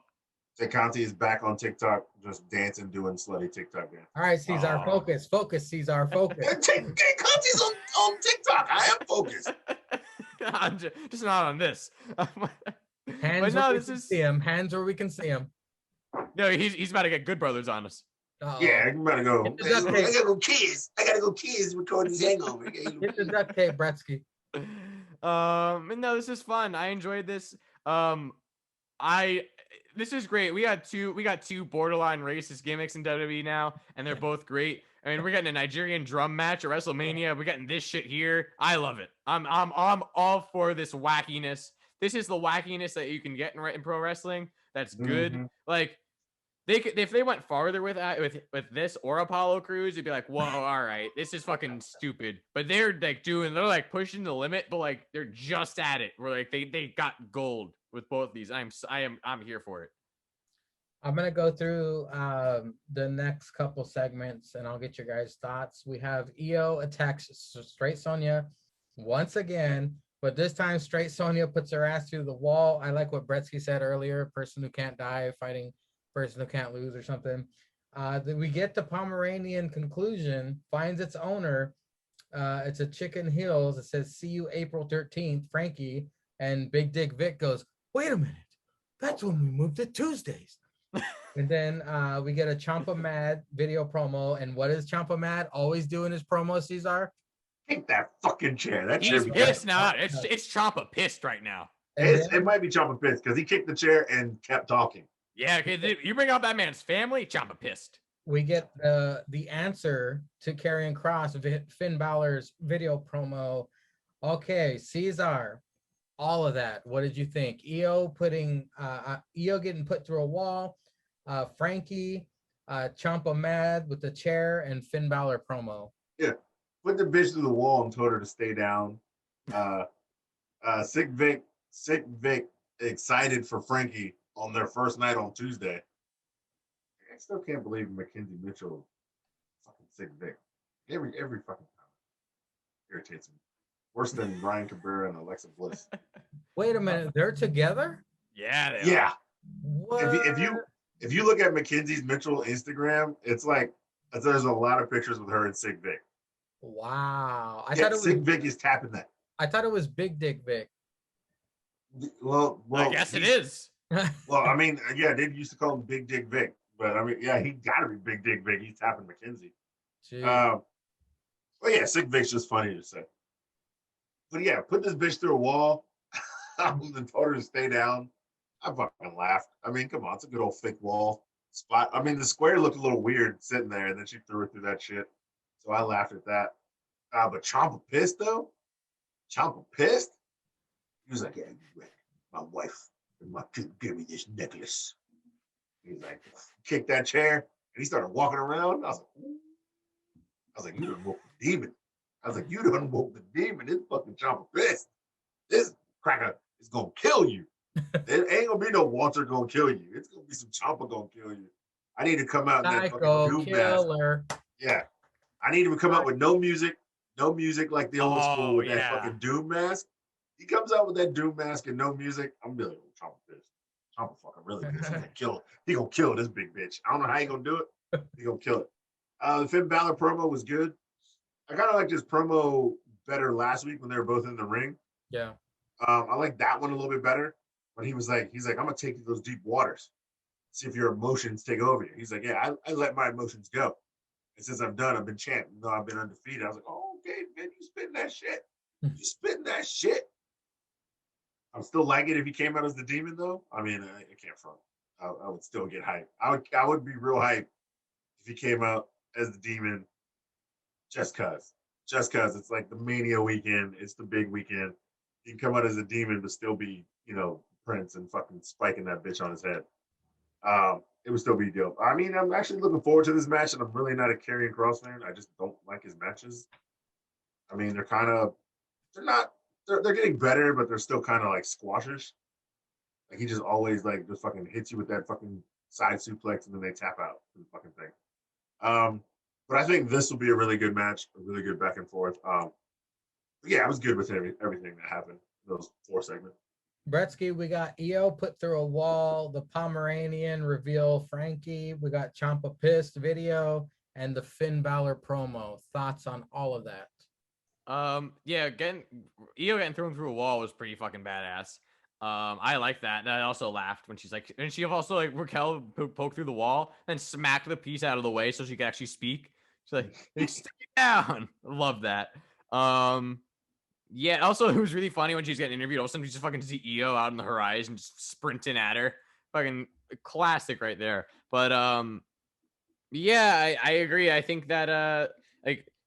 Tekanti is back on TikTok, just dancing, doing slutty TikTok dance. All right, Cesar, focus, Cesar, focus. Tekanti's on TikTok. I am focused. I'm just not on this. Hands no, where we this can is see him. Hands where we can see him. No, he's about to get Good Brothers on us. Uh-oh. Yeah, you better go. I Duct tape. gotta go kids. I gotta go kids record this Hangover. Get the duct tape, Bretsky. And no, this is fun. I enjoyed this. This is great. We got two borderline racist gimmicks in WWE now, and they're both great. I mean, we're getting a Nigerian drum match at WrestleMania. We're getting this shit here. I love it. I'm all for this wackiness. This is the wackiness that you can get in pro wrestling. That's good. Mm-hmm. Like if they went farther with this or Apollo Crews, it'd be like, whoa, all right, this is fucking stupid. But they're like pushing the limit, but like they're just at it. Where like they got gold with both these. I'm here for it. I'm gonna go through the next couple segments, and I'll get your guys' thoughts. We have Io attacks Straight Sonya once again, but this time Straight Sonya puts her ass through the wall. I like what Bretsky said earlier: person who can't die fighting person who can't lose or something. Then we get the Pomeranian conclusion, finds its owner. It's a chicken heels. It says, "See you April 13th, Frankie." And Big Dick Vic goes, "Wait a minute, that's when we moved to Tuesdays." And then we get a Champa Mad video promo. And what is Champa Mad always doing his promo, Cesar? Take that fucking chair. That He's chair. pissed now. It's Champa pissed right now. It might be Champa pissed because he kicked the chair and kept talking. Yeah, okay. You bring up that man's family, Champa pissed. We get the answer to Karrion Kross, Finn Balor's video promo. Okay, Cesar, all of that. What did you think? Io getting put through a wall. Frankie, Champa Mad with the chair, and Finn Balor promo. Yeah, put the bitch through the wall and told her to stay down. Sick Vic, excited for Frankie on their first night on Tuesday. I still can't believe Mackenzie Mitchell, fucking Sick Vic. Every fucking time irritates me. Worse than Brian Cabrera and Alexa Bliss. Wait a minute, they're together? Yeah. Yeah. What? If you look at Mackenzie Mitchell Instagram, it's like there's a lot of pictures with her and Sick Vic. Wow. Sick Vic is tapping that. I thought it was Big Dick Vic. Well, I guess it is. Well, I mean, yeah, they used to call him Big Dick Vic, but I mean, yeah, he got to be Big Dick Vic. He's tapping Mackenzie. Well, yeah, Sick Vic's just funny to say. But yeah, put this bitch through a wall. And told her to stay down. I fucking laughed. I mean, come on, it's a good old fake wall spot. I mean, the square looked a little weird sitting there, and then she threw it through that shit. So I laughed at that. But Ciampa pissed though. Ciampa pissed. He was like, "Yeah, my wife and my kid gave me this necklace." He's like, kicked that chair, and he started walking around. I was like, "You done woke the demon." I was like, "You done woke the demon." This fucking Ciampa pissed. This cracker is gonna kill you. It ain't gonna be no Walter gonna kill you. It's gonna be some Ciampa gonna kill you. I need to come out in that fucking doom mask. Yeah, I need to come out with no music like the old school with that fucking doom mask. He comes out with that doom mask and no music. I'm gonna be like, oh, Ciampa pissed. Ciampa fucking really pissed. He gonna kill this big bitch. I don't know how he gonna do it. He gonna kill it. The Finn Balor promo was good. I kind of liked his promo better last week when they were both in the ring. Yeah. I like that one a little bit better. When he's like, I'm gonna take you to those deep waters, see if your emotions take over you. He's like, yeah, I let my emotions go. And since I'm done, I've been champ. No, I've been undefeated. I was like, oh, okay, man, you spitting that shit. You spitting that shit. I would still like it if he came out as the demon, though. I mean, I can't front. I would still get hyped. I would be real hyped if he came out as the demon, just cause it's like the Mania weekend. It's the big weekend. He can come out as a demon, but still be, Prince and fucking spiking that bitch on his head. It would still be dope. I mean, I'm actually looking forward to this match, and I'm really not a Karrion Kross fan. I just don't like his matches. I mean, they're getting better, but they're still kind of like squashish. Like he just always just fucking hits you with that fucking side suplex, and then they tap out for the fucking thing. But I think this will be a really good match, a really good back and forth. Yeah, I was good with everything that happened, those 4 segments. Bretsky, we got EO put through a wall, the Pomeranian reveal Frankie, we got Ciampa pissed video, and the Finn Balor promo. Thoughts on all of that? Yeah, EO getting thrown through a wall was pretty fucking badass. I like that. And I also laughed when she's like, and she also like Raquel poked through the wall and smacked the piece out of the way so she could actually speak. She's like, hey, stay down. Love that. Yeah, also it was really funny when she's getting interviewed. All of a sudden, you just fucking see EO out on the horizon, just sprinting at her. Fucking classic right there. But yeah, I agree. I think that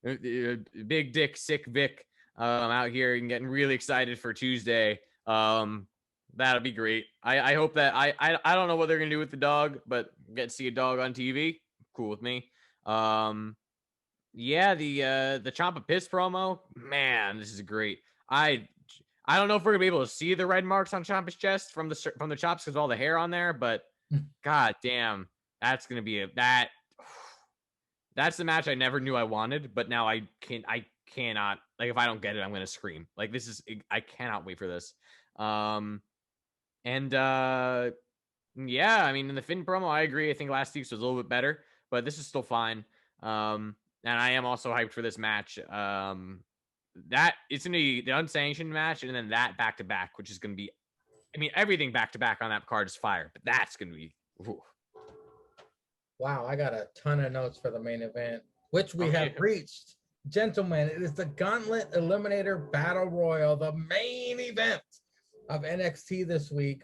Big Dick Sick Vic out here and getting really excited for Tuesday. That'll be great. I hope that I don't know what they're gonna do with the dog, but get to see a dog on TV, cool with me. Yeah, the Ciampa piss promo, man, this is great. I don't know if we're gonna be able to see the red marks on Ciampa's chest from the chops because of all the hair on there, but god damn, that's gonna be that's the match I never knew I wanted, but now I cannot, like, if I don't get it, I'm gonna scream. Like, I cannot wait for this. Yeah, I mean, in the Finn promo, I agree. I think last week's was a little bit better, but this is still fine. And I am also hyped for this match. That it's gonna be the unsanctioned match, and then that back to back, which is gonna be, I mean, everything back to back on that card is fire, but that's gonna be. Ooh. Wow, I got a ton of notes for the main event, which we have reached. Gentlemen, it is the Gauntlet Eliminator Battle Royal, the main event of NXT this week.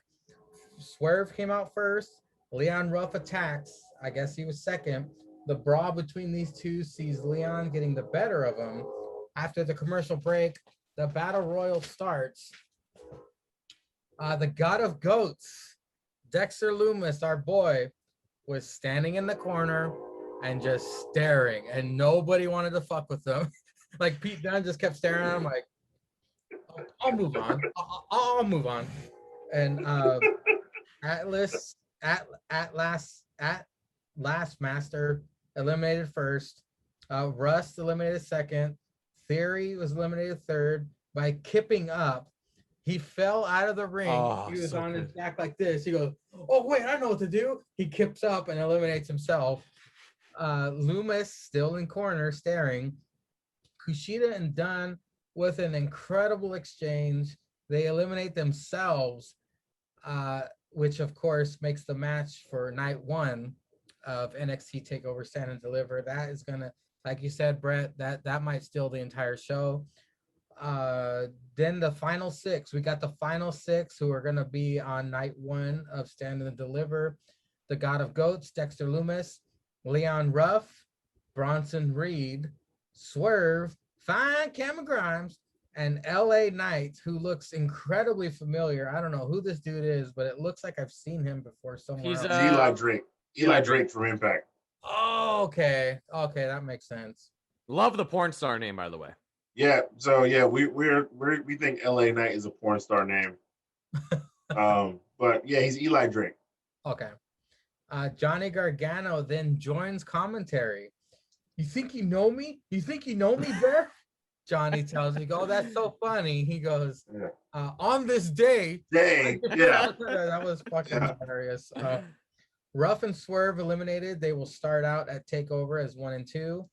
Swerve came out first. Leon Ruff attacks. I guess he was second. The brawl between these two sees Leon getting the better of him. After the commercial break, the Battle Royal starts. The God of Goats, Dexter Lumis, our boy, was standing in the corner and just staring, and nobody wanted to fuck with him. Like Pete Dunne just kept staring at him like, I'll move on. I'll move on. And Atlas Master eliminated first. Rust eliminated second. Theory was eliminated third. By kipping up, he fell out of the ring. He was on his back like this. He goes, oh, wait, I know what to do. He kips up and eliminates himself. Loomis still in corner staring. Kushida and Dunn with an incredible exchange. They eliminate themselves, which of course makes the match for night 1 of NXT TakeOver Stand and Deliver. That is gonna, like you said, Brett, that might steal the entire show. Then the final 6. We got the final 6 who are gonna be on night 1 of Stand and Deliver. The God of Goats, Dexter Lumis, Leon Ruff, Bronson Reed, Swerve, Fine Cameron Grimes, and LA Knight, who looks incredibly familiar. I don't know who this dude is, but it looks like I've seen him before somewhere. He's Eli Drake. Eli Drake from Impact. Oh, okay. Okay, that makes sense. Love the porn star name, by the way. Yeah, so yeah, we think LA Knight is a porn star name. But yeah, he's Eli Drake. Okay. Johnny Gargano then joins commentary. You think you know me? You think you know me, Beth? Johnny tells me, oh, that's so funny. He goes, on this day. Yeah. That was fucking hilarious. Ruff and Swerve eliminated. They will start out at Takeover as 1 and 2.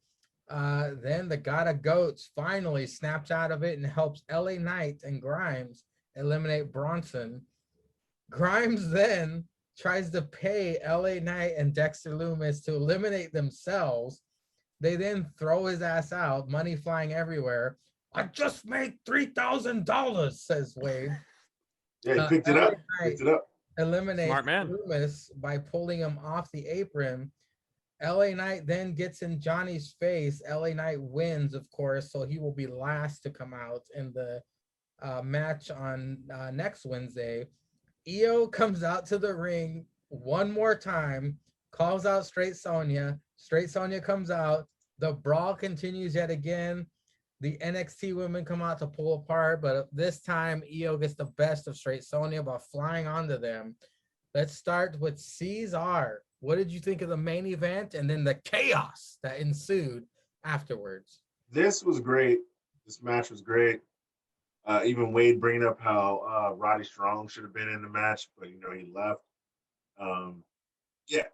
Then the God of Goats finally snaps out of it and helps LA Knight and Grimes eliminate Bronson. Grimes then tries to pay LA Knight and Dexter Loomis to eliminate themselves. They then throw his ass out, money flying everywhere. I just made $3,000, says Wade. Yeah, he picked it up. Picked it up. Eliminates Smart man. Loomis by pulling him off the apron. LA Knight then gets in Johnny's face. LA Knight wins, of course, so he will be last to come out in the match on next Wednesday. Io comes out to the ring one more time, calls out Straight Sonya. Straight Sonya comes out. The brawl continues yet again. The NXT women come out to pull apart, but this time Io gets the best of Straight Sonya by flying onto them. Let's start with Cesar. What did you think of the main event and then the chaos that ensued afterwards? This was great. This match was great. Even Wade bringing up how Roddy Strong should have been in the match, but he left. Yeah,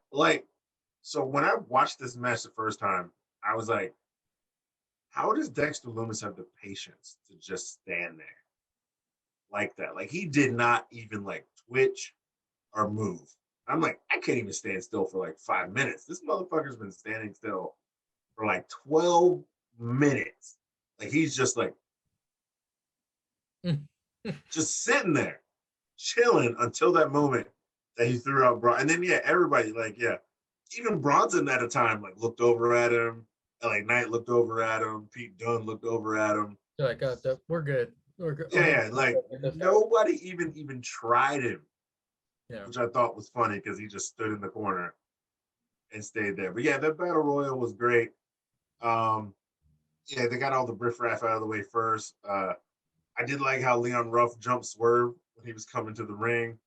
so when I watched this match the first time, I was like, how does Dexter Loomis have the patience to just stand there like that? Like, he did not even twitch or move. I'm like, I can't even stand still for 5 minutes. This motherfucker's been standing still for 12 minutes. He's just just sitting there, chilling until that moment that he threw out Bronson. And then, everybody, even Bronson at a time, looked over at him. LA Knight looked over at him. Pete Dunne looked over at him. They're like, we're good. We're good. Yeah, nobody even tried him. Yeah. Which I thought was funny because he just stood in the corner and stayed there. But yeah, that battle royal was great. They got all the riffraff out of the way first. I did like how Leon Ruff jumped Swerve when he was coming to the ring.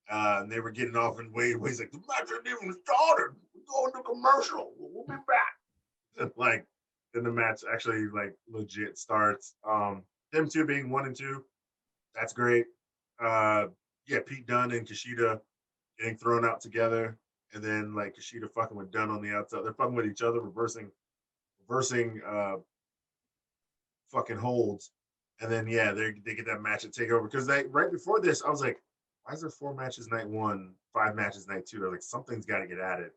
And they were getting off, and Wade's like, the match hasn't even started. We're going to commercial. We'll be back. And then the match actually legit starts. Them two being 1 and 2, that's great. Pete Dunne and Kushida getting thrown out together, and then Kushida fucking with Dunne on the outside. They're fucking with each other, reversing fucking holds, and then they get that match at Takeover because right before this I was like, why is there 4 matches night 1, 5 matches night 2? I was like, something's got to get added,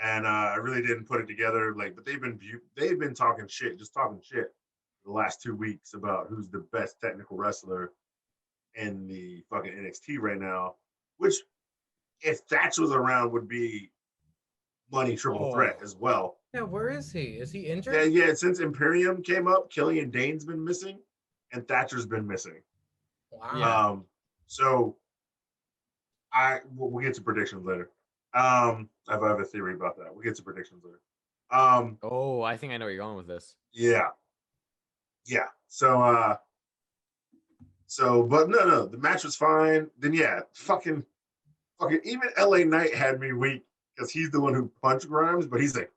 and I really didn't put it together. But they've been talking shit the last 2 weeks about who's the best technical wrestler in the fucking NXT right now, which if Thatch was around would be money triple threat as well. Yeah, where is he? Is he injured? Yeah, since Imperium came up, Killian Dane's been missing and Thatcher's been missing. Wow. So we'll get to predictions later. I have a theory about that. We'll get to predictions later. I think I know where you're going with this. Yeah. But no, the match was fine. Then fucking even LA Knight had me weak because he's the one who punched Grimes, but he's like,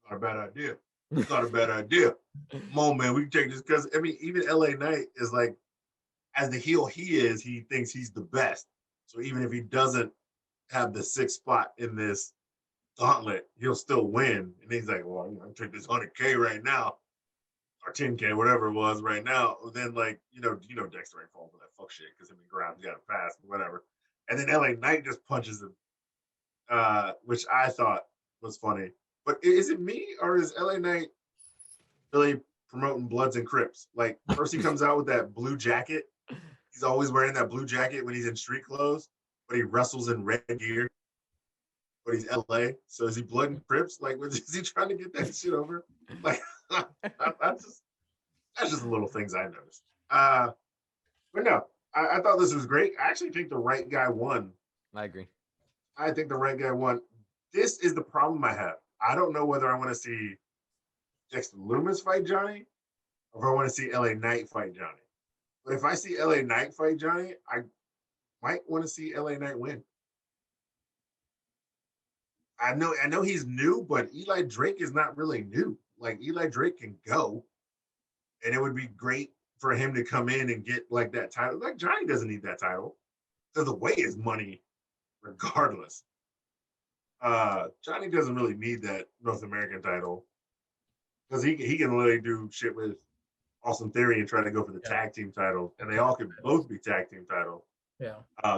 not a bad idea. It's not a bad idea. Come on, man, we can take this because even LA Knight is as the heel he is, he thinks he's the best. So even if he doesn't have the 6th spot in this gauntlet, he'll still win. And he's like, well, I'm gonna take this 100K right now. Or 10K, whatever it was right now. Then Dexter ain't falling for that fuck shit because him and Grimes got a pass, whatever. And then LA Knight just punches him, which I thought was funny. But is it me or is LA Knight really promoting Bloods and Crips? First he comes out with that blue jacket. He's always wearing that blue jacket when he's in street clothes, but he wrestles in red gear. But he's LA, so is he Blood and Crips? Is he trying to get that shit over? That's just the little things I noticed. But no, I thought this was great. I actually think the right guy won. I agree. I think the right guy won. This is the problem I have. I don't know whether I want to see Dexter Loomis fight Johnny or if I want to see LA Knight fight Johnny. But if I see LA Knight fight Johnny, I might want to see LA Knight win. I know he's new, but Eli Drake is not really new. Eli Drake can go, and it would be great for him to come in and get that title. Johnny doesn't need that title because the way is money regardless. Johnny doesn't really need that North American title because he can literally do shit with Austin Theory and try to go for the tag team title, and they all could both be tag team title. Yeah.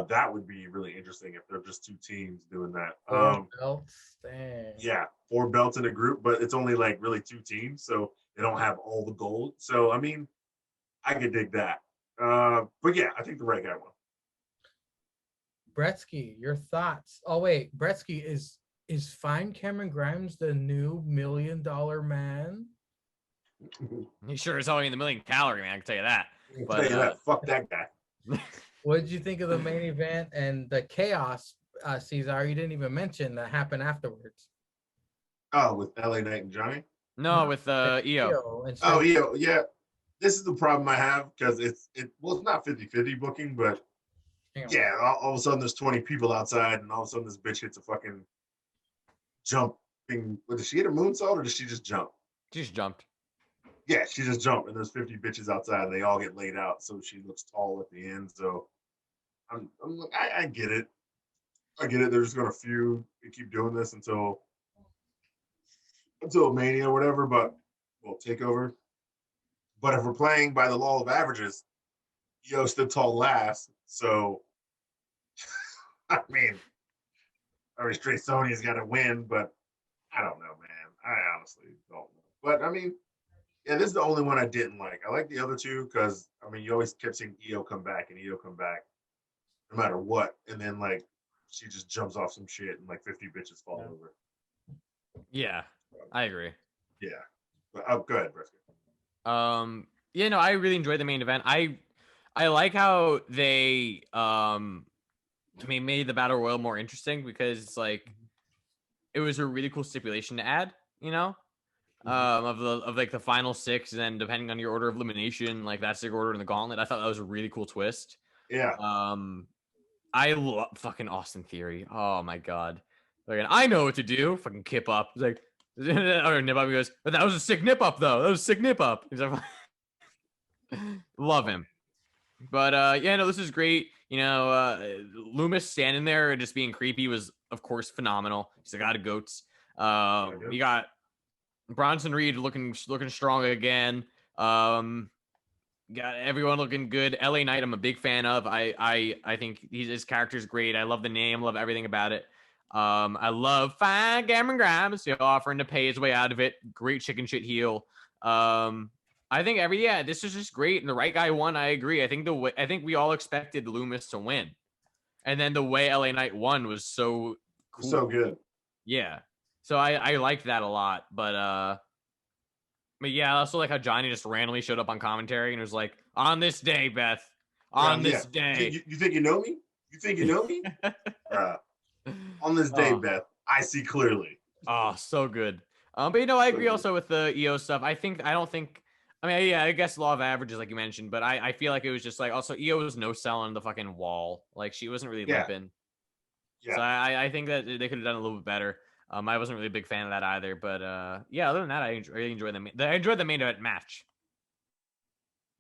That would be really interesting if they're just two teams doing that. 4 belts. Dang. Yeah, 4 belts in a group, but it's only like really 2 teams, so they don't have all the gold. So I mean, I could dig that. But yeah, I think the right guy won. Bretsky, your thoughts? Oh wait, Bretsky, is Fine Cameron Grimes the new $1 million man? He sure is only in the $1,000,000 man. I can tell you that. But tell you that, fuck that guy. What did you think of the main event and the chaos, Cesar? You didn't even mention that happened afterwards. Oh, with LA Knight and Johnny? No, with EO. Oh, EO, yeah. This is the problem I have because it's not 50-50 booking, but yeah, all of a sudden there's 20 people outside, and all of a sudden this bitch hits a fucking jumping. Did she hit a moonsault or did she just jump? She just jumped. Yeah, she just jumped, and there's 50 bitches outside, and they all get laid out, so she looks tall at the end. So I'm like, I get it. I get it. They're just gonna feud and keep doing this until Mania or whatever, but Takeover. But if we're playing by the law of averages, EO stood tall last. So I mean, straight Sony's got to win, but I don't know, man. I honestly don't know. But I mean, yeah, this is the only one I didn't like. I like the other two because I mean, you always kept seeing EO come back and EO come back, no matter what. And then like she just jumps off some shit and like 50 bitches fall over. Yeah, I agree. Yeah, but go ahead, Brisket. Yeah, no, I really enjoyed the main event. I like how they made the battle royal more interesting because it's like it was a really cool stipulation to add, you know, of like the final 6, and then depending on your order of elimination, like that's the order in the gauntlet. I thought that was a really cool twist. Yeah. I love fucking Austin Theory. Oh my god. Like, I know what to do. Fucking kip up. He's like, or nip up. He goes, but that was a sick nip up though. That was a sick nip up. He's like, love him. But yeah, no, this is great. You know, Loomis standing there and just being creepy was, of course, phenomenal. He's like, got goats. You got Bronson Reed looking strong again. Got everyone looking good. LA Knight, I'm a big fan of. I think his character's great. I love the name, love everything about it. I love Fine Cameron Grimes, you know, offering to pay his way out of it. Great chicken shit heel. I think this is just great, and the right guy won. I agree. I think we all expected Loomis to win, and then the way LA Knight won was so cool. So good. Yeah. So I liked that a lot, but yeah, I also like how Johnny just randomly showed up on commentary and was like, "On this day, Beth, on this day." You think you know me? You think you know me? On this day, Beth, I see clearly. Oh, so good. But you know, I agree also with the EO stuff. I mean, yeah, I guess law of averages, like you mentioned, but I feel like it was just like also EO was no selling the fucking wall. Like she wasn't really limping. Yeah. So I think that they could have done a little bit better. I wasn't really a big fan of that either, but yeah, other than that, I really enjoyed I enjoyed the main event match.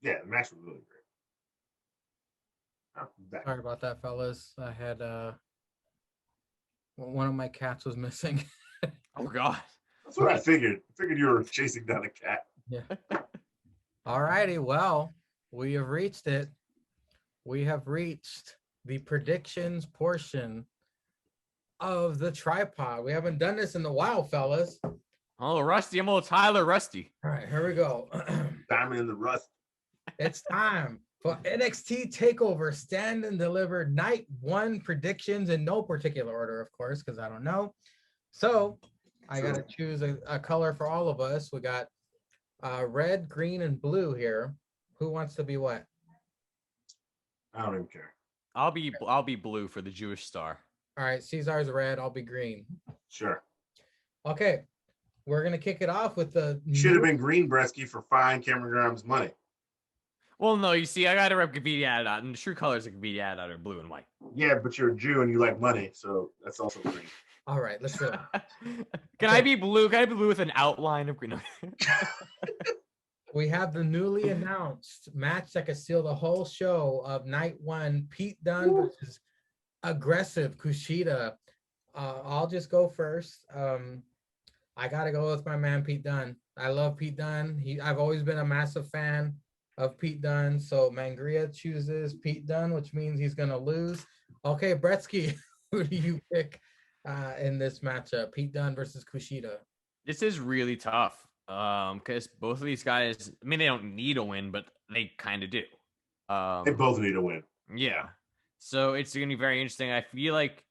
Yeah, the match was really great. Sorry about that, fellas. I had one of my cats was missing. Oh god. That's what I figured. I figured you were chasing down a cat. Yeah. All righty. Well, we have reached it. We have reached the predictions portion of the tripod. We haven't done this in a while, fellas. Oh, Rusty. I'm a little Tyler Rusty. All right, here we go. Diamond in the rust. It's time for NXT Takeover Stand and Deliver Night 1 predictions in no particular order, of course, because I don't know. So I got to choose a color for all of us. We got red, green, and blue here. Who wants to be what? I don't even care. I'll be blue for the Jewish star. All right, Caesar's red. I'll be green. Sure. Okay, we're gonna kick it off with the. Should have been green, Bresky, for Fine Cameron Grimes' money. Well, no, you see, I got to rep Graffiti added out, and the true colors of Graffiti added out are blue and white. Yeah, but you're a Jew and you like money, so that's also green. All right, let's go. Can I be blue? Can I be blue with an outline of green? We have the newly announced match that could seal the whole show of Night 1. Pete Dunne versus aggressive Kushida. I'll just go first. I gotta go with my man Pete Dunne. I love Pete Dunne. I've always been a massive fan of Pete Dunne. So Mangria chooses Pete Dunne, which means he's gonna lose. Okay, Bretsky, who do you pick in this matchup? Pete Dunne versus Kushida. This is really tough. Because both of these guys, I mean, they don't need a win, but they kind of do. They both need a win. Yeah. So it's gonna be very interesting. I feel like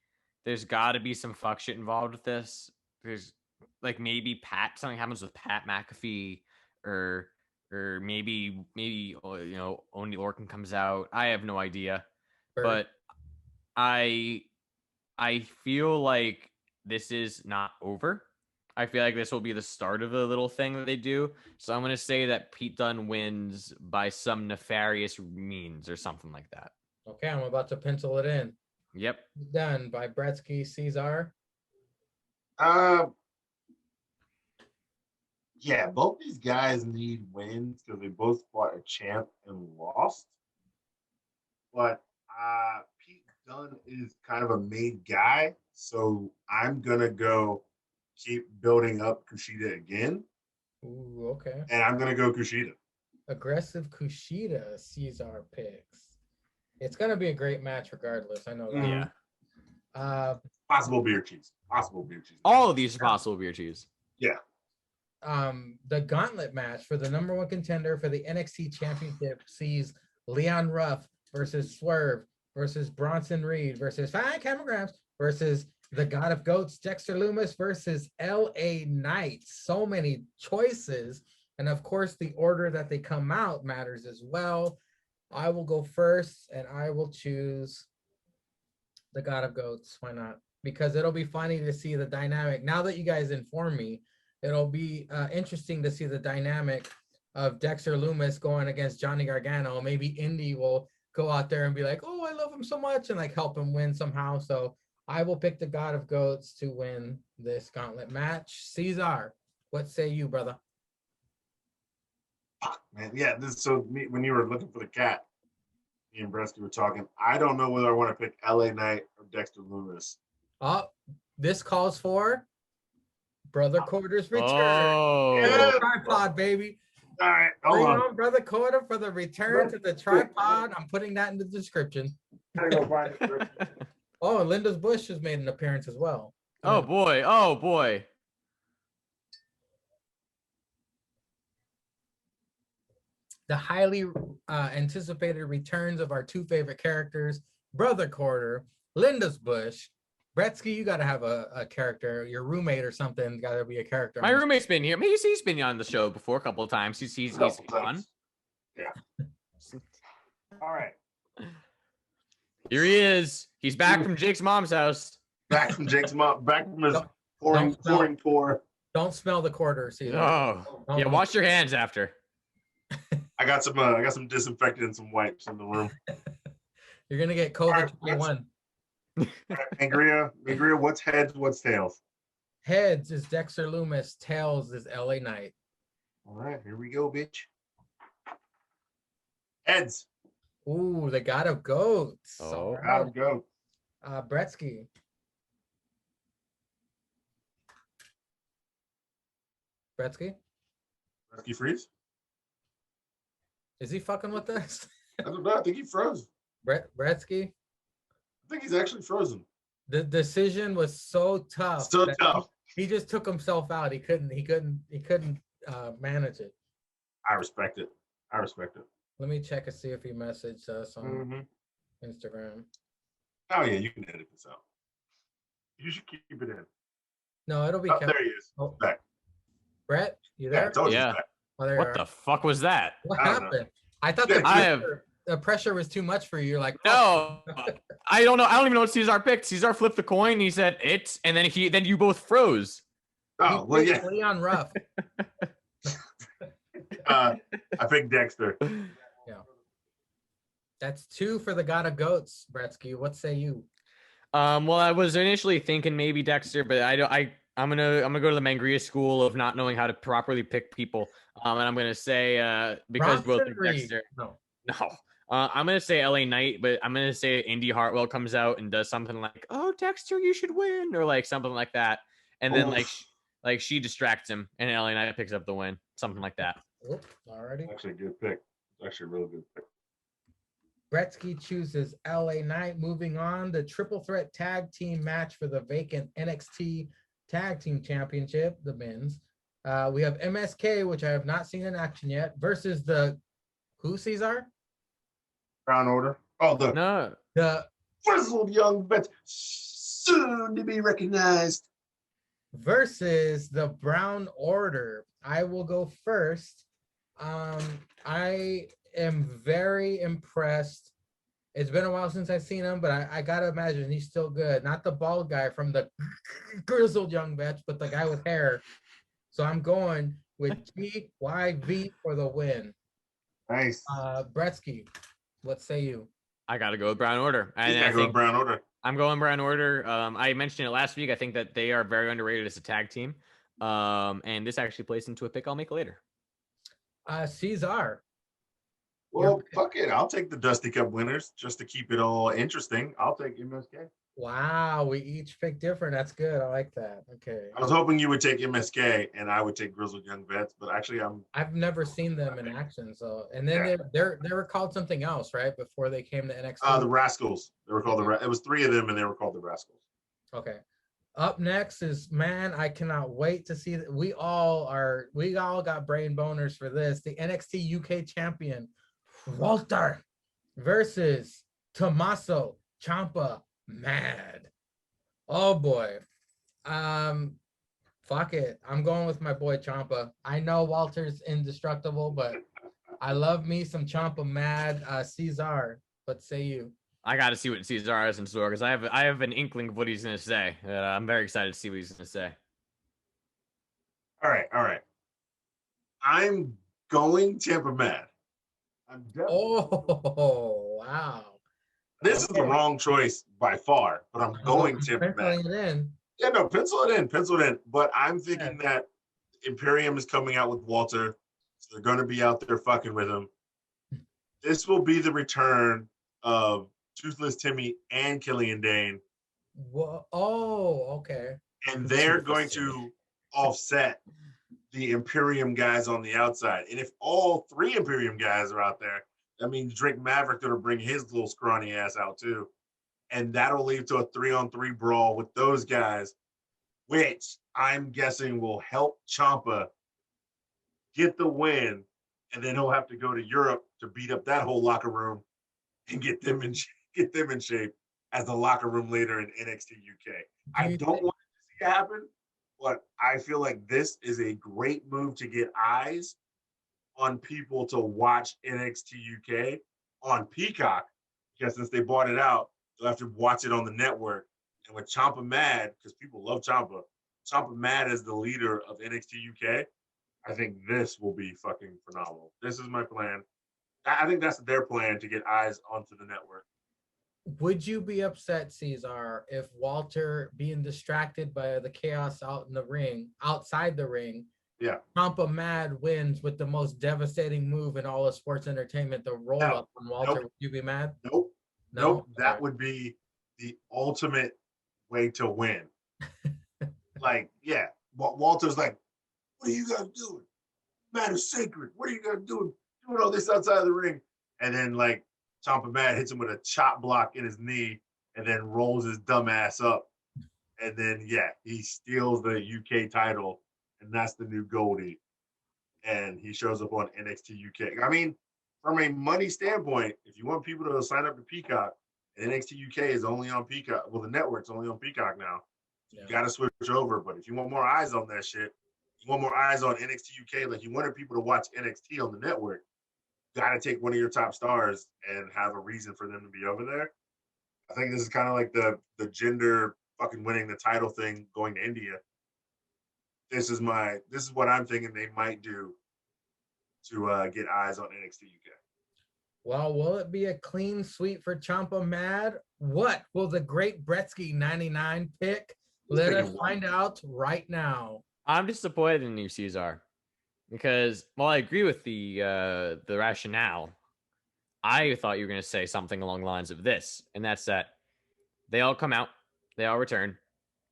there's got to be some fuck shit involved with this. There's like maybe something happens with Pat McAfee, or maybe Only Lorcan comes out. I have no idea, but I feel like this is not over. I feel like this will be the start of a little thing that they do. So I'm going to say that Pete Dunne wins by some nefarious means or something like that. Okay, I'm about to pencil it in. Yep. Done by Bretsky Cesar. Yeah, both these guys need wins because they both fought a champ and lost. But Pete Dunne is kind of a made guy, so I'm gonna go keep building up Kushida again. Ooh, okay. And I'm gonna go Kushida. Aggressive Kushida Cesar picks. It's gonna be a great match regardless. I know that. Yeah. Possible beer cheese. Possible beer cheese. All of these are possible beer cheese. Yeah. The gauntlet match for the #1 contender for the NXT Championship sees Leon Ruff versus Swerve versus Bronson Reed versus 5 Kilograms versus the God of Goats, Dexter Lumis versus LA Knight. So many choices. And of course, the order that they come out matters as well. I will go first and I will choose the God of Goats. Why not? Because it'll be funny to see the dynamic. Now that you guys inform me, it'll be interesting to see the dynamic of Dexter Lumis going against Johnny Gargano. Maybe Indy will go out there and be like, oh, I love him so much, and like help him win somehow. So I will pick the God of Goats to win this gauntlet match. Cesar, what say you, brother? Man, yeah. When you were looking for the cat, me and Bresky were talking. I don't know whether I want to pick LA Knight or Dexter Lumis. Oh, this calls for Brother Quarter's return. Oh, Yeah. Tripod, baby. All right, Bring hold on. on Brother Quarter for the return to the tripod. I'm putting that in the description. Gotta go find it. Oh, Linda's Bush has made an appearance as well. oh boy. Oh boy. The highly anticipated returns of our two favorite characters, Brother Quarter, Linda's Bush. Bretsky, you got to have a character. Your roommate or something got to be a character. My roommate's been here. He's been on the show before a couple of times. He's fun. Yeah. All right. Here he is. He's back from Jake's mom's house. Back from Jake's mom. Back from his Don't pouring pour. Don't smell the quarter, Cesar. Oh, yeah. Wash your hands after. I got some disinfectant and some wipes in the room. You're gonna get COVID 21. Angria, what's heads, what's tails? Heads is Dexter Lumis. Tails is LA Knight. All right, here we go, bitch. Heads. Ooh, the God of Goats. Oh. Gotta go. Bretsky. Bretsky? Rescue freeze? Is he fucking with us? I don't know. I think he froze. Bretsky? I think he's actually frozen. The decision was so tough. So that tough. He just took himself out. He couldn't manage it. I respect it. Let me check and see if he messaged us on Mm-hmm. Instagram. Oh yeah, you can edit this out. You should keep it in. No, it'll be Oh, kept. there he is. Oh. Back. Brett, you Yeah, I there? told you Yeah. he's back. Oh, there you What are. the fuck was that? What I don't know. happened? I thought Yeah, the pressure was too much for you. You're like, No, I don't know. I don't even know what Cesar picked. Cesar flipped the coin. He said it, and then you both froze. Oh well, yeah. Leon Ruff. I picked Dexter. That's 2 for the God of Goats, Bretsky. What say you? Well, I was initially thinking maybe Dexter, but I'm gonna go to the Mangria school of not knowing how to properly pick people. And I'm gonna say because Bronson both Reed. Dexter. No. No. I'm gonna say LA Knight, but I'm gonna say Indy Hartwell comes out and does something like, "Oh, Dexter, you should win," or like something like that, and then like she distracts him, and LA Knight picks up the win, something like that. Oop, alrighty. Actually, a good pick. It's actually a really good pick. Gretzky chooses LA Knight. Moving on, the triple threat tag team match for the vacant NXT Tag Team Championship, the men's. We have MSK, which I have not seen in action yet, versus the who, Cesar? Brown Order. Oh, No, The grizzled young vet, soon to be recognized. versus the Brown Order. I will go first. I am very impressed. It's been a while since I've seen him, but I gotta imagine he's still good. Not the bald guy from the grizzled young vets, but the guy with hair. So I'm going with GYV for the win. Nice. Bretsky, what say you? I gotta go with Brown Order. He's I gotta go think with Brown Order. I'm going Brown Order. I mentioned it last week. I think that they are very underrated as a tag team. And this actually plays into a pick I'll make later. Cesar. Well, fuck it. I'll take the Dusty Cup winners just to keep it all interesting. I'll take MSK. Wow, we each pick different. That's good. I like that. Okay. I was hoping you would take MSK and I would take Grizzled Young Vets, but actually I've never seen them in action. So, and then they were called something else, right? Before they came to NXT. The Rascals. They were called it was 3 of them and they were called the Rascals. Okay. Up next is, man, I cannot wait to see that. We all got brain boners for this. The NXT UK champion, Walter, versus Tommaso Ciampa Mad. Oh boy. Fuck it. I'm going with my boy Ciampa. I know Walter's indestructible, but I love me some Ciampa Mad. Cesar, what say you? I got to see what Cesar has in store because I have an inkling of what he's going to say. I'm very excited to see what he's going to say. All right. I'm going Ciampa Mad. Oh, wow. This is the wrong choice by far, but I'm going Ciampa Mad. Yeah, no, pencil it in. But I'm thinking that Imperium is coming out with Walter, so they're going to be out there fucking with him. This will be the return of Toothless Timmy and Killian Dane. Whoa. Oh, okay. And they're going to offset the Imperium guys on the outside. And if all 3 Imperium guys are out there, that means Drake Maverick going to bring his little scrawny ass out too. And that'll lead to a 3-on-3 brawl with those guys, which I'm guessing will help Ciampa get the win. And then he'll have to go to Europe to beat up that whole locker room and get them in shape as the locker room leader in NXT UK. I don't want to see it happen, but I feel like this is a great move to get eyes on people to watch NXT UK on Peacock, because since they bought it out, they'll have to watch it on the network. And with Ciampa Mad, because people love Ciampa Mad as the leader of NXT UK, I think this will be fucking phenomenal. This is my plan. I think that's their plan, to get eyes onto the network. Would you be upset, Cesar, if Walter, being distracted by the chaos outside the ring, Ciampa Mad wins with the most devastating move in all of sports entertainment, the roll up on Walter? Nope. Would you be mad? Nope. That would be the ultimate way to win. Walter's like, what are you guys doing? Man is sacred. What are you guys doing? Doing all this outside of the ring. And then Ciampa Mad hits him with a chop block in his knee and then rolls his dumb ass up. And then, he steals the UK title, and that's the new Goldie. And he shows up on NXT UK. I mean, from a money standpoint, if you want people to sign up to Peacock, and NXT UK is only on Peacock. Well, the network's only on Peacock now. You got to switch over. But if you want more eyes on that shit, you want more eyes on NXT UK, like you wanted people to watch NXT on the network, got to take one of your top stars and have a reason for them to be over there. I think this is kind of like the gender fucking winning the title thing going to India. This is what I'm thinking they might do to get eyes on NXT UK. Well, will it be a clean sweep for Ciampa Mad? What will the great Bretsky 99 pick? Let us find out right now. I'm disappointed in you, Cesar, because while I agree with the rationale, I thought you were going to say something along the lines of this, and that's that they all come out, they all return,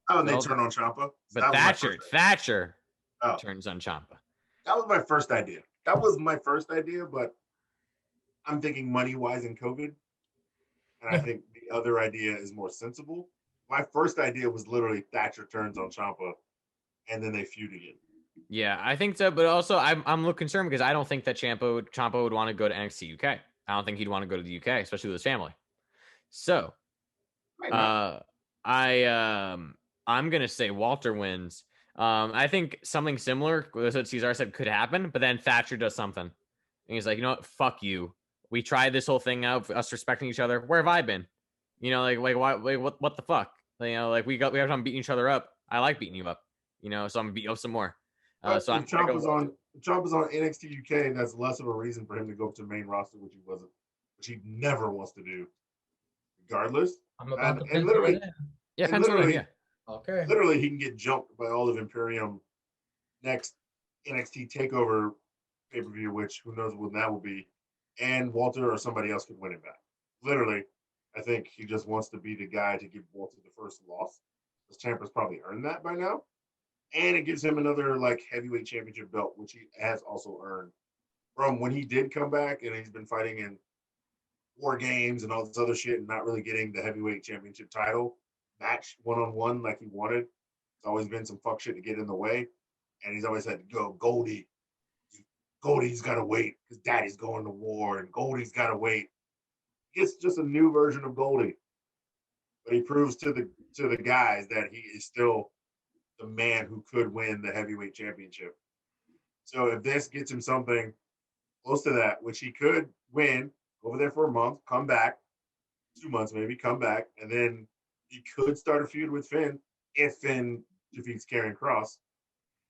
Oh, and they well, turn on Ciampa. but That was my first Thatcher Oh, turns on Ciampa. that was my first idea. That was my first idea, but I'm thinking money wise and COVID, and I think the other idea is more sensible. My first idea was literally Thatcher turns on Ciampa, and then they feud again. Yeah, I think so, but also I'm a little concerned because I don't think that Ciampa would want to go to NXT UK. I don't think he'd want to go to the UK, especially with his family. So, Might not. uh, I'm gonna say Walter wins. I think something similar with what Cesar said could happen, but then Thatcher does something, and he's like, you know what, fuck you. We tried this whole thing out, us respecting each other. Where have I been? You know, like why, what the fuck? You know, like we have time beating each other up. I like beating you up. You know, so I'm gonna beat you up some more. But So I'm if gonna go Ciampa's Walter. on if Ciampa's on NXT UK, that's less of a reason for him to go up to the main roster, which he never wants to do, regardless. I'm about to And pencil it literally, in. Yeah, and pencil it in, literally, yeah. Okay. literally, he can get jumped by all of Imperium next NXT Takeover pay per view, which who knows when that will be, and Walter or somebody else could win it back. Literally, I think he just wants to be the guy to give Walter the first loss. Because Ciampa's probably earned that by now, and it gives him another like heavyweight championship belt, which he has also earned from when he did come back, and he's been fighting in war games and all this other shit, and not really getting the heavyweight championship title match one on one like he wanted. It's always been some fuck shit to get in the way, and he's always had to go Goldie. Goldie's got to wait because Daddy's going to war, and Goldie's got to wait. It's just a new version of Goldie, but he proves to the guys that he is still the man who could win the heavyweight championship. So if this gets him something close to that, which he could win over there for a month, come back, 2 months maybe, come back, and then he could start a feud with Finn if Finn defeats Karrion Kross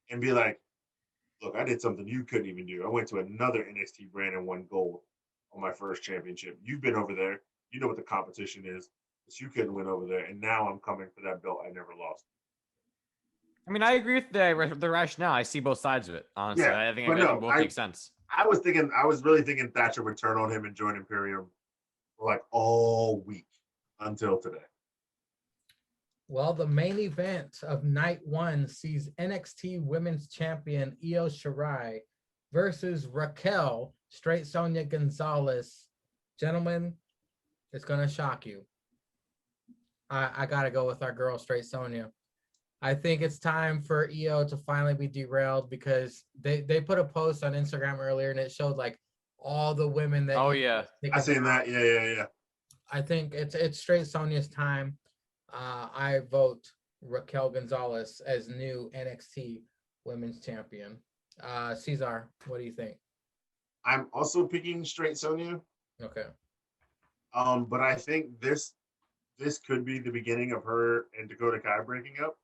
and be like, look, I did something you couldn't even do. I went to another NXT brand and won gold on my first championship. You've been over there. You know what the competition is, but you couldn't win over there. And now I'm coming for that belt I never lost. I mean, I agree with the rationale. I see both sides of it. Honestly, Yeah, I think but no, both make sense. I was really thinking Thatcher would turn on him and join Imperium for like all week until today. Well, the main event of night one sees NXT Women's Champion Io Shirai versus Raquel Straight Sonia Gonzalez. Gentlemen, it's gonna shock you. I gotta go with our girl Straight Sonia. I think it's time for Io to finally be derailed because they put a post on Instagram earlier and it showed like all the women that. Oh yeah, I seen that. Yeah. I think it's Straight Sonia's time. I vote Raquel Gonzalez as new NXT Women's Champion. Cesar, what do you think? I'm also picking Straight Sonia. Okay. But I think this could be the beginning of her and Dakota Kai breaking up.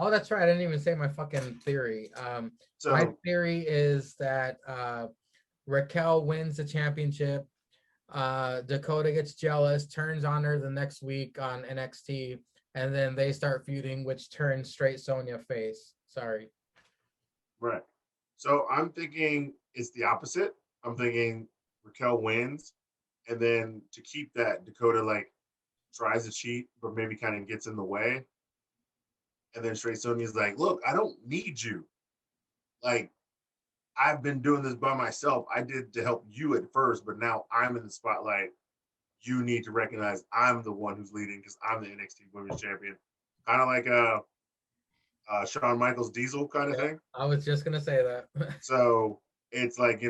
Oh, that's right. I didn't even say my fucking theory. My theory is that Raquel wins the championship. Dakota gets jealous, turns on her the next week on NXT, and then they start feuding, which turns Straight Sonia face. Sorry. Right. So I'm thinking it's the opposite. I'm thinking Raquel wins, and then to keep that, Dakota like tries to cheat, but maybe kind of gets in the way. And then Straight Sonia's like, look, I don't need you. Like, I've been doing this by myself. I did to help you at first, but now I'm in the spotlight. You need to recognize I'm the one who's leading because I'm the NXT Women's Champion. Kind of like Shawn Michaels Diesel kind of thing. I was just gonna say that. So it's like,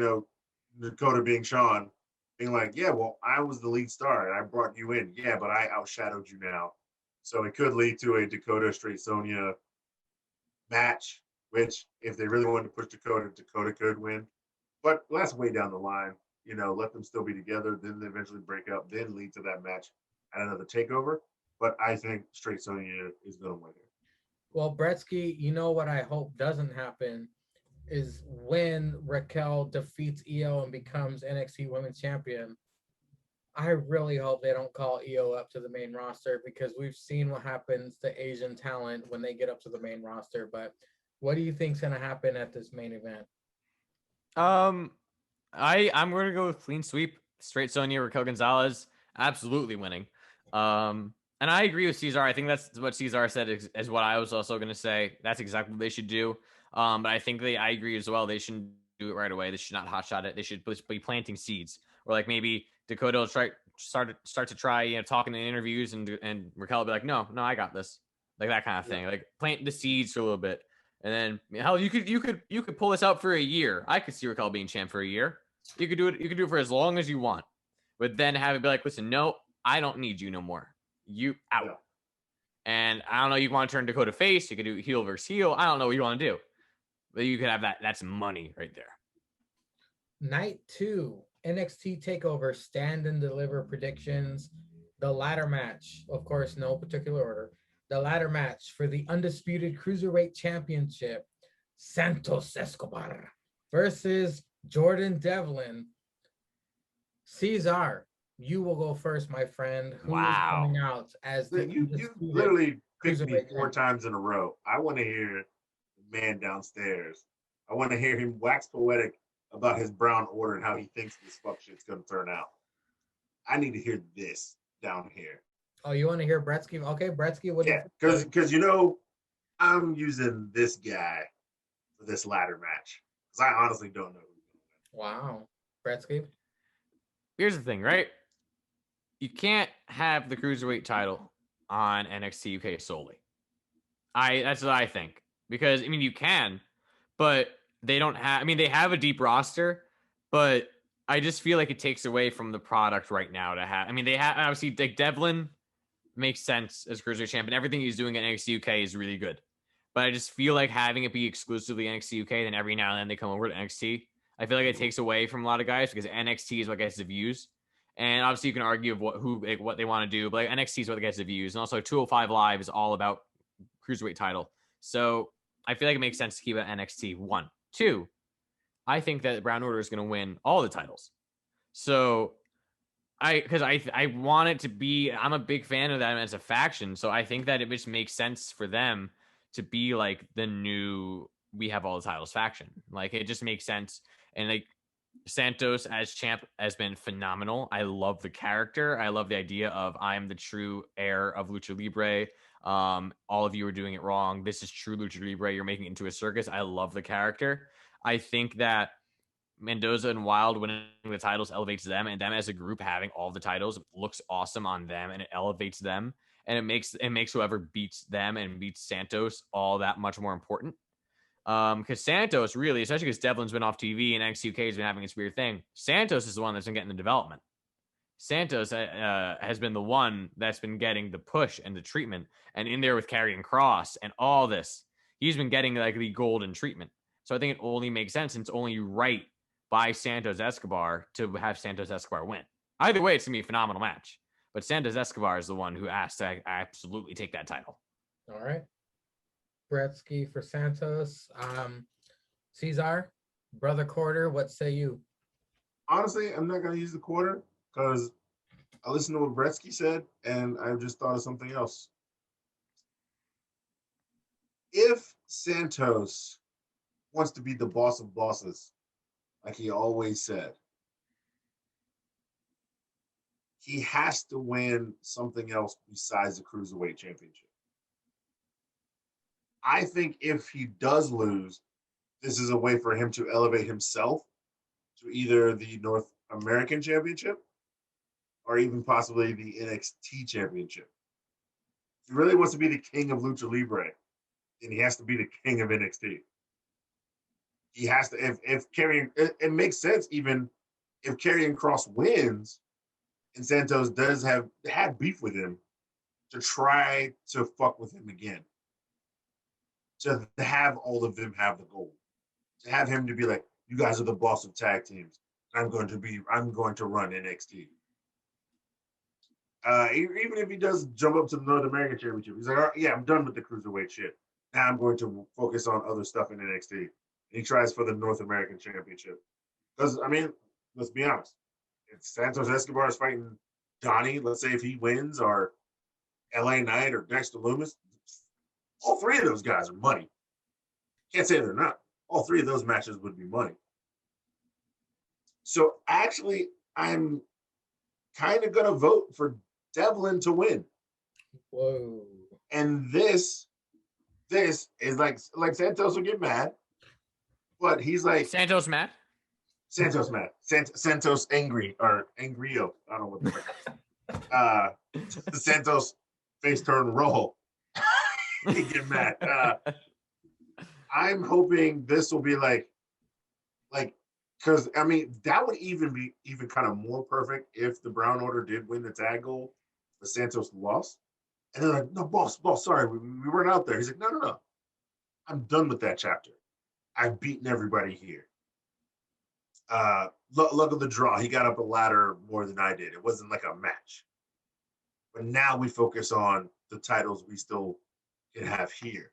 Dakota being Shawn, being like, yeah, well, I was the lead star and I brought you in. Yeah, but I outshadowed you now. So it could lead to a Dakota Straight Sonia match, which if they really wanted to push Dakota, Dakota could win. But that's way down the line. Let them still be together, then they eventually break up, then lead to that match at another takeover. But I think Straight Sonia is going to win here. Well, Bretsky, you know what I hope doesn't happen is when Raquel defeats Io and becomes NXT Women's Champion, I really hope they don't call Io up to the main roster because we've seen what happens to Asian talent when they get up to the main roster. But what do you think's going to happen at this main event? I'm going to go with clean sweep. straight Sonya, Raquel Gonzalez, absolutely winning. And I agree with Cesar. I think that's what Cesar said is what I was also going to say. That's exactly what they should do. But I think I agree as well. They shouldn't do it right away. They should not hotshot it. They should be planting seeds. Or like maybe Dakota will start to try, talking in interviews, and Raquel will be like, no, I got this, like that kind of thing. Like plant the seeds for a little bit, and then hell, you could pull this out for a year. I could see Raquel being champ for a year. You could do it. You could do it for as long as you want, but then have it be like, listen, no, I don't need you no more. You out. Yeah. And I don't know. You want to turn Dakota face? You could do heel versus heel. I don't know what you want to do, but you could have that. That's money right there. Night 2, NXT Takeover Stand and Deliver predictions. The ladder match, of course, no particular order. The ladder match for the undisputed Cruiserweight Championship, Santos Escobar versus Jordan Devlin. Cesar, you will go first, my friend. Who is coming out as the you literally picked me 4 times in a row. I want to hear the man downstairs. I want to hear him wax poetic about his brown order and how he thinks this fuck shit's gonna turn out. I need to hear this down here. Oh, you want to hear Bretsky? Okay, Bretsky. What? Yeah, because I'm using this guy for this ladder match because I honestly don't know who's gonna win. Wow, Bretsky. Here's the thing, right? You can't have the Cruiserweight title on NXT UK solely. That's what I think. Because, you can, but they don't have... they have a deep roster, but I just feel like it takes away from the product right now to have... they have... Obviously, like, Devlin makes sense as Cruiserweight champion. Everything he's doing at NXT UK is really good. But I just feel like having it be exclusively NXT UK, then every now and then they come over to NXT. I feel like it takes away from a lot of guys because NXT is what gets the views. And obviously you can argue of what they want to do, but like NXT is what gets the views. And also 205 Live is all about Cruiserweight title. So I feel like it makes sense to keep it at NXT. 1. 2, I think that Brown Order is going to win all the titles. So because I want it to be, I'm a big fan of that as a faction. So I think that it just makes sense for them to be like the new, we have all the titles faction. Like it just makes sense. And like Santos as champ has been phenomenal. I love the character. I love the idea of I'm the true heir of Lucha Libre. All of you are doing it wrong. This is true Lucha Libre. You're making it into a circus. I love the character. I think that Mendoza and Wild winning the titles elevates them, and them as a group having all the titles looks awesome on them, and it elevates them, and it makes whoever beats them and beats Santos all that much more important. Because Santos really, especially because Devlin's been off TV and NXT UK has been having its weird thing, Santos is the one that's been getting the development. Santos has been the one that's been getting the push and the treatment, and in there with Karrion Kross and all this, he's been getting like the golden treatment. So I think it only makes sense, and it's only right by Santos Escobar to have Santos Escobar win. Either way, it's gonna be a phenomenal match. But Santos Escobar is the one who asked to absolutely take that title. All right. Bretsky for Santos. Cesar, Brother Quarter, what say you? Honestly, I'm not going to use the quarter because I listened to what Bretsky said and I just thought of something else. If Santos wants to be the boss of bosses, like he always said, he has to win something else besides the Cruiserweight Championship. I think if he does lose, this is a way for him to elevate himself to either the North American Championship or even possibly the NXT Championship. If he really wants to be the king of Lucha Libre, then he has to be the king of NXT. He has to, if Karrion, it makes sense even if Karrion Kross wins and Santos does have beef with him, to try to fuck with him again. To have all of them have the gold. To have him to be like, you guys are the boss of tag teams. I'm going to run NXT. Even if he does jump up to the North American Championship, he's like, yeah, I'm done with the Cruiserweight shit. Now I'm going to focus on other stuff in NXT. And he tries for the North American Championship. Because, let's be honest. If Santos Escobar is fighting Donnie, let's say if he wins, or LA Knight or Dexter Lumis, all 3 of those guys are money. Can't say they're not. All 3 of those matches would be money. So actually, I'm kind of gonna vote for Devlin to win. Whoa. And this is like Santos will get mad, but he's like Santos mad. Santos mad, Santos angry or angrio. I don't know what the fuck. Santos face turn roll. He get mad. I'm hoping this will be like, because I mean that would even be kind of more perfect if the Brown Order did win the tag goal, but Santos lost. And they're like, no, boss, sorry, we weren't out there. He's like, no. I'm done with that chapter. I've beaten everybody here. Luck of the draw. He got up a ladder more than I did. It wasn't like a match. But now we focus on the titles we still can have here.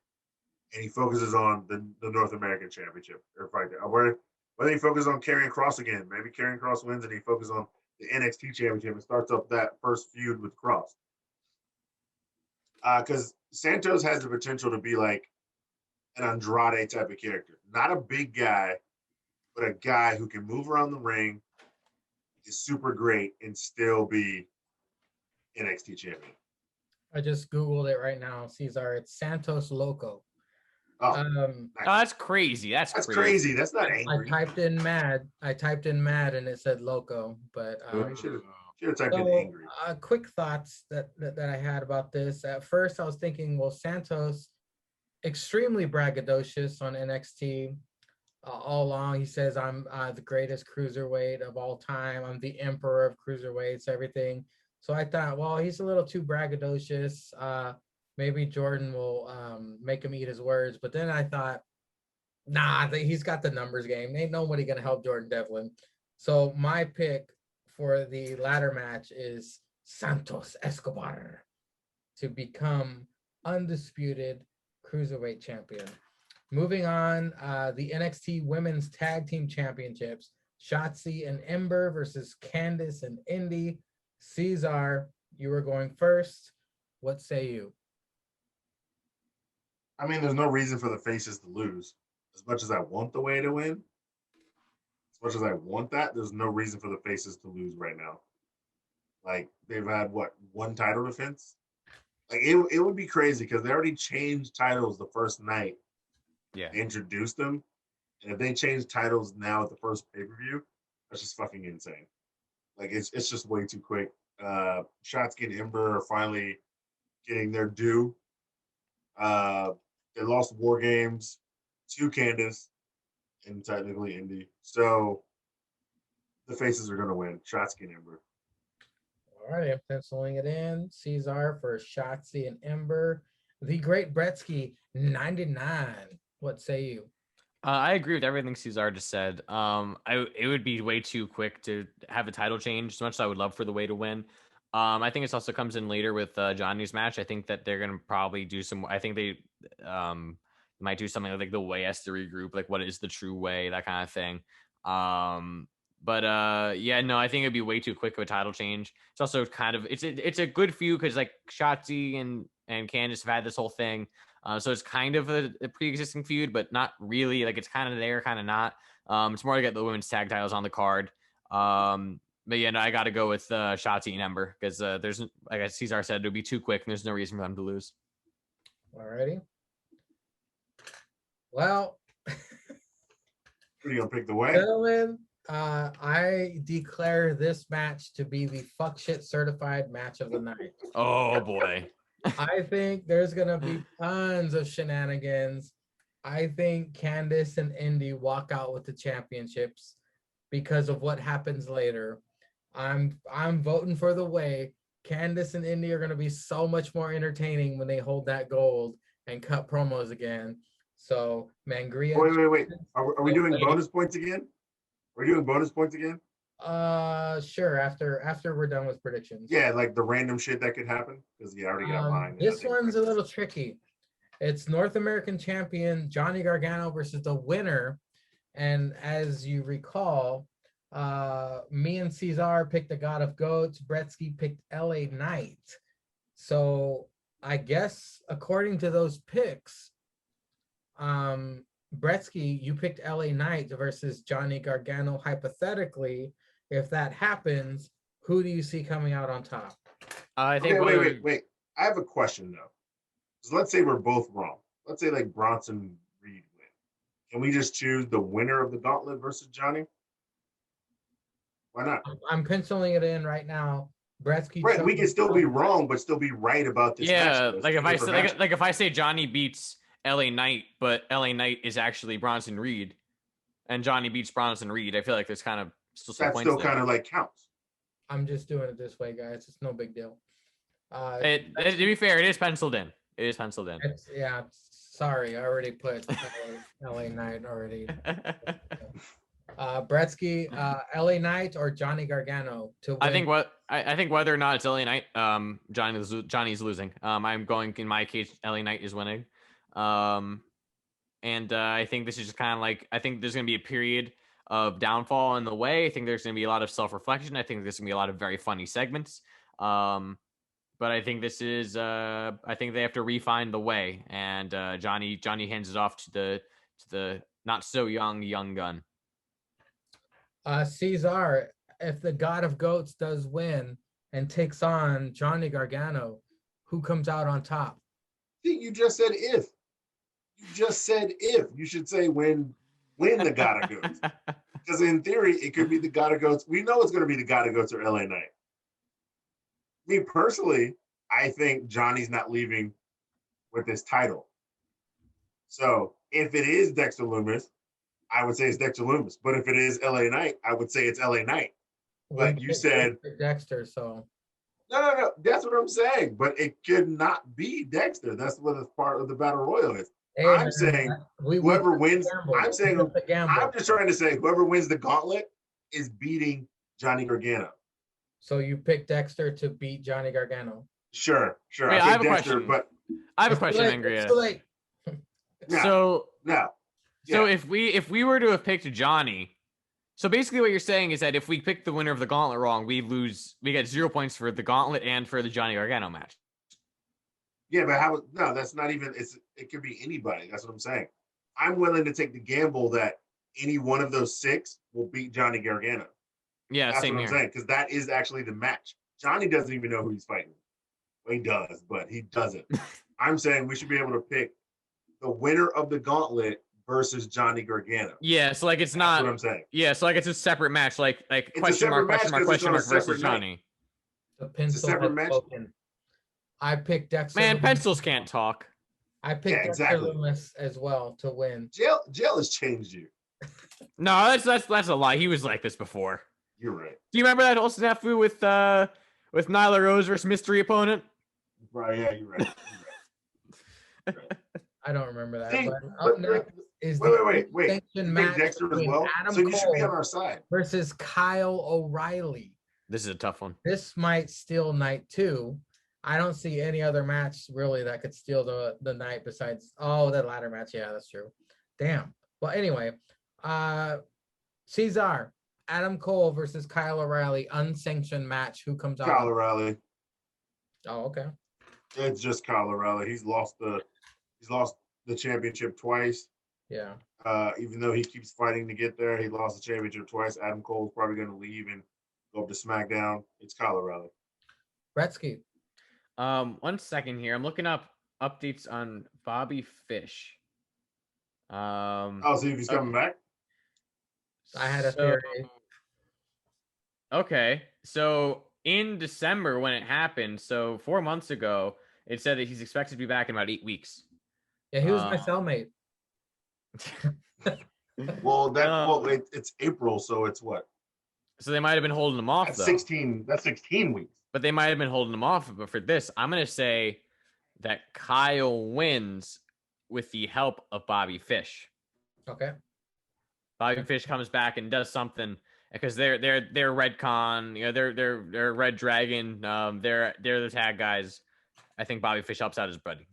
And he focuses on the North American Championship. Whether he focuses on Karrion Kross again, maybe Karrion Kross wins and he focuses on the NXT Championship and starts up that first feud with Kross. Because Santos has the potential to be like an Andrade type of character. Not a big guy, but a guy who can move around the ring, is super great, and still be NXT champion. I just Googled it right now, Cesar. It's Santos Loco. Oh, Oh, that's crazy. That's crazy. That's not angry. I typed in mad and it said Loco, but You should have typed in angry. Quick thoughts that I had about this. At first, I was thinking, well, Santos, extremely braggadocious on NXT. All along, he says, I'm the greatest cruiserweight of all time. I'm the emperor of cruiserweights, everything. So I thought, well, he's a little too braggadocious. Maybe Jordan will make him eat his words. But then I thought, nah, he's got the numbers game. Ain't nobody going to help Jordan Devlin. So my pick for the ladder match is Santos Escobar to become undisputed cruiserweight champion. Moving on, the NXT Women's Tag Team Championships. Shotzi and Ember versus Candice and Indy. Cesar, you were going first. What say you? I mean, there's no reason for the faces to lose. As much as I want the way to win, as much as I want that, there's no reason for the faces to lose right now. Like, they've had, one title defense? Like, it would be crazy because they already changed titles the first night. Yeah. Introduced them. And if they change titles now at the first pay-per-view, that's just fucking insane. Like, it's just way too quick. Shotzi and Ember are finally getting their due. They lost War Games to Candice and technically Indy. So the faces are going to win. Shotzi and Ember. All right, I'm penciling it in. Cesar for Shotzi and Ember. The Great Bretsky, 99. What say you? I agree with everything Cesar just said. It would be way too quick to have a title change. As much as I would love for the way to win. I think it also comes in later with Johnny's match. I think that they're gonna probably do some. I think they might do something like the way has to regroup, like what is the true way, that kind of thing. Yeah, no, I think it'd be way too quick of a title change. It's also kind of it's a good feud because like Shotzi and Candice have had this whole thing. So it's kind of a pre-existing feud, but not really. Like it's kind of there, kind of not. It's more to get the women's tag titles on the card. But yeah, no, I got to go with Shotzi and Ember because there's, like Cesar said, it would be too quick and there's no reason for them to lose. Alrighty. Well, Who are you gonna pick the way? gentlemen, I declare this match to be the fuck shit certified match of the night. Oh boy. I think there's gonna be tons of shenanigans. I think Candice and Indy walk out with the championships because of what happens later. I'm voting for the way. Candice and Indy are gonna be so much more entertaining when they hold that gold and cut promos again. So Mangria. Wait. Are we doing bonus points again? We're doing bonus points again? Sure. After we're done with predictions. Yeah, like the random shit that could happen. Because I already got mine. This one's a little tricky. It's North American champion Johnny Gargano versus the winner. And as you recall, me and Cesar picked the God of Goats. Bretsky picked LA Knight. So I guess according to those picks, Bretsky, you picked LA Knight versus Johnny Gargano. Hypothetically, if that happens, Who do you see coming out on top? I think Okay, wait. I have a question though. So let's say we're both wrong. Let's say like Bronson Reed win. Can we just choose the winner of the gauntlet versus Johnny? Why not? I'm penciling it in right now. Bretsky. Right, we can still be wrong, but still be right about this match. Yeah, though. It's like two if I different say matches. like if I say Johnny beats LA Knight, but LA Knight is actually Bronson Reed, and Johnny beats Bronson Reed, I feel like there's kind of still some that points still there. kind of like counts. I'm just doing it this way, guys. It's no big deal. To be fair, it is penciled in. It is penciled in. Yeah. Sorry, I already put LA Knight already. Bretsky, LA Knight or Johnny Gargano to win? I think whether or not it's LA Knight, Johnny's losing. I'm going in my case, LA Knight is winning. And I think this is just kind of like, I think there's going to be a period of downfall in the way. I think there's going to be a lot of self-reflection. I think there's going to be a lot of very funny segments. But I think this is, I think they have to refine the way, and Johnny hands it off to the not so young gun. Cesar, if the God of Goats does win and takes on Johnny Gargano, who comes out on top? See, you just said if. You just said if. You should say when the God of Goats. Because in theory, it could be the God of Goats. We know it's going to be the God of Goats or LA Knight. Me personally, I think Johnny's not leaving with this title. So if it is Dexter Lumis, I would say it's Dexter Lumis. But if it is LA Knight, I would say it's LA Knight. But you said Dexter, so no. That's what I'm saying. But it could not be Dexter. That's what the part of the battle royal is. hey, I'm saying whoever wins. I'm just trying to say whoever wins the gauntlet is beating Johnny Gargano. So you pick Dexter to beat Johnny Gargano? Sure. Wait, I have a question. But I have a question, Angria. So if we were to have picked Johnny, so basically what you're saying is that if we pick the winner of the gauntlet wrong, we get 0 points for the gauntlet and for the Johnny Gargano match. Yeah, but no, that's not even, it could be anybody. That's what I'm saying. I'm willing to take the gamble that any one of those 6 will beat Johnny Gargano. Yeah, that's same what here. I'm saying, because that is actually the match. Johnny doesn't even know who he's fighting. Well, he does, but he doesn't. I'm saying we should be able to pick the winner of the gauntlet versus Johnny Gargano. Yeah, so like it's not. That's what I'm saying. Yeah, so like it's a separate match, like it's question mark versus Johnny. It's a separate match. I picked Dexter. Man, pencils can't talk. I picked Dexter Lumis as well to win. Jail has changed you. No, that's a lie. He was like this before. You're right. Do you remember that whole snafu with Nyla Rose versus mystery opponent? Right. Yeah, you're right. I don't remember that. See, up next is wait. Match Dexter as well. Adam so you Cole should be on our side. versus Kyle O'Reilly. This is a tough one. This might steal night 2. I don't see any other match really that could steal the night besides the ladder match. Yeah, that's true. Damn. Well, anyway, Cesar, Adam Cole versus Kyle O'Reilly, unsanctioned match. Who comes out? Kyle O'Reilly. Oh, okay. It's just Kyle O'Reilly. He's lost the championship twice. Yeah. Even though he keeps fighting to get there, he lost the championship twice. Adam Cole's probably going to leave and go up to SmackDown. It's Kyle O'Reilly. Bretsky. 1 second here. I'm looking up updates on Bobby Fish. I'll see if he's coming back. I had a theory. Okay, so in December when it happened, so 4 months ago, it said that he's expected to be back in about 8 weeks. Yeah, he was my cellmate. It's April, so it's what? So they might have been holding him off. That's 16 weeks. But they might have been holding him off. But for this, I'm gonna say that Kyle wins with the help of Bobby Fish. Okay. Bobby Fish comes back and does something because they're Redcon, they're Red Dragon, they're the tag guys. I think Bobby Fish helps out his buddy.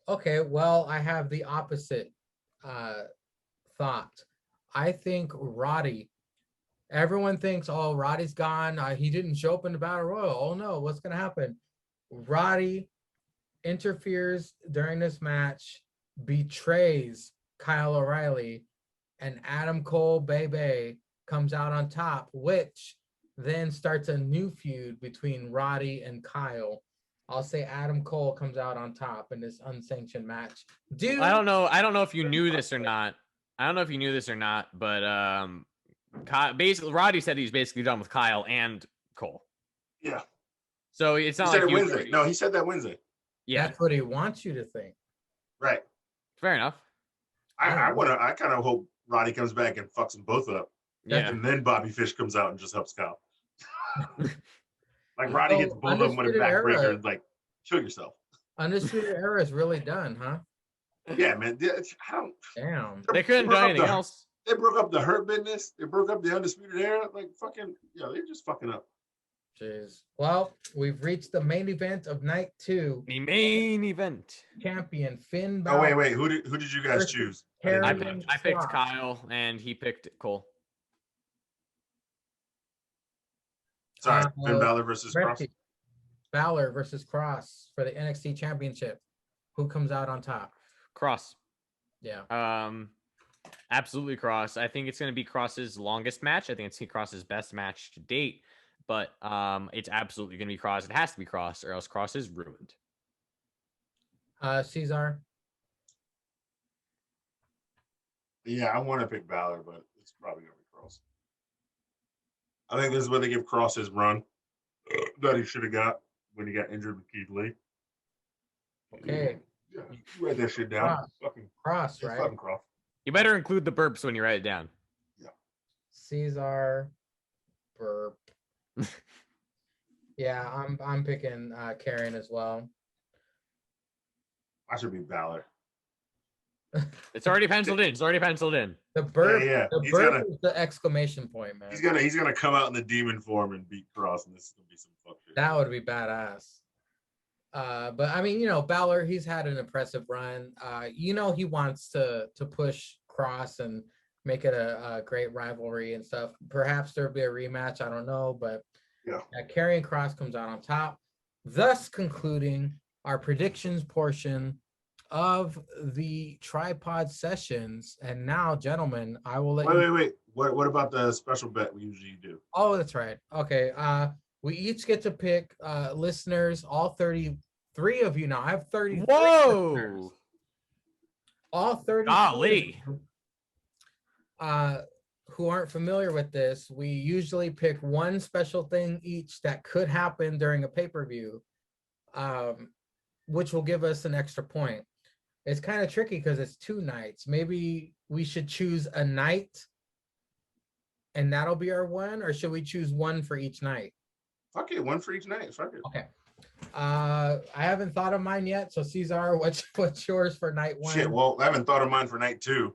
Okay, well, I have the opposite thought. I think Roddy. Everyone thinks, oh, Roddy's gone. He didn't show up in the Battle Royal. Oh no, what's gonna happen? Roddy interferes during this match, betrays Kyle O'Reilly, and Adam Cole Bebe comes out on top, which then starts a new feud between Roddy and Kyle. I'll say Adam Cole comes out on top in this unsanctioned match. Dude, I don't know. I don't know if you knew this or not. I don't know if you knew this or not, but basically, Roddy said he's basically done with Kyle and Cole. Yeah. So it's He not said like it Wednesday. No, he said that Wednesday. Yeah, that's what he wants you to think. Right. fair enough. I kind of hope Roddy comes back and fucks them both up. Yeah, And then Bobby Fish comes out and just helps Kyle. Like Roddy hits both of them with a Undisputed backbreaker Era- and like, kill yourself. Undisputed Era is really done, huh? Yeah, man. Damn. they couldn't do anything else. They broke up the Hurt Business. They broke up the Undisputed Era. Like fucking, they're just fucking up. Jeez. Well, we've reached the main event of night 2. The main event. Champion Finn Oh Balor. wait. Who did you guys choose? I Karrion picked Kross. Kyle, and he picked Cole. Sorry, Finn Balor versus Cross. Balor versus Cross for the NXT Championship. Who comes out on top? Cross. Yeah. Absolutely Cross. I think it's going to be Cross's longest match. I think it's Cross's best match to date. But it's absolutely going to be Cross. It has to be Cross, or else Cross is ruined. Cesar. Yeah, I want to pick Balor, but it's probably gonna be Cross. I think this is where they give Cross his run that he should have got when he got injured with Keith Lee. Okay. Yeah, you write that shit down. Cross, right? Fucking Cross. You better include the burps when you write it down. Cesar. Burp. Yeah, I'm picking Karrion as well. I should be Balor. It's already penciled in. The burp, Yeah. the burp is the exclamation point, man. He's gonna come out in the demon form and beat Cross, and this is gonna be some fuck shit. That would be badass. But I mean, Balor, he's had an impressive run. He wants to push Cross and make it a great rivalry and stuff. Perhaps there'll be a rematch. I don't know, but yeah, Karrion Kross comes out on top, thus concluding our predictions portion of the tripod sessions. And now, gentlemen, I will let wait. What about the special bet we usually do? Oh, that's right. Okay. We each get to pick listeners, all 33 of you now. I have 30. Whoa! All 30. Golly. Who aren't familiar with this, we usually pick one special thing each that could happen during a pay-per-view, which will give us an extra point. It's kind of tricky because it's 2 nights. Maybe we should choose a night and that'll be our one, or should we choose one for each night? Fuck it, one for each night. Fuck it. Okay. I haven't thought of mine yet. So Cesar, what's yours for night 1? Shit, well, I haven't thought of mine for night 2.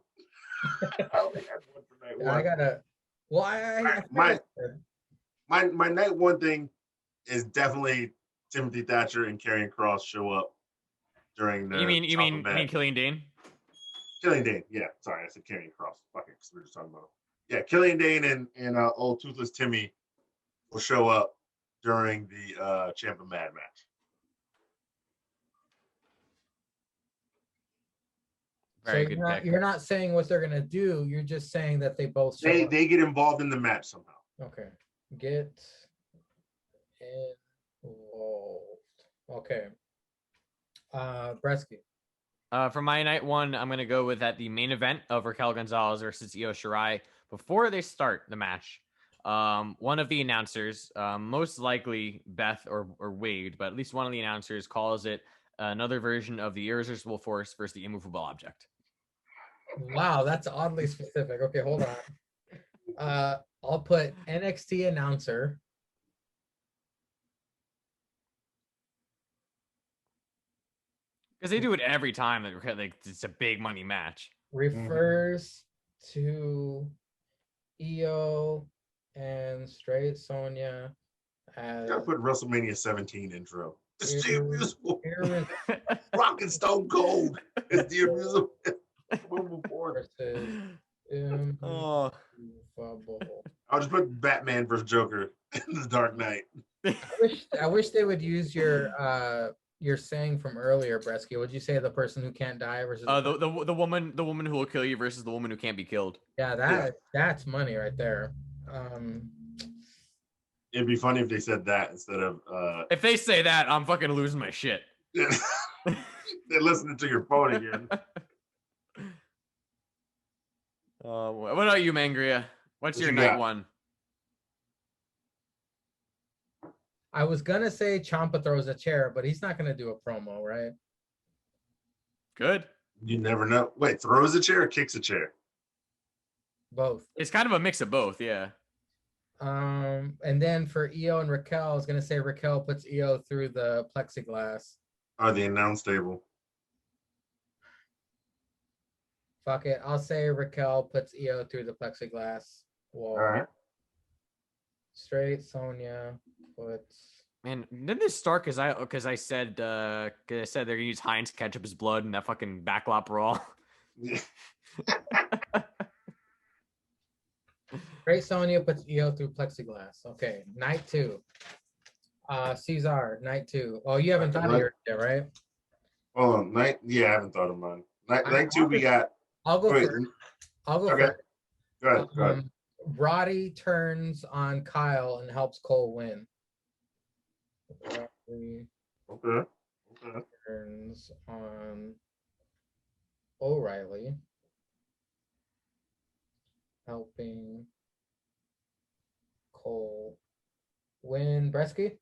I only had one for night 1. I gotta. Well, my night 1 thing is definitely Timothy Thatcher and Karrion Kross show up during the. You mean Killian Dane? Killian Dane, yeah. Sorry, I said Karrion Kross. Fuck it, because we were just talking about. Yeah, Killian Dane and old Toothless Timmy will show up during the Champ of Mad match. Very so good pick. you're not saying what they're gonna do. You're just saying that they both. They get involved in the match somehow. Okay. Get involved. Okay. Bresky. For my night 1, I'm going to go with at the main event of Raquel Gonzalez versus Io Shirai. Before they start the match, one of the announcers, most likely Beth or Wade, but at least one of the announcers calls it another version of the irresistible force versus the immovable object. Wow, that's oddly specific. Okay, hold on. I'll put NXT announcer. Because they do it every time. Like, it's a big money match. Refers to Io and Straight Sonya as. Gotta put WrestleMania 17 intro. It's the invisible. Rockin' Stone Cold. It's the invisible. Oh. I'll just put Batman versus Joker in the Dark Knight. I wish they would use your saying from earlier, Bresky. Would you say the person who can't die versus the woman who will kill you versus the woman who can't be killed? Yeah, that's money right there. It'd be funny if they said that instead of If they say that, I'm fucking losing my shit. they're listening to your phone again. What about you, Mangria? What's What your you night got? one? I was gonna say Ciampa throws a chair, but he's not gonna do a promo, right? Good. You never know. Wait, throws a chair or kicks a chair? Both. It's kind of a mix of both, yeah. And then for Io and Raquel, I was gonna say Raquel puts Io through the plexiglass. Or the announce table? Fuck it. I'll say Raquel puts Io through the plexiglass wall. All right. Straight Sonya puts. Man, didn't this start because I said they're gonna use Heinz ketchup as blood in that fucking backlot brawl? Yeah. Straight Sonya puts Io through plexiglass. Okay, night 2. Cesar, night 2. Oh, you haven't thought of yours yet, right? Oh, night. Yeah, I haven't thought of mine. Night 2, we got. I'll go Wait, first. I'll go okay. first. Go ahead. Go ahead. Roddy turns on Kyle and helps Cole win. Roddy Okay. turns on O'Reilly, helping Cole win. Bresky?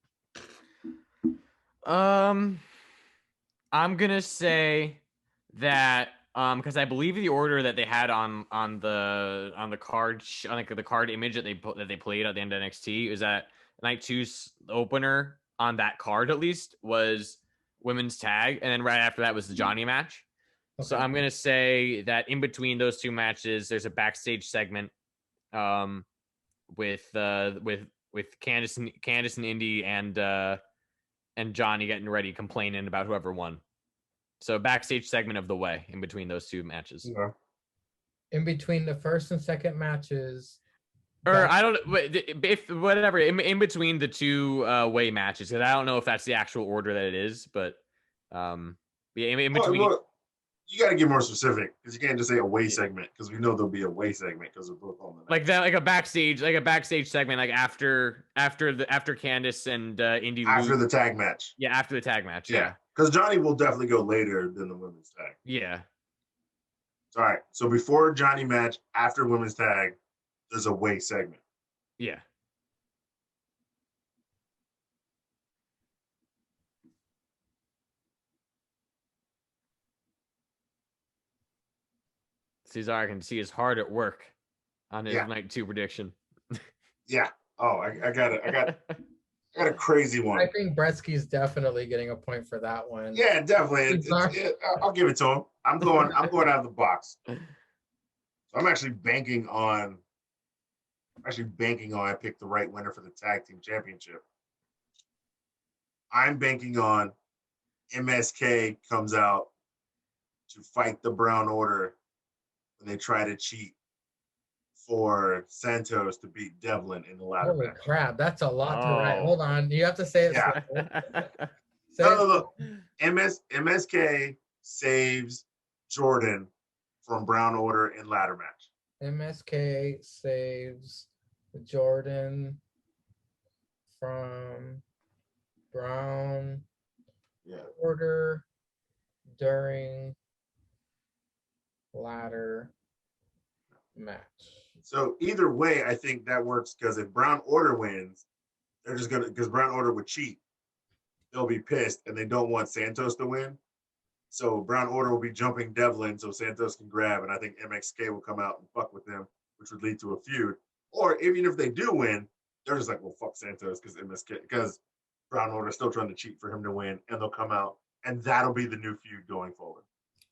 I'm gonna say that because I believe the order that they had on the card the card image that they played at the end of NXT is that night 2's opener on that card at least was women's tag, and then right after that was the Johnny match. Okay. So I'm gonna say that in between those two matches, there's a backstage segment with Candice and Indy and Johnny getting ready, complaining about whoever won. So backstage segment of the way in between those two matches. Yeah. In between the first and second matches. Or I don't if whatever in between the two way matches, because I don't know if that's the actual order that it is, but yeah, in between. Well, you got to get more specific because you can't just say a way segment because we know there'll be a way segment because we're both on the like that, like a backstage segment, like after Candice and Indy after the tag match. Yeah, after the tag match. Yeah, because Johnny will definitely go later than the women's tag. Yeah. All right. So before Johnny match, after women's tag, there's a way segment. Yeah. Cesar, I can see is hard at work on his night 2 prediction. Yeah. Oh, I got a crazy one. I think Bretsky's definitely getting a point for that one. Yeah, definitely. I'll give it to him. I'm going out of the box. So I'm actually banking on I picked the right winner for the tag team championship. I'm banking on MSK comes out to fight the Brown Order when they try to cheat for Santos to beat Devlin in the ladder match. Holy crap, that's a lot to write. Hold on, you have to say it. Yeah. No. MSK saves Jordan from Brown Order in ladder match. MSK saves Jordan from Brown Order during ladder match. So either way, I think that works because if Brown Order wins, they're just gonna because Brown Order would cheat. They'll be pissed and they don't want Santos to win. So Brown Order will be jumping Devlin so Santos can grab, and I think MXK will come out and fuck with them, which would lead to a feud. Or even if they do win, they're just like, well, fuck Santos because Brown Order is still trying to cheat for him to win, and they'll come out, and that'll be the new feud going forward.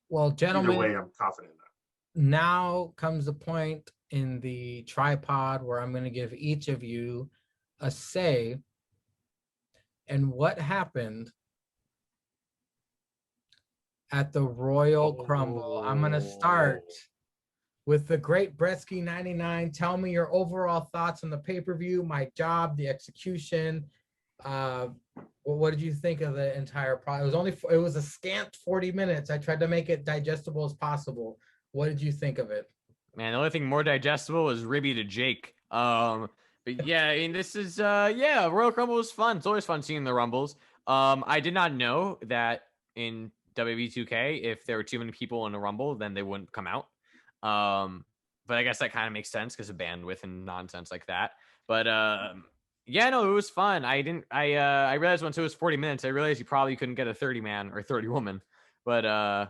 Well, gentlemen, either way, I'm confident in that. Now comes the point in the tripod where I'm going to give each of you a say and what happened at the Royal Crumble. I'm going to start with the great Bretsky 99. Tell me your overall thoughts on the pay-per-view, my job, the execution. What did you think of the entire product? It was a scant 40 minutes. I tried to make it digestible as possible. What did you think of it? Man, the only thing more digestible is Ribby to Jake. But yeah, I mean, this is Royal Rumble was fun. It's always fun seeing the Rumbles. I did not know that in WWE 2K, if there were too many people in a Rumble, then they wouldn't come out. But I guess that kind of makes sense because of bandwidth and nonsense like that. But yeah, no, it was fun. I realized once it was 40 minutes, I realized you probably couldn't get a 30 man or 30 woman. But I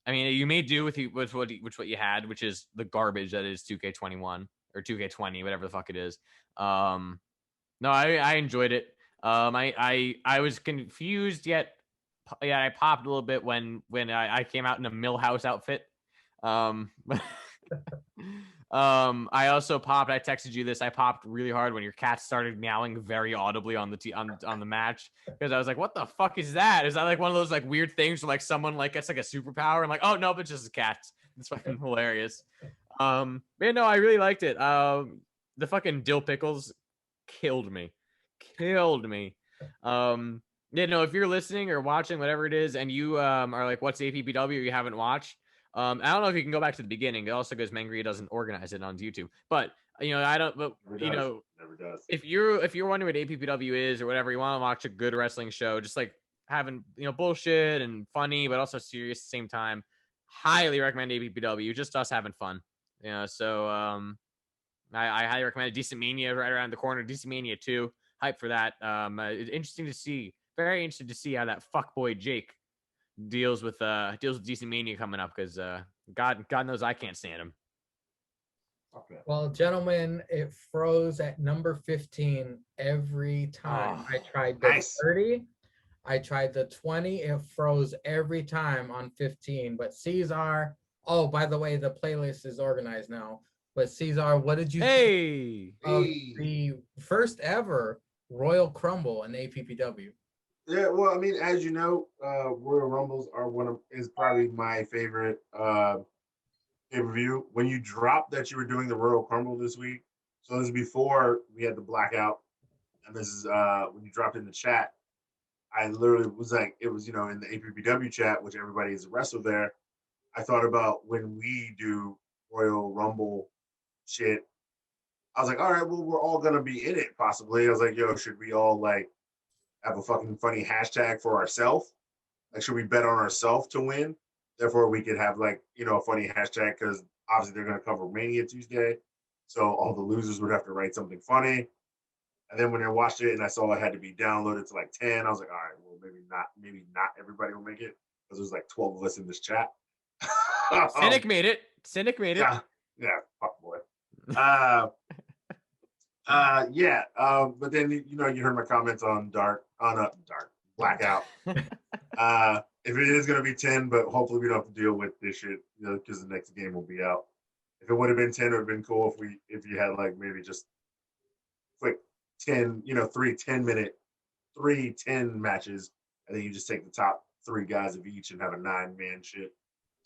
mean, you made do with what you had, which is the garbage that is 2K21 or 2K20, whatever the fuck it is. No, I enjoyed it. I was confused yet. Yeah, I popped a little bit when I came out in a Millhouse outfit. I also popped. I texted you this. I popped really hard when your cat started meowing very audibly on the match because I was like, "What the fuck is that? Is that like one of those like weird things where like someone like gets like a superpower?" I'm like, "Oh no, but it's just a cat." It's fucking hilarious. Man, no, I really liked it. The fucking dill pickles killed me. Yeah, no, if you're listening or watching, whatever it is, and you are like, what's APPW or you haven't watched, I don't know if you can go back to the beginning. It also goes Mangria doesn't organize it on YouTube. But I don't but Never does. if you're wondering what APPW is or whatever, you want to watch a good wrestling show, just like having bullshit and funny, but also serious at the same time. Highly recommend APPW, just us having fun. So I highly recommend it. Decent Mania right around the corner. Decent Mania 2. Hype for that. Interesting to see. Very interested to see how that fuckboy Jake deals with Decent Mania coming up because God knows I can't stand him. Okay. Well, gentlemen, it froze at number 15 every time. I tried the 30. I tried the 20. It froze every time on 15. But Cesar, oh, by the way, the playlist is organized now. But Cesar, what did you think of the first ever Royal Crumble in APPW? Yeah, well, I mean, as you know, Royal Rumbles is probably my favorite pay-per-view. When you dropped that you were doing the Royal Crumble this week, so this is before we had the blackout, and this is when you dropped in the chat. I literally was like, it was in the APPW chat, which everybody is a wrestler there. I thought about when we do Royal Rumble shit. I was like, all right, well, we're all gonna be in it possibly. I was like, yo, should we all like have a fucking funny hashtag for ourselves? Like, should we bet on ourselves to win? Therefore, we could have like a funny hashtag because obviously they're gonna cover Mania Tuesday, so all the losers would have to write something funny. And then when I watched it and I saw it had to be downloaded to like 10, I was like, all right, well, maybe not everybody will make it because there's like 12 of us in this chat. Cynic made it. Yeah, fuck boy. But then you heard my comments on Blackout. If it is gonna be 10, but hopefully we don't have to deal with this shit, because the next game will be out. If it would have been 10, it would have been cool if you had like maybe just quick 10, 3 10 matches, and then you just take the top 3 guys of each and have a 9-man shit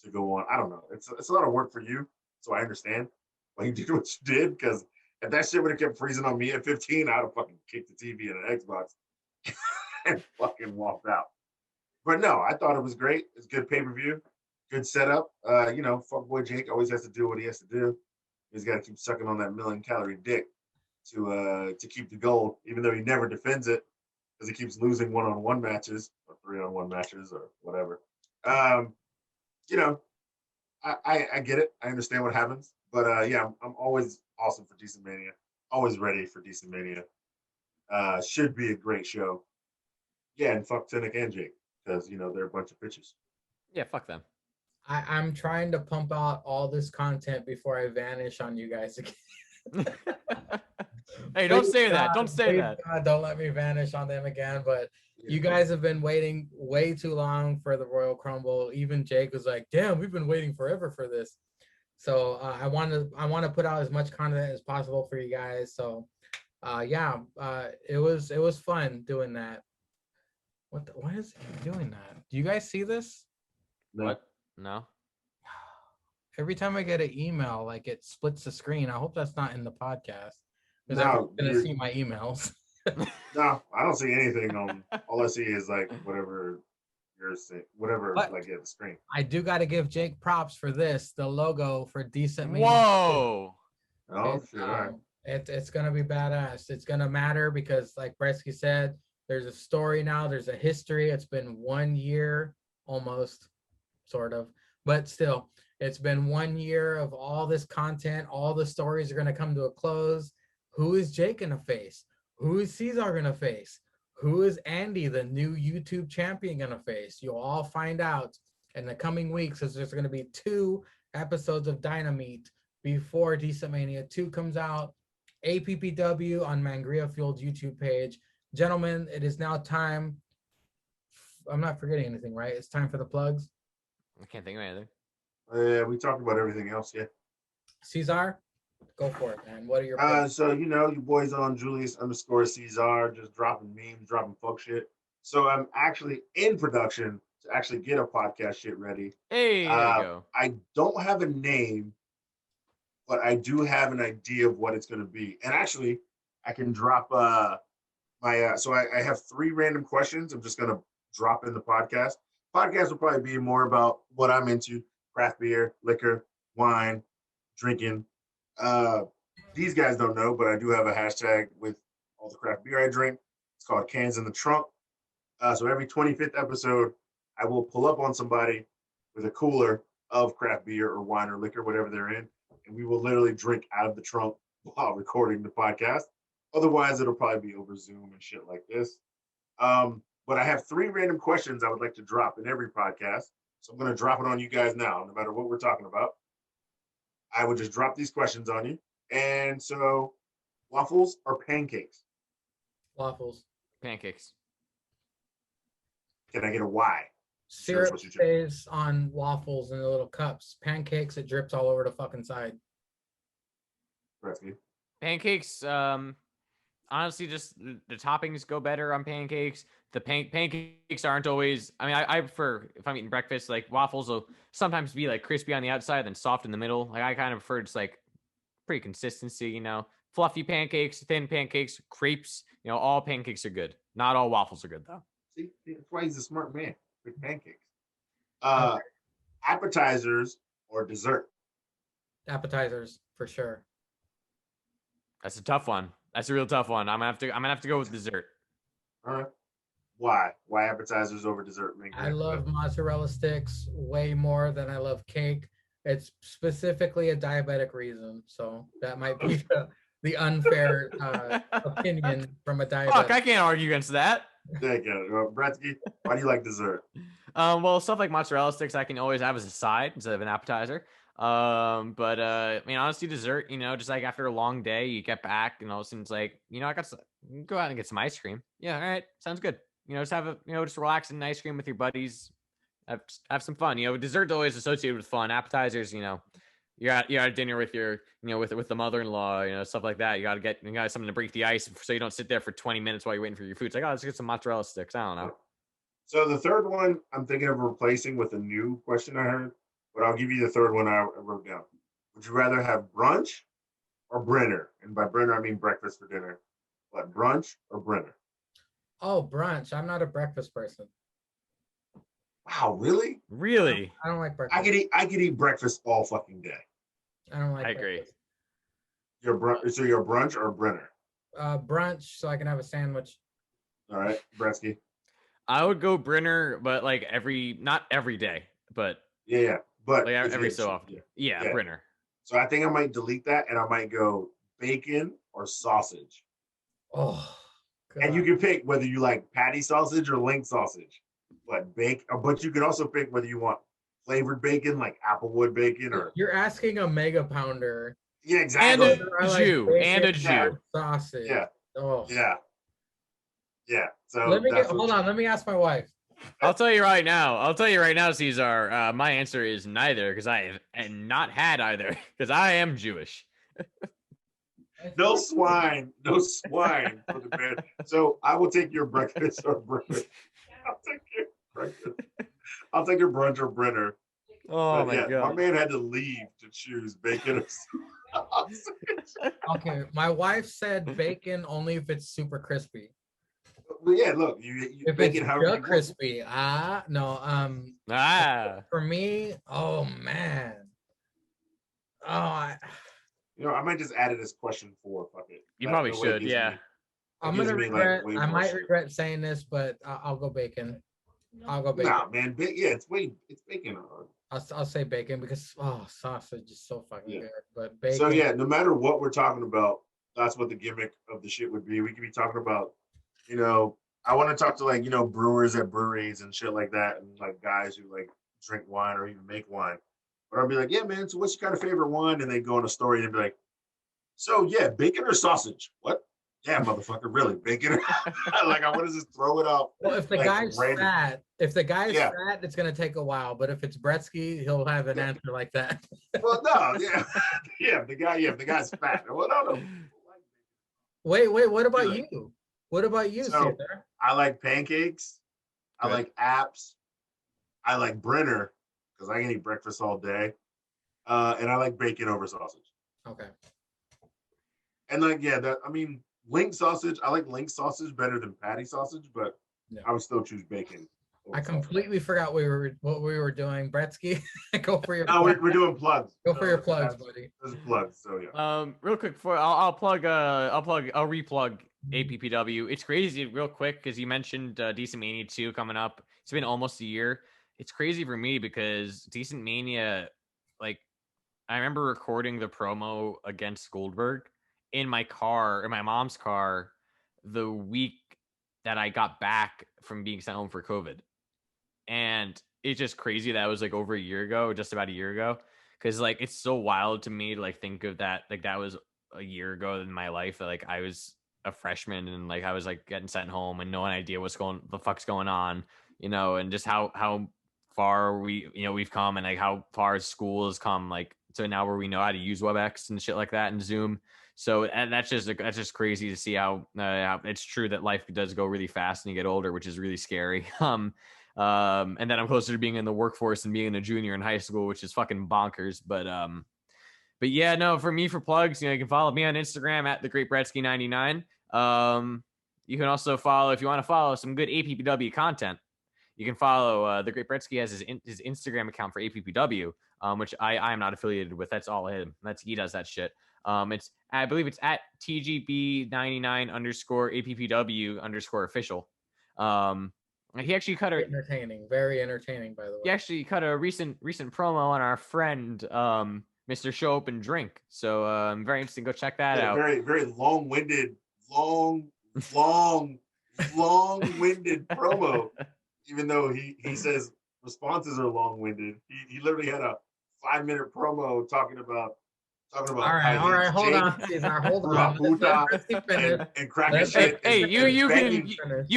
to go on. I don't know. It's a lot of work for you, so I understand why you did what you did, because if that shit would have kept freezing on me at 15, I'd have fucking kicked the TV and an Xbox and fucking walked out. But no, I thought it was great. It's good pay-per-view, good setup. Fuckboy Jake always has to do what he has to do. He's got to keep sucking on that 1,000,000-calorie dick to keep the gold, even though he never defends it because he keeps losing 1-on-1 matches or 3-on-1 matches or whatever. I get it. I understand what happens. But I'm always awesome for Decent Mania. Always ready for Decent Mania. Should be a great show. Yeah, and fuck Cynic and Jake because they're a bunch of bitches. Yeah, fuck them. I'm trying to pump out all this content before I vanish on you guys again. Hey, don't say that. Don't say that. God, don't let me vanish on them again. But you guys have been waiting way too long for the Royal Crumble. Even Jake was like, "Damn, we've been waiting forever for this." So I want to put out as much content as possible for you guys. So it was fun doing that. Why is he doing that? Do you guys see this? What? No. Every time I get an email, like it splits the screen. I hope that's not in the podcast because No, I'm gonna see my emails. No, I don't see anything on. All I see is like whatever you're saying, whatever But like at the screen. I do got to give Jake props for this. The logo for Decent Mania. Whoa. Oh, shit. All right. It's gonna be badass. It's gonna matter because, like Bresky said, there's a story now. There's a history. It's been 1 year, almost, sort of, but still, it's been 1 year of all this content. All the stories are gonna come to a close. Who is Jake gonna face? Who is Cesar gonna face? Who is Andy, the new YouTube champion, gonna face? You'll all find out in the coming weeks, as there's gonna be 2 episodes of Dynamite before Decent Mania 2 comes out. APPW on Mangria Field's YouTube page. Gentlemen, it is now time. I'm not forgetting anything, right? It's time for the plugs. I can't think of anything. Yeah, we talked about everything else. Yeah. Cesar, go for it, man. What are your plugs? So your boys on Julius_Caesar, just dropping memes, dropping fuck shit. So I'm actually in production to actually get a podcast shit ready. Hey, there you go. I don't have a name, but I do have an idea of what it's going to be. And actually, I can drop my. So I have 3 random questions. I'm just going to drop in the podcast. Podcast will probably be more about what I'm into: craft beer, liquor, wine, drinking. These guys don't know, but I do have a hashtag with all the craft beer I drink. It's called Cans in the Trunk. So every 25th episode, I will pull up on somebody with a cooler of craft beer or wine or liquor, whatever they're in, and we will literally drink out of the trunk while recording the podcast. Otherwise, it'll probably be over Zoom and shit like this. But I have 3 random questions I would like to drop in every podcast. So I'm going to drop it on you guys now, no matter what we're talking about. I would just drop these questions on you. And so, waffles or pancakes? Waffles. Pancakes. Can I get a why? Syrup stays on waffles in the little cups. Pancakes, it drips all over the fucking side. Pancakes, honestly, just the toppings go better on pancakes. The pancakes aren't always. I mean, I prefer, if I'm eating breakfast, like waffles will sometimes be like crispy on the outside, then soft in the middle. Like I kind of prefer just like pretty consistency, fluffy pancakes, thin pancakes, crepes. All pancakes are good. Not all waffles are good though. See, that's why he's a smart man with pancakes. Okay. Appetizers or dessert? Appetizers for sure. That's a tough one. That's a real tough one. I'm gonna have to go with dessert. All right. Why? Why appetizers over dessert? I love mozzarella sticks way more than I love cake. It's specifically a diabetic reason, so that might be the unfair opinion from a diabetic. Fuck, I can't argue against that. There you go. Bretsky, why do you like dessert? Well, stuff like mozzarella sticks I can always have as a side instead of an appetizer. But I mean, honestly, dessert, just like after a long day, you get back and all of a sudden it's like, I got to go out and get some ice cream. Yeah, all right, sounds good. Just have just relax and ice cream with your buddies. Have some fun. Dessert's always associated with fun. Appetizers, you're at dinner with your, with the mother-in-law, stuff like that. You got something to break the ice so you don't sit there for 20 minutes while you're waiting for your food. It's like, oh, let's get some mozzarella sticks. I don't know. So the third one I'm thinking of replacing with a new question I heard, but I'll give you the third one I wrote down. Would you rather have brunch or Brenner? And by Brenner, I mean breakfast for dinner. What, brunch or Brenner? Oh, brunch. I'm not a breakfast person. Wow, really? Really? I don't like breakfast. I could eat breakfast all fucking day. I don't like I agree. breakfast. So you're brunch or Brenner? Brunch, so I can have a sandwich. All right, Bretsky. I would go Brenner, but like not every day, but Yeah, but like every so often. Yeah, Brenner. So I think I might delete that and I might go bacon or sausage. Oh, God. And you can pick whether you like patty sausage or link sausage. But you can also pick whether you want flavored bacon like applewood bacon or. You're asking a mega pounder. Yeah, exactly. And a Jew. Sausage. Yeah. Oh. Yeah. Yeah. So hold on. Let me ask my wife. I'll tell you right now, Cesar. My answer is neither, because I have not had either, because I am Jewish. No swine for the bed. So I will take your breakfast or breakfast. I'll take your breakfast. I'll take your brunch or Brenner. Oh my God. My man had to leave to choose bacon or sausage. Okay, my wife said bacon only if it's super crispy. Well, yeah, look, you If bacon it's however real you crispy, For me, oh man, You know, I might just add it as question 4. Fuck it. You That- probably that way it should, gives yeah. me- I'm gives gonna me, like, regret. way I more might shit. regret saying this, but I'll go bacon. I'll go bacon. Nah, man. Yeah, it's bacon. I'll say bacon because sausage is so fucking Yeah. good. But bacon. So yeah, no matter what we're talking about, that's what the gimmick of the shit would be. We could be talking about, you know, I want to talk to, like, you know, brewers at breweries and shit like that, and like guys who like drink wine or even make wine. But I'll be like, yeah, man. So what's your kind of favorite wine? And they go on a story and be like, so yeah, bacon or sausage? What? Yeah, motherfucker, really, bacon? Like, I want to just throw it out. Well, if the like, guy's random. fat, Yeah. fat, it's gonna take a while. But if it's Bretsky, he'll have an answer like that. Well, no, yeah, if the guy's fat. Well, no. Wait, what about Yeah. you? What about you, So, Caesar? I like pancakes. I Good. like apps. I like Brenner because I can eat breakfast all day. And I like bacon over sausage. Okay. And like, yeah, link sausage. I like link sausage better than patty sausage, but Yeah. I would still choose bacon. over I sausage. completely forgot what we were doing. Bretsky, go for your No, we're doing plugs. go for your So plugs, that's- buddy. Those are plugs. So yeah. Real quick, I'll replug APPW. It's crazy, real quick, because you mentioned Decent Mania 2 coming up. It's been almost a year. It's crazy for me because Decent Mania, like, I remember recording the promo against Goldberg in my car, in my mom's car, the week that I got back from being sent home for COVID. And it's just crazy that was like over a year ago, just about a year ago. Cause like, it's so wild to me to like think of that. Like that was a year ago in my life. That, like I was a freshman and like, I was like getting sent home and no idea the fuck's going on, you know, and just how far we've come and like how far school has come. Like, so now where we know how to use WebEx and shit like that and Zoom. So and that's just crazy to see how it's true that life does go really fast and you get older, which is really scary. And then I'm closer to being in the workforce and being a junior in high school, which is fucking bonkers. But yeah, no, for plugs, you can follow me on Instagram at thegreatbretsky99. You can also follow, if you want to follow some good APPW content, you can follow the Great Bretsky has his Instagram account for APPW, which I am not affiliated with. That's all him. He does that shit. I believe it's at TGB99_APPW_official. He actually cut Very entertaining, by the way. He actually cut a recent promo on our friend Mr. Show Up and Drink. So very interesting. Go check that out. Very, very long-winded promo. Even though he says responses are long-winded, he literally had a 5-minute promo talking about. All right, hold on, Caesar, hold on. And cracking shit. Hey, you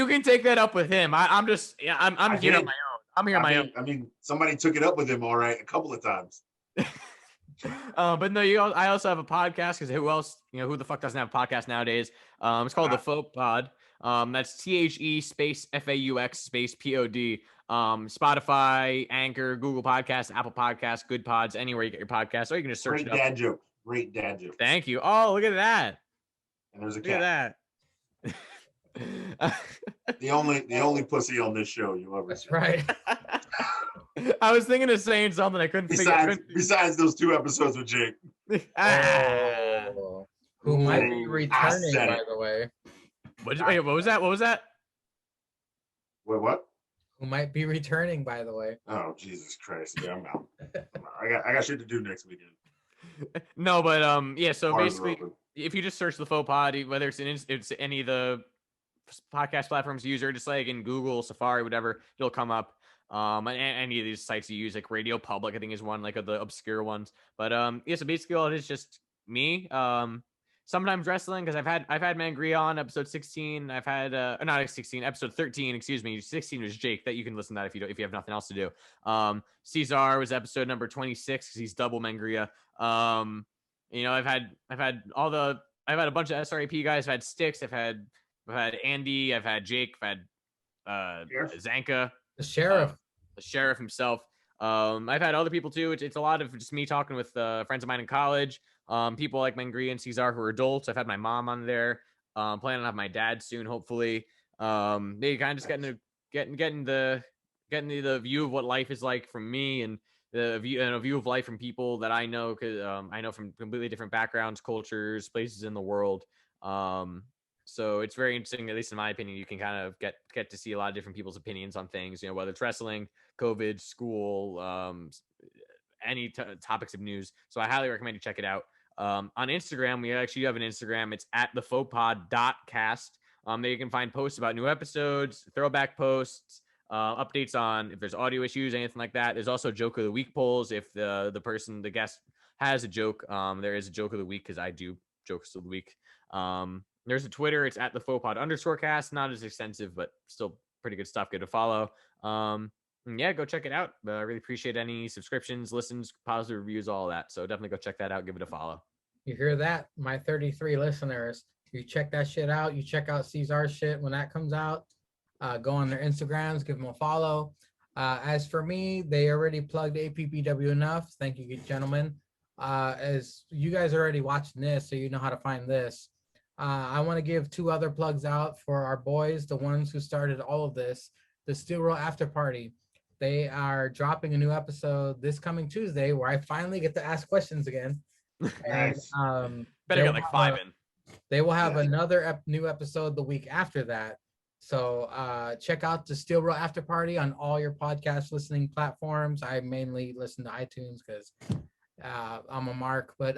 can take that up with him. I'm here on my own. I'm here on my own. I mean, somebody took it up with him, all right, a couple of times. But no, I also have a podcast because who else? Who the fuck doesn't have a podcast nowadays? It's called the Faux Pod. That's THE space FAUX space POD. Spotify, Anchor, Google Podcasts, Apple Podcasts, Good Pods, anywhere you get your podcasts, or you can just search Great it up. dad joke. Great dad joke. Thank you. Oh, look at that. And there's a Look at cat. The only pussy on this show you ever. That's right. I was thinking of saying something I couldn't figure. Besides those 2 episodes with Jake. Who might be returning, by the way. What was that? What was that? Wait, what? Who might be returning, by the way. Oh, Jesus Christ. Yeah, I'm out. I got shit to do next weekend. No, but yeah, so Bars are basically open. if you just search the Faux Pod, whether it's any of the podcast platforms you use or just like in Google, Safari, whatever, it'll come up. And any of these sites you use, like Radio Public, I think is one like of the obscure ones. But yeah, so basically all it is just me. Sometimes wrestling, because I've had Mangria on episode 16. I've had not 16, episode 13, excuse me. 16 was Jake. That you can listen to that if you have nothing else to do. Cesar was episode number 26 because he's double Mangria. I've had a bunch of SRAP guys. I've had Sticks. I've had Andy. I've had Jake. I've had Zanka, The sheriff. the sheriff himself. I've had other people too. It's a lot of just me talking with friends of mine in college. People like Mangria and Cesar who are adults. I've had my mom on there. Planning on have my dad soon, hopefully. They kind of just getting the view of what life is like from me and a view of life from people that I know, because I know from completely different backgrounds, cultures, places in the world. So it's very interesting, at least in my opinion. You can kind of get to see a lot of different people's opinions on things, whether it's wrestling, COVID, school, any topics of news. So I highly recommend you check it out. On Instagram, we actually have an Instagram. It's at thefauxpod.cast. There you can find posts about new episodes, throwback posts, updates on if there's audio issues, anything like that. There's also joke of the week polls. If the guest has a joke, there is a joke of the week, because I do jokes of the week. There's a Twitter. It's at the @thefauxpod_cast. Not as extensive, but still pretty good stuff. Good to follow. Yeah, go check it out. I really appreciate any subscriptions, listens, positive reviews, all that. So definitely go check that out. Give it a follow. You hear that, my 33 listeners? You check that shit out. You check out Cesar's shit when that comes out. Go on their Instagrams, give them a follow. As for me, they already plugged APPW enough. Thank you, gentlemen. As you guys are already watching this, so you know how to find this. I want to give 2 other plugs out for our boys, the ones who started all of this, the Steel Roll After Party. They are dropping a new episode this coming Tuesday, where I finally get to ask questions again. Nice. And, Better get like 5 in. They will have another new episode the week after that. So check out the Steel Roll After Party on all your podcast listening platforms. I mainly listen to iTunes because I'm a mark. But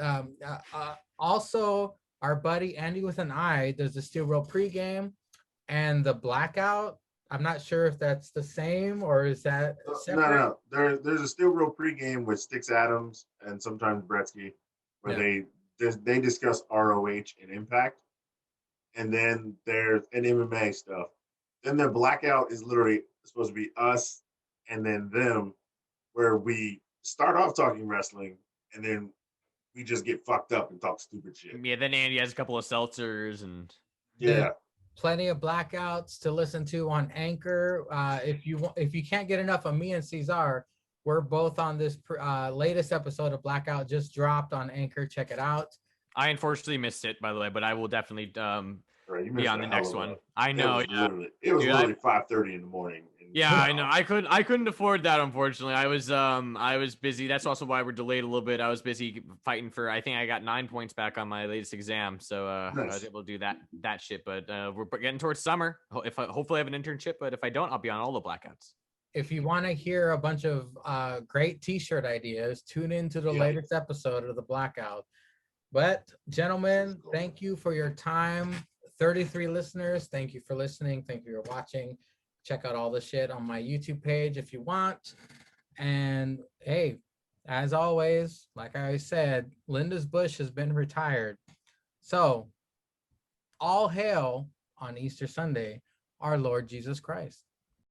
also, our buddy Andy with an I does the Steel Roll pregame and the Blackout. I'm not sure if that's the same or is that separate? No. There's a Steel Roll pregame with Sticks Adams and sometimes Bretsky, where they discuss ROH and Impact, and then there's an MMA stuff. Then the Blackout is literally supposed to be us and then them, where we start off talking wrestling and then we just get fucked up and talk stupid shit. Yeah, then Andy has a couple of seltzers and plenty of Blackouts to listen to on Anchor. If you can't get enough of me and Cesar, we're both on this latest episode of Blackout, just dropped on Anchor. Check it out. I unfortunately missed it, by the way, but I will definitely be on the next one. I know. It was literally 5:30 in the morning. Yeah, I know. I couldn't afford that, unfortunately. I was busy. That's also why we're delayed a little bit. I was busy fighting for. I think I got 9 points back on my latest exam, so nice. I was able to do that shit. But we're getting towards summer. Hopefully I have an internship, but if I don't, I'll be on all the Blackouts. If you want to hear a bunch of great T-shirt ideas, tune into the latest episode of the Blackout. But gentlemen, thank you for your time. 33 listeners, thank you for listening. Thank you for watching. Check out all the shit on my YouTube page if you want. And hey, as always, like I said, Linda's Bush has been retired. So all hail on Easter Sunday, our Lord Jesus Christ.